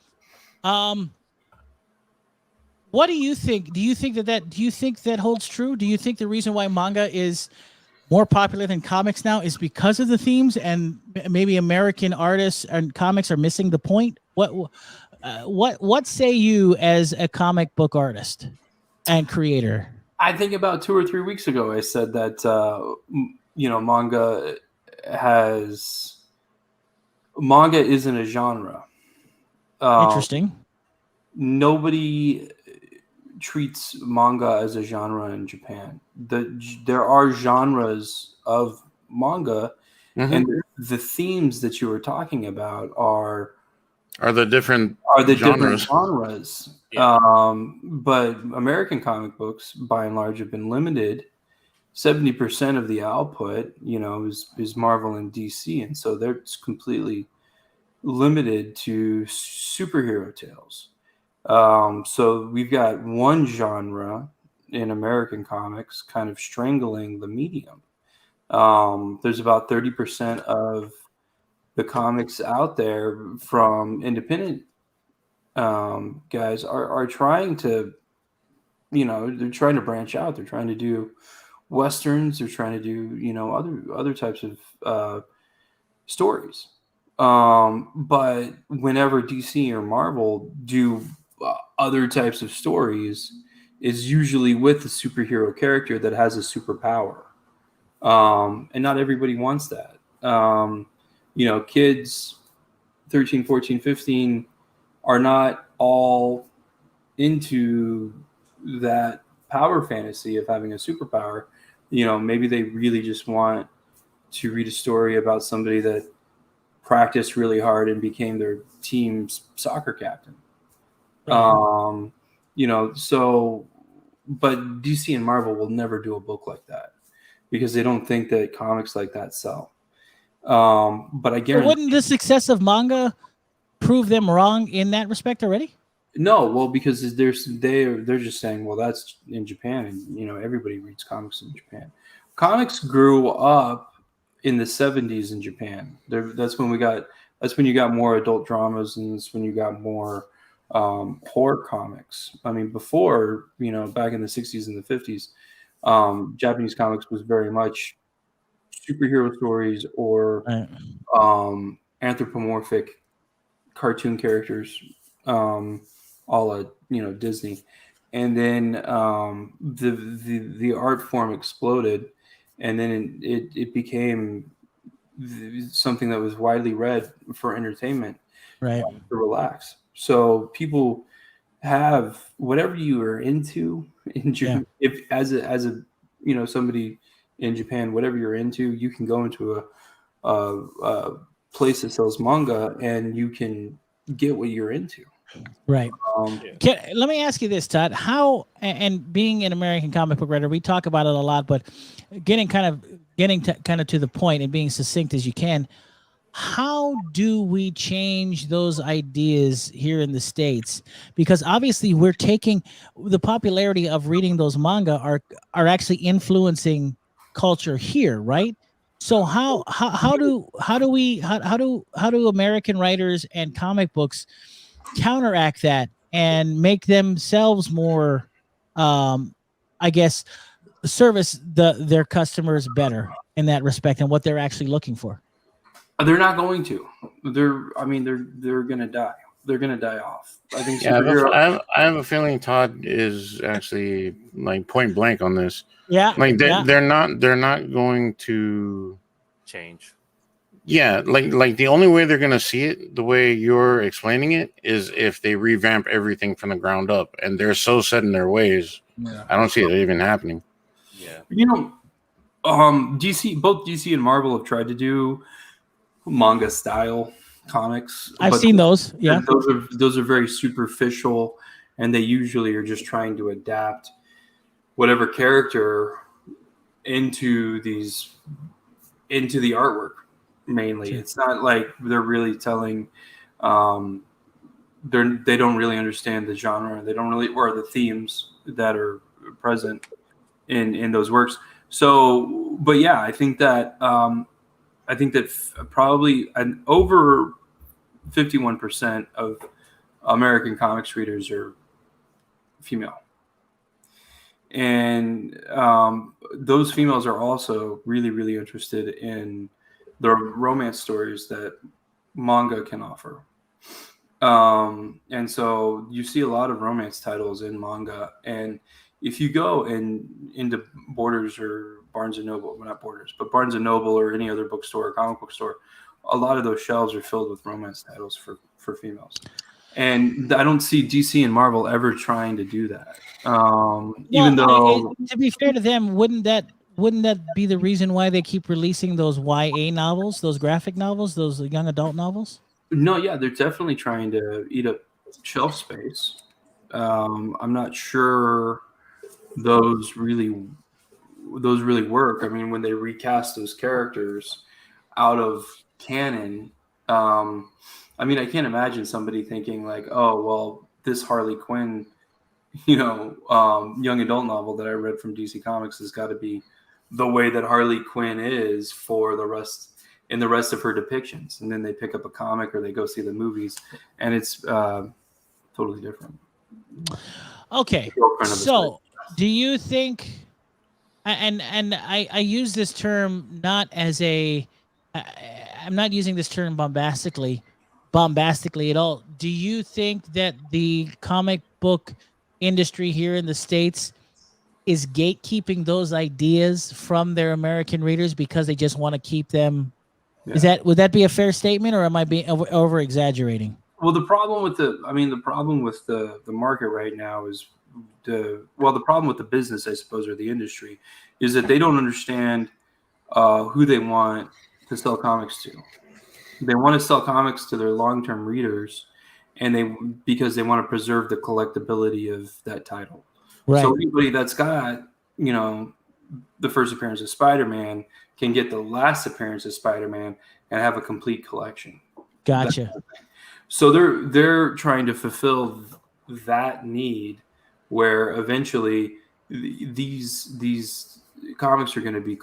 what do you think? Do you think that holds true? Do you think the reason why manga is more popular than comics now is because of the themes, and maybe American artists and comics are missing the point? What say you as a comic book artist and creator? I think about 2 or 3 weeks ago, I said that manga isn't a genre. Interesting. Nobody treats manga as a genre in Japan. There are genres of manga, and the themes that you were talking about are the different genres. Yeah. But American comic books, by and large, have been limited. 70% of the output, is Marvel and DC, and so they're completely limited to superhero tales. So we've got one genre in American comics kind of strangling the medium. There's about 30% of the comics out there from independent guys are trying to, they're trying to branch out. They're trying to do Westerns. They're trying to do, other types of stories. But whenever DC or Marvel do other types of stories, is usually with a superhero character that has a superpower. And not everybody wants that. Kids 13, 14, 15 are not all into that power fantasy of having a superpower. Maybe they really just want to read a story about somebody that practiced really hard and became their team's soccer captain. Right. But DC and Marvel will never do a book like that because they don't think that comics like that sell. But I guarantee. Wouldn't the success of manga prove them wrong in that respect already? No, well, because they're just saying, well, that's in Japan, and everybody reads comics in Japan. Comics grew up in the 70s in Japan. That's when you got more adult dramas, and that's when you got more horror comics. I mean, before, back in the 60s and the 50s, Japanese comics was very much superhero stories or anthropomorphic cartoon characters, a la Disney. And then the art form exploded, and then it became something that was widely read for entertainment, right? To relax. So people have whatever you are into in Japan. Yeah. If as a somebody in Japan, whatever you're into, you can go into a place that sells manga and you can get what you're into. Right. Let me ask you this, Todd. How, and being an American comic book writer, we talk about it a lot, but getting to the point and being succinct as you can, how do we change those ideas here in the States? Because obviously we're taking the popularity of reading those manga are actually influencing culture here, right? So how do American writers and comic books counteract that and make themselves more, I guess, service their customers better in that respect and what they're actually looking for? They're not going to. They're going to die. They're going to die off. I think. Yeah, I have a feeling Todd is actually like point blank on this. Yeah, like they're not going to change. Yeah, like the only way they're going to see it the way you're explaining it is if they revamp everything from the ground up, and they're so set in their ways. Yeah. I don't see it even happening. Yeah, both DC and Marvel have tried to do manga style comics. I've seen those. Yeah, those are very superficial, and they usually are just trying to adapt whatever character into the artwork. Mainly, it's not like they're really telling. They don't really understand the genre. They don't really, or the themes that are present in those works. So, but yeah, I think that probably over 51% of American comics readers are female, and those females are also really, really interested in the romance stories that manga can offer. And so you see a lot of romance titles in manga. And if you go into Borders or Barnes & Noble, well, not Borders, but Barnes & Noble or any other bookstore or comic book store, a lot of those shelves are filled with romance titles for females. And I don't see DC and Marvel ever trying to do that. Even though... to be fair to them, wouldn't that be the reason why they keep releasing those YA novels, those graphic novels, those young adult novels? No, yeah, they're definitely trying to eat up shelf space. I'm not sure those really work. I mean, when they recast those characters out of canon, I mean, I can't imagine somebody thinking like, oh, well, this Harley Quinn young adult novel that I read from DC Comics has got to be the way that Harley Quinn is for the rest of her depictions. And then they pick up a comic or they go see the movies, and it's totally different. Okay, so do you think? And I use this term not as I'm not using this term bombastically at all. Do you think that the comic book industry here in the States is gatekeeping those ideas from their American readers because they just want to keep them? Yeah. Would that be a fair statement, or am I being over exaggerating? Well, the problem with the market right now is the problem with the business, I suppose, or the industry, is that they don't understand who they want to sell comics to. They want to sell comics to their long-term readers, and because they want to preserve the collectability of that title. Right. So anybody that's got, the first appearance of Spider-Man can get the last appearance of Spider-Man and have a complete collection. Gotcha. So they're trying to fulfill that need, where eventually these comics are going to be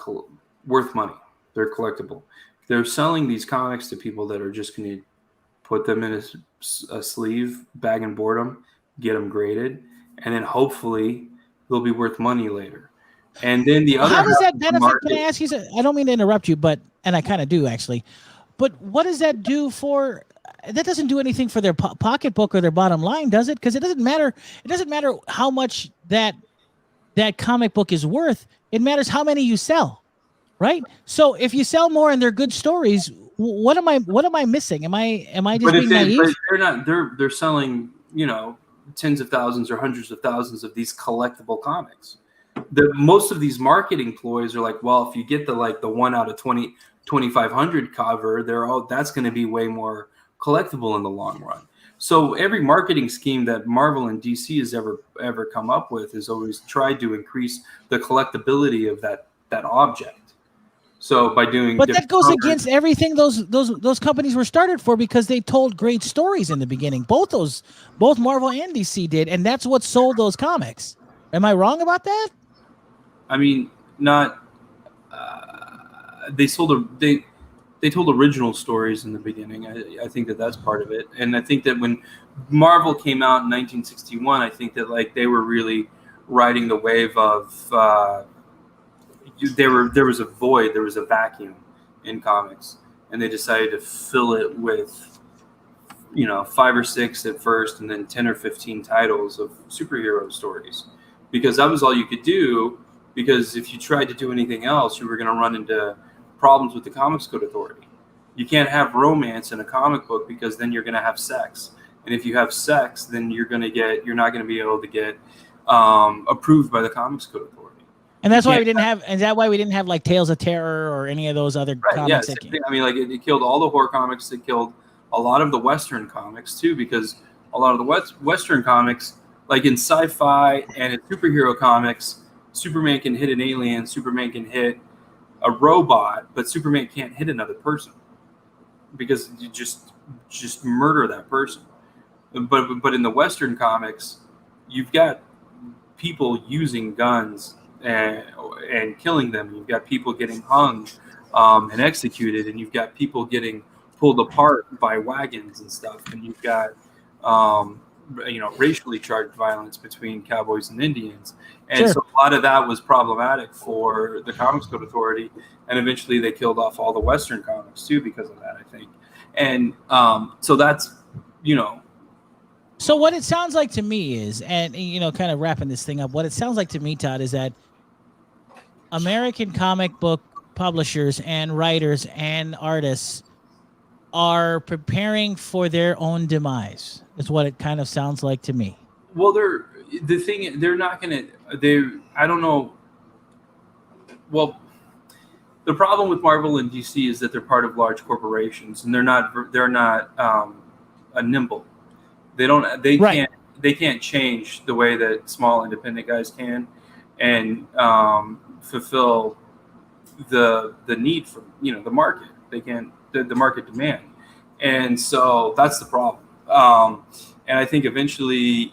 worth money. They're collectible. They're selling these comics to people that are just going to put them in a sleeve, bag and board them, get them graded, and then hopefully they'll be worth money later. And then the other. How does that benefit? Can I ask you? I don't mean to interrupt you, and I kind of do actually. But what does that do for? That doesn't do anything for their pocketbook or their bottom line, does it? Because it doesn't matter. It doesn't matter how much that comic book is worth. It matters how many you sell, right? So if you sell more and they're good stories, what am I missing? Am I just being naive? But they're not. They're selling, tens of thousands or hundreds of thousands of these collectible comics. Most of these marketing ploys are like, well, if you get the 1 out of 2,500 cover, that's going to be way more collectible in the long run. So every marketing scheme that Marvel and DC has ever come up with has always tried to increase the collectability of that object. So by doing, but that goes against everything those companies were started for, because they told great stories in the beginning. Both Marvel and DC did, and that's what sold those comics. Am I wrong about that? I mean, not. They told original stories in the beginning. I think that's part of it, and I think that when Marvel came out in 1961, I think that they were really riding the wave of. There was a void, there was a vacuum in comics, and they decided to fill it with 5 or 6 at first, and then 10 or 15 titles of superhero stories, because that was all you could do. Because if you tried to do anything else, you were going to run into problems with the Comics Code Authority. You can't have romance in a comic book, because then you're going to have sex, and if you have sex, then you're not going to be able to get approved by the Comics Code Authority. And that's why we didn't have. Is that why we didn't have Tales of Terror or any of those other comics? Yeah, I mean, it killed all the horror comics. It killed a lot of the Western comics too, because a lot of the Western comics, like in sci-fi and in superhero comics, Superman can hit an alien, Superman can hit a robot, but Superman can't hit another person, because you just murder that person. But in the Western comics, you've got people using guns and killing them. You've got people getting hung and executed, and you've got people getting pulled apart by wagons and stuff, and you've got racially charged violence between cowboys and Indians. And so a lot of that was problematic for the Comics Code Authority, and eventually they killed off all the Western comics too because of that, I think. And so that's So what it sounds like to me is, and kind of wrapping this thing up, what it sounds like to me, Todd, is that American comic book publishers and writers and artists are preparing for their own demise. Is what it kind of sounds like to me. Well, they're not going to. I don't know. Well, the problem with Marvel and DC is that they're part of large corporations, and they're not nimble. They can't change the way that small independent guys can, and fulfill the need for the market. They can't the market demand, and so that's the problem. And I think eventually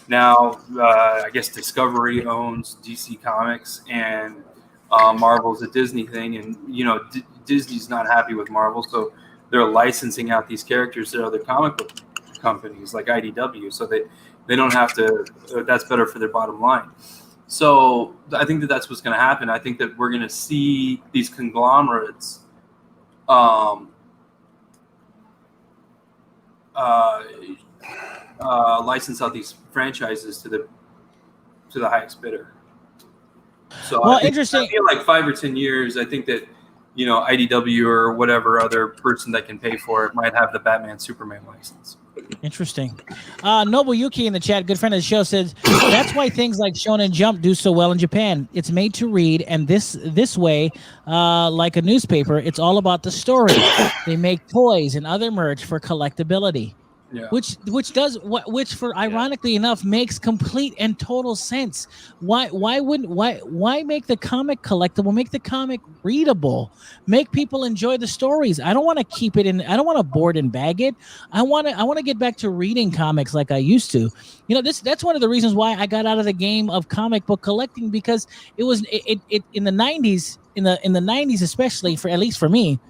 Now, I guess Discovery owns DC Comics, and Marvel's a Disney thing. And, Disney's not happy with Marvel, so they're licensing out these characters to other comic book companies like IDW, so they don't have to. That's better for their bottom line. So I think that's what's going to happen. I think that we're going to see these conglomerates license out these franchises to the highest bidder. So Well, I think, interesting. I feel like 5 or 10 years. I think that IDW or whatever other person that can pay for it might have the Batman Superman license. Interesting. Noble Yuki in the chat, good friend of the show, says that's why things like Shonen Jump do so well in Japan. It's made to read, and this way, like a newspaper, it's all about the story. They make toys and other merch for collectability. Yeah. Which ironically enough makes complete and total sense. Why make the comic collectible? Make the comic readable. Make people enjoy the stories. I don't want to keep it in. I don't want to board and bag it. I want to get back to reading comics like I used to. That's one of the reasons why I got out of the game of comic book collecting, because it was in the 90s, in the 90s especially, at least for me,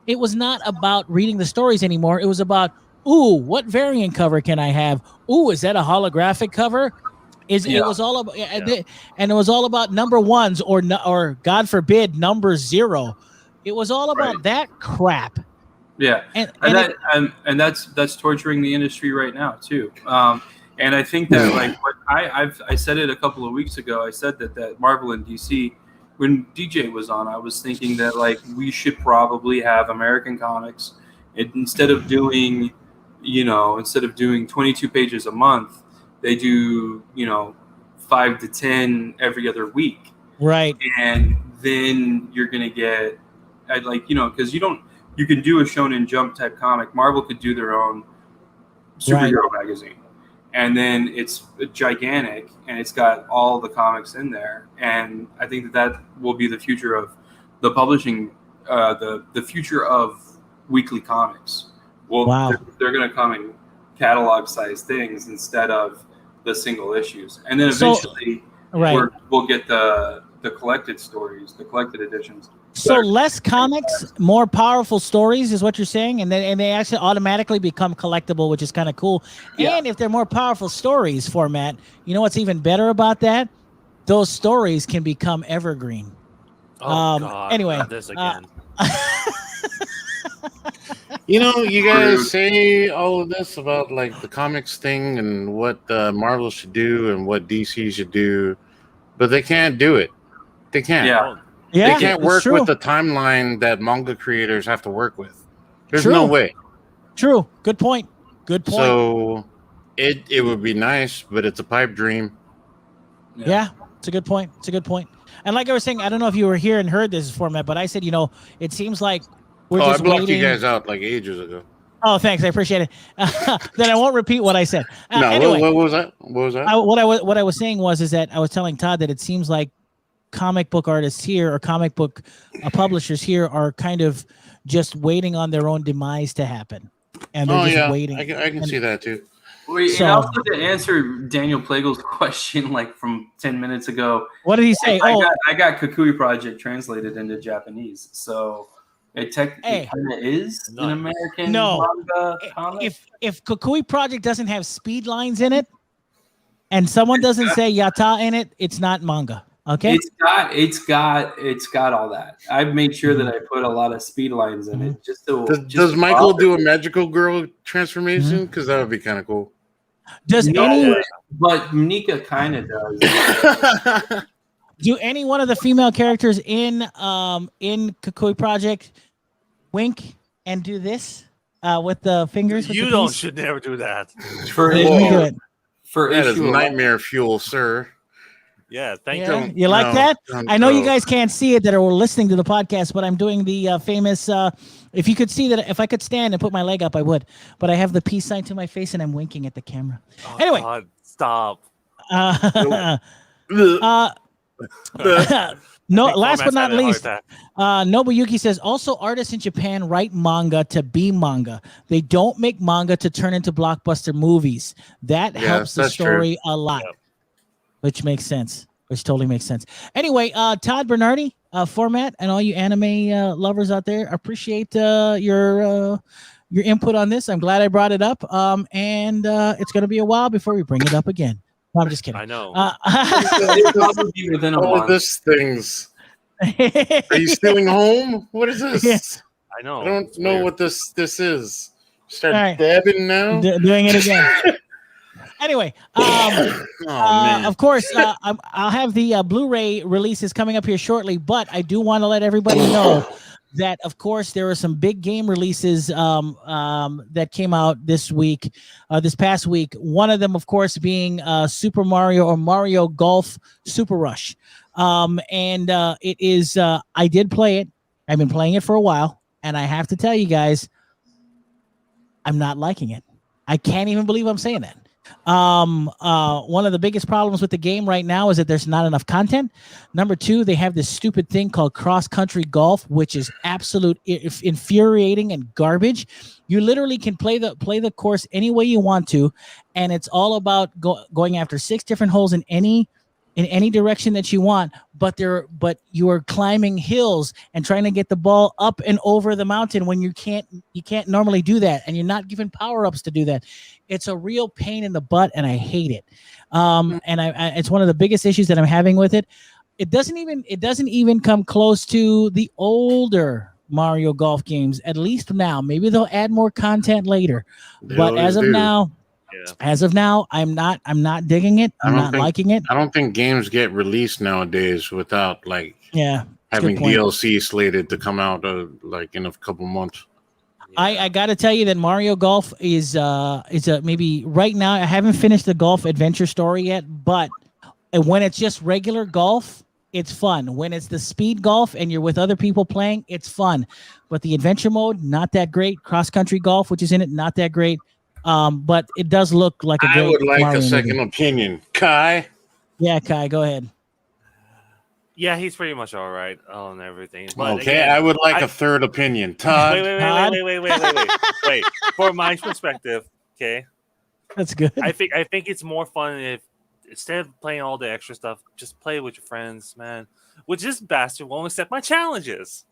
it was not about reading the stories anymore. It was about, ooh, what variant cover can I have? Ooh, is that a holographic cover? It was all about, and it was all about number ones or God forbid number 0. It was all about that crap. Yeah, and that's torturing the industry right now too. And I think that like what I said it a couple of weeks ago. I said that Marvel and DC, when DJ was on, I was thinking that like we should probably have American comics instead of doing 22 pages a month, they do 5 to 10 every other week. Right. And then you're gonna get because you can do a Shonen Jump type comic. Marvel could do their own superhero magazine, and then it's gigantic and it's got all the comics in there. And I think that will be the future of the publishing, the future of weekly comics. Well, they're going to come in catalog-sized things instead of the single issues, and then eventually we'll get the collected stories, the collected editions. So less comics, more powerful stories is what you're saying, and they actually automatically become collectible, which is kind of cool. Yeah. And if they're more powerful stories, Phormat, you know what's even better about that? Those stories can become evergreen. Oh God! Anyway, not this again. You guys say all of this about like the comics thing and what Marvel should do and what DC should do, but they can't do it. They can't. Yeah. They can't work with the timeline that manga creators have to work with. There's no way. True. Good point. So it would be nice, but it's a pipe dream. Yeah, it's a good point. And like I was saying, I don't know if you were here and heard this Phormat, but I said, it seems like we're just I blocked waiting. you guys out like ages ago. Oh, thanks. I appreciate it. Then I won't repeat what I said. Anyway, what was that? What I was saying is that I was telling Todd that it seems like comic book artists here or comic book publishers here are kind of just waiting on their own demise to happen, and they're just waiting. I can see that too. Wait, and also to answer Daniel Plagel's question, like from 10 minutes ago, what did he say? I got Kukui Project translated into Japanese, so it technically kind of is an American manga comic. If Kukui Project doesn't have speed lines in it, and someone doesn't say yata in it, it's not manga. Okay, it's got all that. I've made sure that I put a lot of speed lines in it. Does Michael do a magical girl transformation? Because that would be kind of cool. But Nika kind of does. Do any one of the female characters in Kukui Project wink and do this with the fingers? Should never do that. That is nightmare fuel, sir. Yeah, thank you. You like that? I know you guys can't see it that are listening to the podcast, but I'm doing the famous. If you could see that, if I could stand and put my leg up, I would. But I have the peace sign to my face and I'm winking at the camera. Oh, anyway, God, stop. No, I think last but Phormat's not having a heart least, attack. Nobuyuki says also artists in Japan write manga to be manga. They don't make manga to turn into blockbuster movies. That helps the that's true. story a lot, Yep. which makes sense. Which totally makes sense. Anyway, Todd Bernardi, Phormat, and all you anime lovers out there, appreciate your input on this. I'm glad I brought it up. And it's going to be a while before we bring it up again. No, I'm just kidding. I know. It'll probably be within a All month. this things. Are you stealing home? What is this? Yes. I know. I don't It's know weird. what this is. Start All right. dabbing now. Doing it again. Anyway, Oh man. of course, I'll have the Blu-ray releases coming up here shortly, but I do want to let everybody know that, of course, there were some big game releases that came out this past week. One of them, of course, being Super Mario or Mario Golf Super Rush. And it is, I did play it. I've been playing it for a while, and I have to tell you guys, I'm not liking it. I can't even believe I'm saying that. One of the biggest problems with the game right now is that there's not enough content. Number two, they have this stupid thing called cross-country golf, which is absolute infuriating and garbage. You literally can play the course any way you want to, and it's all about going after 6 different holes in any direction that you want, but you are climbing hills and trying to get the ball up and over the mountain when you can't normally do that, and you're not given power-ups to do that. It's a real pain in the butt, and I hate it. And it's one of the biggest issues that I'm having with it. It doesn't even come close to the older Mario Golf games, at least now. Maybe they'll add more content later, but as of now, I'm not digging it. I'm not liking it. I don't think games get released nowadays without having DLC slated to come out in a couple months. I got to tell you that Mario Golf is maybe right now. I haven't finished the golf adventure story yet, but when it's just regular golf, it's fun. When it's the speed golf and you're with other people playing, it's fun. But the adventure mode, not that great. Cross country golf, which is in it, not that great. But it does look like a great I would like Mario a second movie. opinion, Kai. Yeah, Kai, go ahead. Yeah, he's pretty much all right on everything. But Okay, again, I would like a third opinion, Todd. Wait. For my perspective, okay, That's good. I think it's more fun if instead of playing all the extra stuff, just play with your friends, man. Which this bastard won't accept my challenges.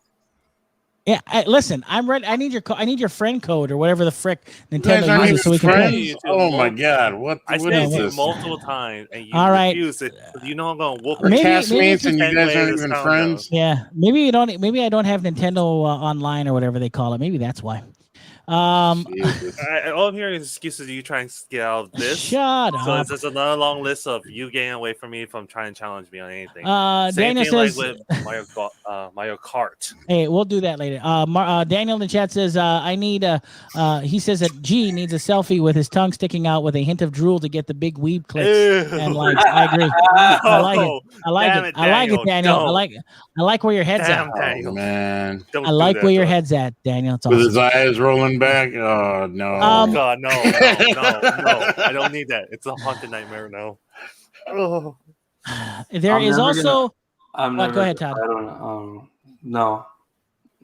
Yeah, listen, I'm ready. I need your friend code or whatever the frick You guys Nintendo aren't uses so we can even play. friends? Oh my god, what I is said it this? multiple times, and you All right. refuse it. You know I'm gonna whoop We're Maybe- castmates and you maybe guys aren't this even sound friends. Yeah, maybe I don't have Nintendo online or whatever they call it. Maybe that's why. Jesus. all I'm hearing is excuses. You trying to get out of this. Shut So up. it's just another long list of you getting away from me from trying to challenge me on anything. Same Daniel thing says, like with Mario Kart. "Hey, we'll do that later." Daniel in the chat says, "I need he says that G needs a selfie with his tongue sticking out with a hint of drool to get the big weeb clicks and likes." I agree. I like it. I like Damn it. it, I like it, Daniel. Daniel. I like where your head's Damn, at. Daniel. Oh, man. Don't I do like that where your to us. head's at, Daniel. It's With awesome. his eyes rolling back. Oh no. Oh God, no! I don't need that. It's a haunted nightmare. No. Oh. There I'm is never also. I'm Go never. ahead, Todd. I don't. No.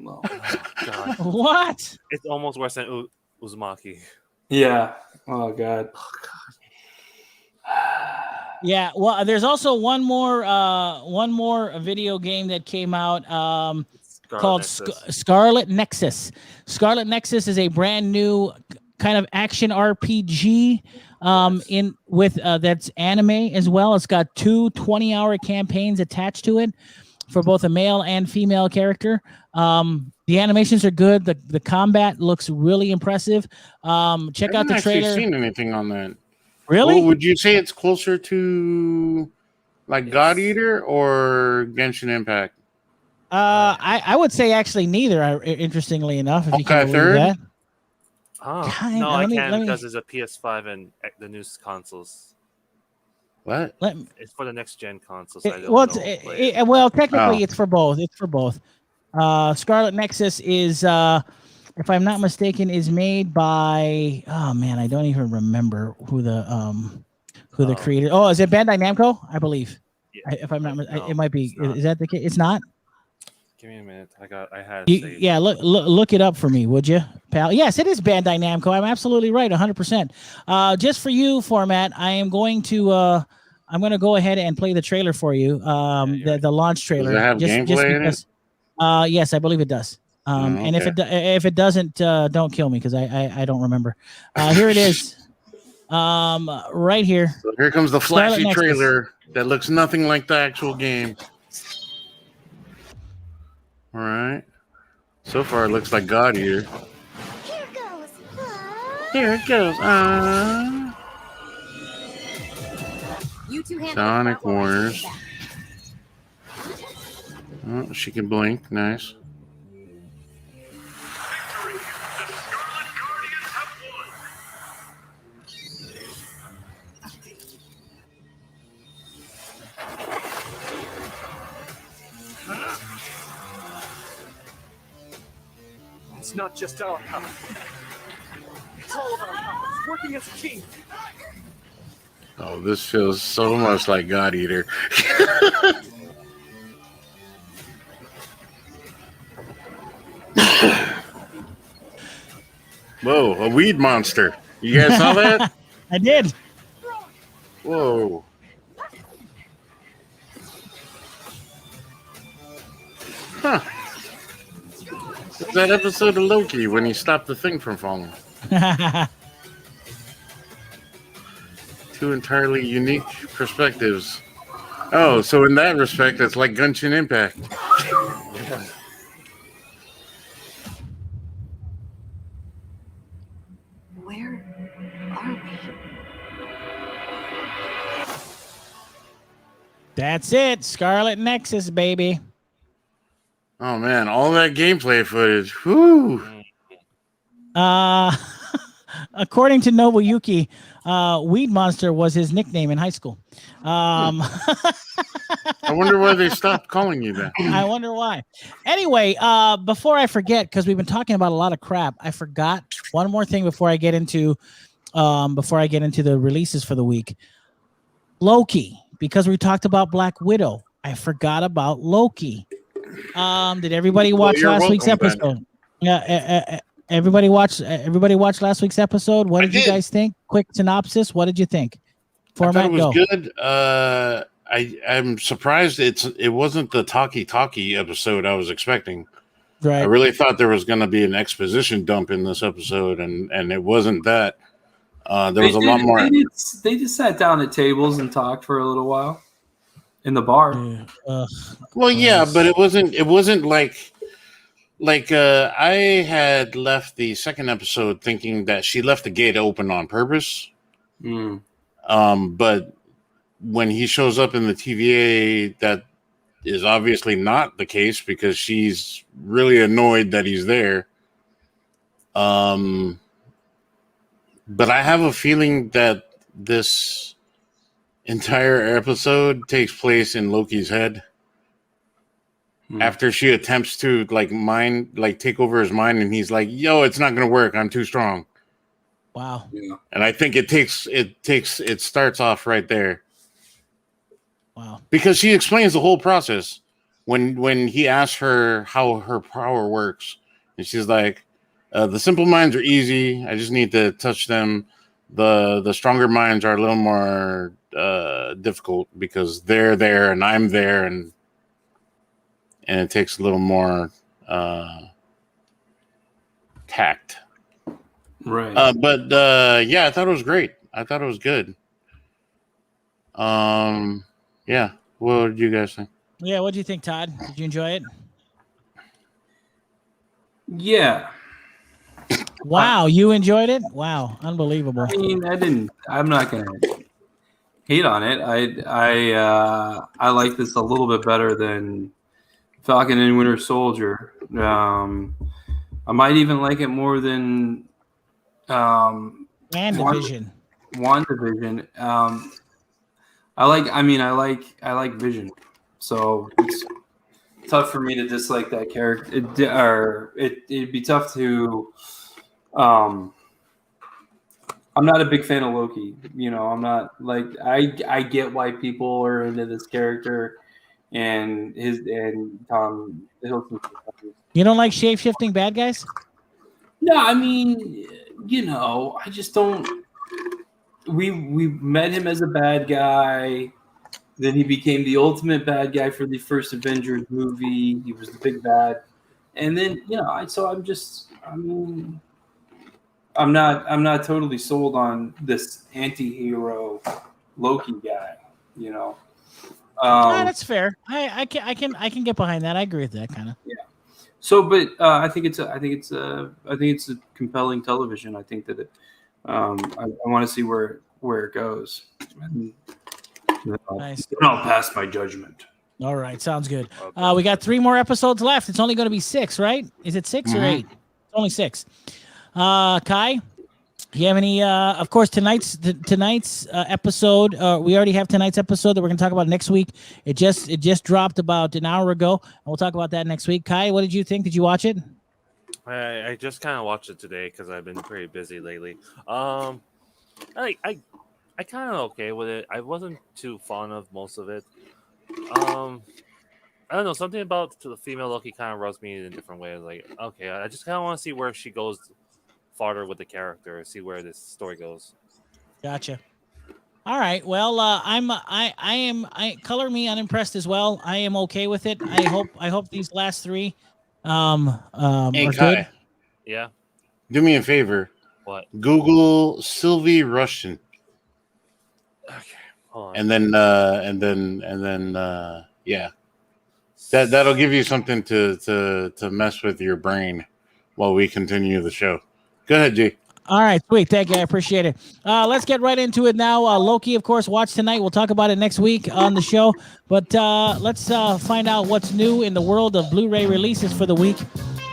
God. What? It's almost worse than Uzumaki. Yeah. Oh God. Yeah, well, there's also one more video game that came out called Scarlet Nexus. Scarlet Nexus is a brand new kind of action RPG that's anime as well. It's got 2 20-hour campaigns attached to it for both a male and female character. The animations are good. The combat looks really impressive. Check out the I haven't actually trailer. seen anything on that. Really? Well, would you say it's closer to like God Eater or Genshin Impact? I would say actually neither. Interestingly enough, if you can believe third? that. Oh, Kinda, no, I let me- can't let me- because it's a PS5 and the new consoles. What? It's for the next gen consoles. I don't Well, know. technically, Oh. it's for both. It's for both. Scarlet Nexus is, if I'm not mistaken, is made by. Oh man, I don't even remember who the creator. Oh, is it Bandai Namco? I believe. If I'm not, No, it might be. it's not. Is that the case? It's not. Give me a minute. I had it saved. Yeah, look it up for me, would you, pal? Yes, it is Bandai Namco. I'm absolutely right, 100%. Just for you, Phormat, I am going to I'm going to go ahead and play the trailer for you. The launch trailer. Does it have just gameplay in it? Yes, I believe it does. And okay. if it doesn't, don't kill me because I don't remember. Here it is. Right here. So here comes the flashy Scarlet Nexus. trailer that looks nothing like the actual game. All right. So far, it looks like God Eater. Here goes. Here it goes. You two handle Sonic it while I Warriors. take it Oh, she can blink. Nice. It's not just our power. It's all of our powers working as a team. Oh, this feels so much like God Eater. Whoa, a weed monster. You guys saw that? I did. Whoa. Huh. It's that episode of Loki when he stopped the thing from falling. Two entirely unique perspectives. Oh, so in that respect, it's like Genshin Impact. Where are we? That's it. Scarlet Nexus, baby. Oh man, all that gameplay footage. Whew. According to Nobuyuki, Weed Monster was his nickname in high school. I wonder why they stopped calling you that. I wonder why. Anyway, before I forget, because we've been talking about a lot of crap, I forgot one more thing before I get into the releases for the week. Loki, because we talked about Black Widow, I forgot about Loki. Did everybody watch last week's episode? Yeah, everybody watched last week's episode. What did you guys think? Quick synopsis. What did you think? Phormat, it was go. good. I'm surprised it wasn't the talkie episode I was expecting. Right. I really thought there was going to be an exposition dump in this episode, and it wasn't that. There was a lot more. They just sat down at tables and talked for a little while in the bar. Well, yeah, but it wasn't like I had left the second episode thinking that she left the gate open on purpose. But when he shows up in the TVA, that is obviously not the case because she's really annoyed that he's there. But I have a feeling that this entire episode takes place in Loki's head. After she attempts to take over his mind, and he's like, "Yo, it's not gonna work. I'm too strong." Wow. Yeah. And I think it starts off right there. Wow. Because she explains the whole process when he asks her how her power works, and she's like, "The simple minds are easy. I just need to touch them. The stronger minds are a little more difficult because they're there and I'm there, and it takes a little more tact." Right. But yeah, I thought it was great. I thought it was good. Yeah. What did you guys think? Yeah, what do you think, Todd? Did you enjoy it? Yeah. Wow, you enjoyed it? Wow, unbelievable. I mean, I'm not gonna hate on it. I like this a little bit better than Falcon and Winter Soldier. I might even like it more than WandaVision. WandaVision. I like Vision. So it's tough for me to dislike that character. It'd be tough to I'm not a big fan of Loki. I'm not like I get why people are into this character and Tom Hiddleston. You don't like shape shifting bad guys? No, I mean, I just don't. We met him as a bad guy. Then he became the ultimate bad guy for the first Avengers movie. He was the big bad, and then I'm not totally sold on this anti-hero Loki guy. That's fair. I can get behind that. I agree with that kind of. Yeah. So, but I think it's a compelling television. I think that I want to see where it goes. And, Nice. I'll pass my judgment. All right, sounds good. We got 3 more episodes left. It's only going to be 6, right? Is it 6 or 8? It's only 6. Kai, do you have any? Of course, tonight's episode. We already have tonight's episode that we're going to talk about next week. It just dropped about an hour ago, and we'll talk about that next week. Kai, what did you think? Did you watch it? I just kind of watched it today because I've been pretty busy lately. I kind of okay with it. I wasn't too fond of most of it. I don't know, something about the female Loki kind of rubs me in a different way. Like, okay, I just kind of want to see where she goes farther with the character, see where this story goes. Gotcha. All right. Well, I color me unimpressed as well. I am okay with it. I hope these last 3 Hey, are Kai, good. Yeah. do me a favor. What? Google Sylvie Rushton. Okay. Hold on. And then yeah. That'll give you something to mess with your brain while we continue the show. Go ahead, G. All right, sweet. Thank you. I appreciate it. Let's get right into it now. Loki, of course, watch tonight. We'll talk about it next week on the show. But let's find out what's new in the world of Blu-ray releases for the week.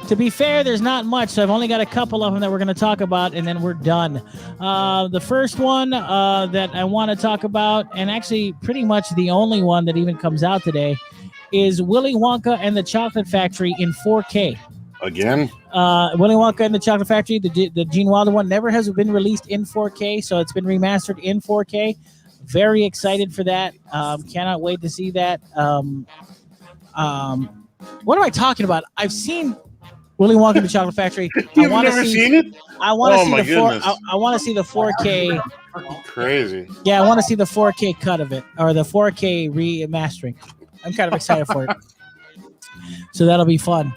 To be fair, there's not much, so I've only got a couple of them that we're going to talk about, and then we're done. The first one that I want to talk about, and actually pretty much the only one that even comes out today, is Willy Wonka and the Chocolate Factory in 4K. Again? Willy Wonka and the Chocolate Factory, the Gene Wilder one, never has been released in 4K, so it's been remastered in 4K. Very excited for that. Cannot wait to see that. What am I talking about? I've seen Willy Wonka and the Chocolate Factory. You've never seen it? I want to Oh see my the four. goodness. I want to see the 4K. Crazy. Yeah, I want to see the 4K cut of it, or the 4K remastering. I'm kind of excited for it. So that'll be fun.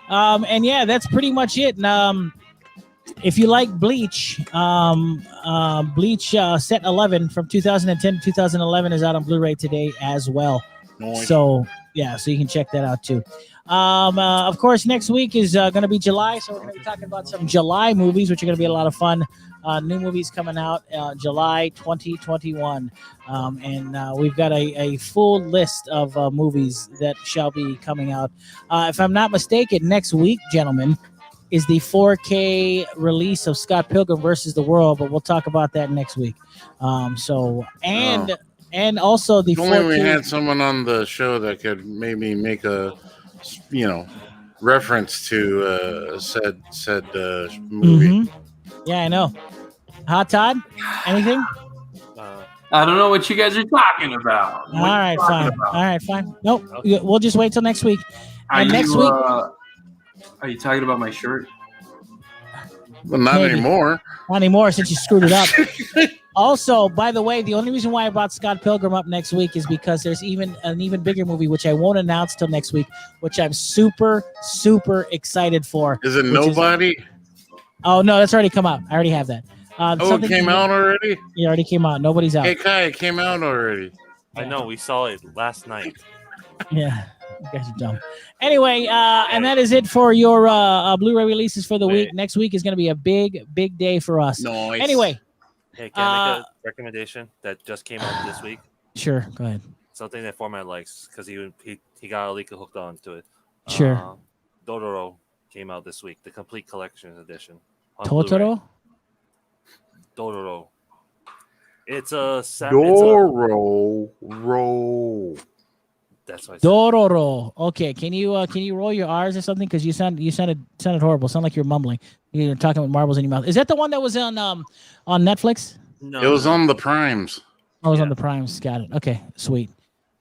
And yeah, that's pretty much it. And, if you like Bleach, Bleach Set 11 from 2010 to 2011 is out on Blu-ray today as well. Nice. So yeah, so you can check that out too. Of course, next week is going to be July, so we're going to be talking about some July movies, which are going to be a lot of fun. New movies coming out July 2021. And we've got a full list of movies that shall be coming out. If I'm not mistaken, next week, gentlemen, is the 4K release of Scott Pilgrim versus the World, but we'll talk about that next week. And also the If only 4K. we had someone on the show that could maybe make a, reference to said movie. Yeah, I know. Todd? Anything? I don't know what you guys are talking about. All right, fine. Nope. We'll just wait till next week. And next week. Are you talking about my shirt? Well, not Maybe. anymore. Not anymore since you screwed it up. Also, by the way, the only reason why I brought Scott Pilgrim up next week is because there's an even bigger movie, which I won't announce till next week, which I'm super, super excited for. Is it Nobody? Oh, no, that's already come out. I already have that. It came out already? It already came out. Nobody's out. Hey, Kai, it came out already. I know, we saw it last night. Yeah, you guys are dumb. Anyway, and that is it for your Blu-ray releases for the week. Next week is going to be a big, big day for us. Nice. Anyway. Hey, can I make a recommendation that just came out this week? Sure, go ahead. Something that Phormat likes because he got Alika hooked on to it. Sure. Dororo came out this week, the complete collection edition. Totoro? It's a Dororo. That's what I said. Dororo. Okay, can you roll your R's or something? Because you sounded horrible. Sound like you're mumbling. You're talking with marbles in your mouth. Is that the one that was on Netflix? No, It was no. on the Primes. Oh, it was Yeah. on the Primes. Got it. Okay, sweet.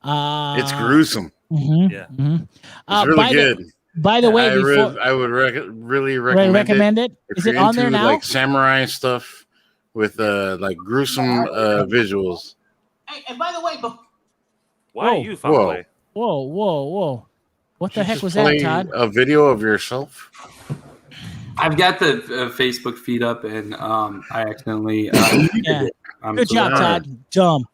It's gruesome. Yeah. It's really good. By the way, I would really recommend it. it? If Is you're it on there into, now? like samurai stuff with like gruesome visuals. Hey, and by the way, Why are Whoa. you far away? whoa! What the Did you heck just was that, play Todd? A video of yourself. I've got the Facebook feed up, and I accidentally Yeah. it. I'm Good so job, sorry. Todd. Dumb.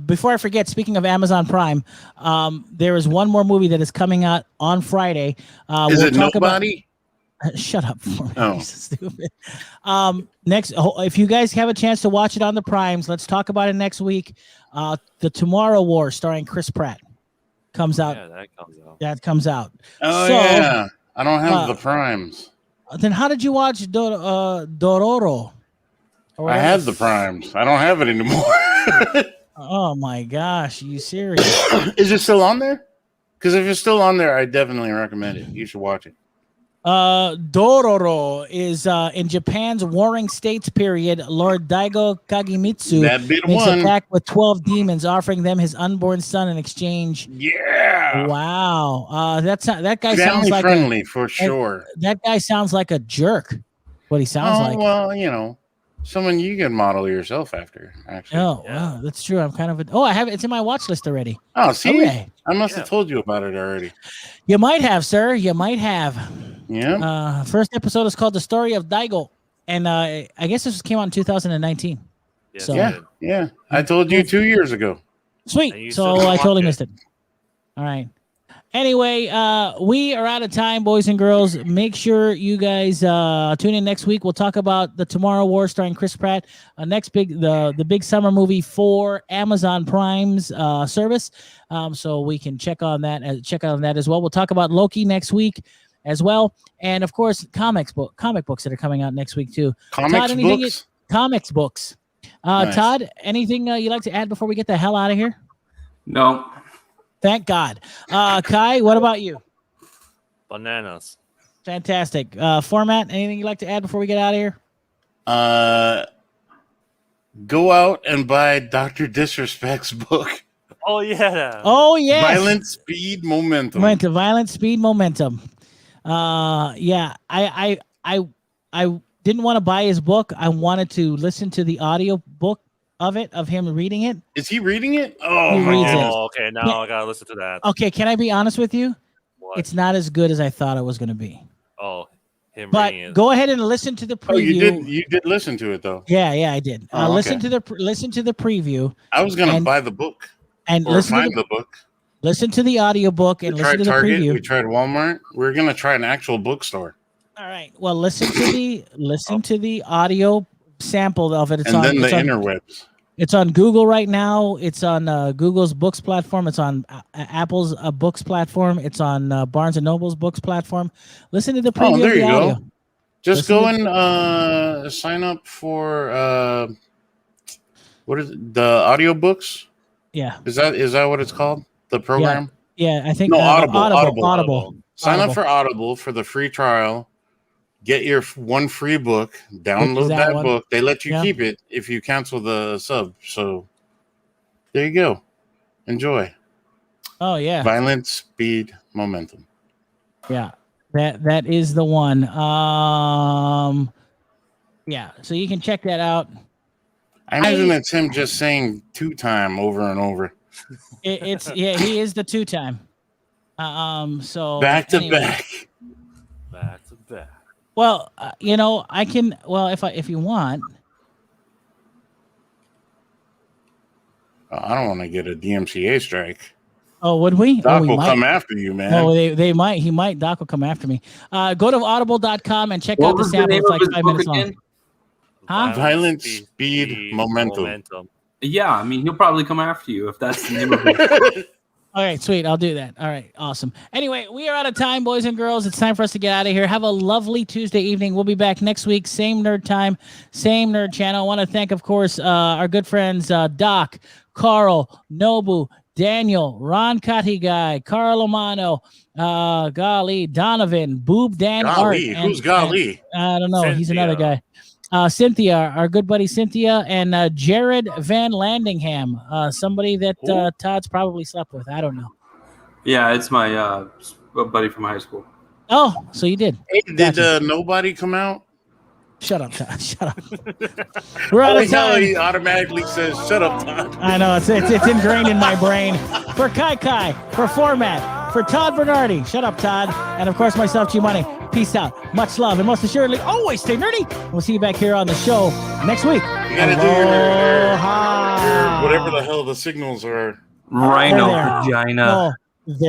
Before I forget, speaking of Amazon Prime, there is one more movie that is coming out on Friday. Is we'll it talk Nobody? Shut up for me. Oh. You're so stupid. Next, if you guys have a chance to watch it on the Primes, let's talk about it next week. The Tomorrow War, starring Chris Pratt, comes out. Yeah, that comes out. That comes out. Oh So, yeah, I don't have the Primes. Then how did you watch Dororo? Or I whatever? had the Primes. I don't have it anymore. Oh my gosh, are you serious? Is it still on there? Because if it's still on there, I definitely recommend it. You should watch it. Dororo is in Japan's Warring States period. Lord Daigo Kagemitsu That bit makes a one. pact with 12 demons, offering them his unborn son in exchange. Yeah. Wow, that guy sounds Family like friendly for sure. that guy sounds like a jerk. What he sounds like. Well, someone you can model yourself after. Actually. Oh, Yeah. wow, that's true. I'm kind of I have it. It's in my watch list already. Oh, see, Okay. I must Yeah. have told you about it already. You might have, sir. You might have. Yeah. First episode is called "The Story of Daigo," and I guess this came out in 2019. Yes, So- you Yeah. did. Yeah. I told you 2 years ago. And you Sweet. still So didn't I totally watch it. missed it. All right. Anyway, we are out of time, boys and girls. Make sure you guys tune in next week. We'll talk about the Tomorrow War starring Chris Pratt. The big summer movie for Amazon Prime's service. So we can check on that as well. We'll talk about Loki next week as well, and of course comic books that are coming out next week too. Comics anything books. Comics books. Nice. Todd, anything you'd like to add before we get the hell out of here? No. Thank God. Kai, what about you? Bananas. Fantastic. Phormat, anything you'd like to add before we get out of here? Go out and buy Dr. Disrespect's book. Oh yeah. Oh, yes. Violent Speed Momentum. Violent speed momentum. Yeah, I didn't want to buy his book. I wanted to listen to the audio book of him reading it. Is he reading it? Oh, He my reads it. goodness. Oh, okay. Now I gotta listen to that. Okay, can I be honest with you? What? It's not as good as I thought it was going to be. Oh, him But reading it. go ahead and listen to the preview. Oh, you did listen to it though. Yeah, I did. Oh, Listen okay. to the preview I was gonna And- buy the book and or listen to find the, the book. listen to the audio book and We listen tried to the Target. preview. We tried Walmart. We're gonna try an actual bookstore, All right. Well, listen to the audio sample of it. It's and on then the it's on, interwebs. it's on Google right now. It's on Google's Books platform. It's on Apple's Books platform. It's on Barnes and Noble's Books platform. Listen to the preview there of the you go. audio. Just Listen go and sign up for what is it? The audiobooks? Yeah. Is that what it's called? The program? Yeah. I think No, Audible. Audible. Sign Audible. up for Audible for the free trial. Get your one free book. Download that that one. book. They let you Yeah. keep it if you cancel the sub. So there you go. Enjoy. Oh yeah. Violent Speed Momentum. Yeah. That is the one. Yeah. So you can check that out. I imagine it's him just saying 2-time over and over. It's he is the 2-time. So Back to anyway. back. Back to back. Well, I can. Well, if you want. I don't want to get a DMCA strike. Oh, would we? Doc we will might. come after you, man. Oh, they might. He might. Doc will come after me. Go to audible.com and check What out the was the sample. name It's of like his 5 book minutes long. again? Huh? Violent Speed Momentum. Yeah, I mean, he'll probably come after you if that's the name of it. All right, sweet. I'll do that. All right, awesome. Anyway, we are out of time, boys and girls. It's time for us to get out of here. Have a lovely Tuesday evening. We'll be back next week, same nerd time, same nerd channel. I want to thank, of course, our good friends Doc, Carl, Nobu, Daniel, Ron Cutty Guy, Carl Omano, Golly, Donovan, Boob Dan Golly, Art. who's Golly? I don't know. He's Cynthia. another guy. Cynthia, our good buddy Cynthia, and Jared Van Landingham, somebody that Todd's probably slept with. I don't know. Yeah, it's my buddy from high school. Oh, so you did. Hey, did Gotcha. Nobody come out? Shut up, Todd. Shut up. We're out of He time. automatically says, "Shut up, Todd." I know it's ingrained in my brain. For Kai Kai, for Phormat, for Todd Bernardi. Shut up, Todd. And of course, myself, G Money. Peace out. Much love, and most assuredly, always stay nerdy. We'll see you back here on the show next week. You gotta do your Aloha. whatever the hell the signals are. Rhino They're there. vagina. No,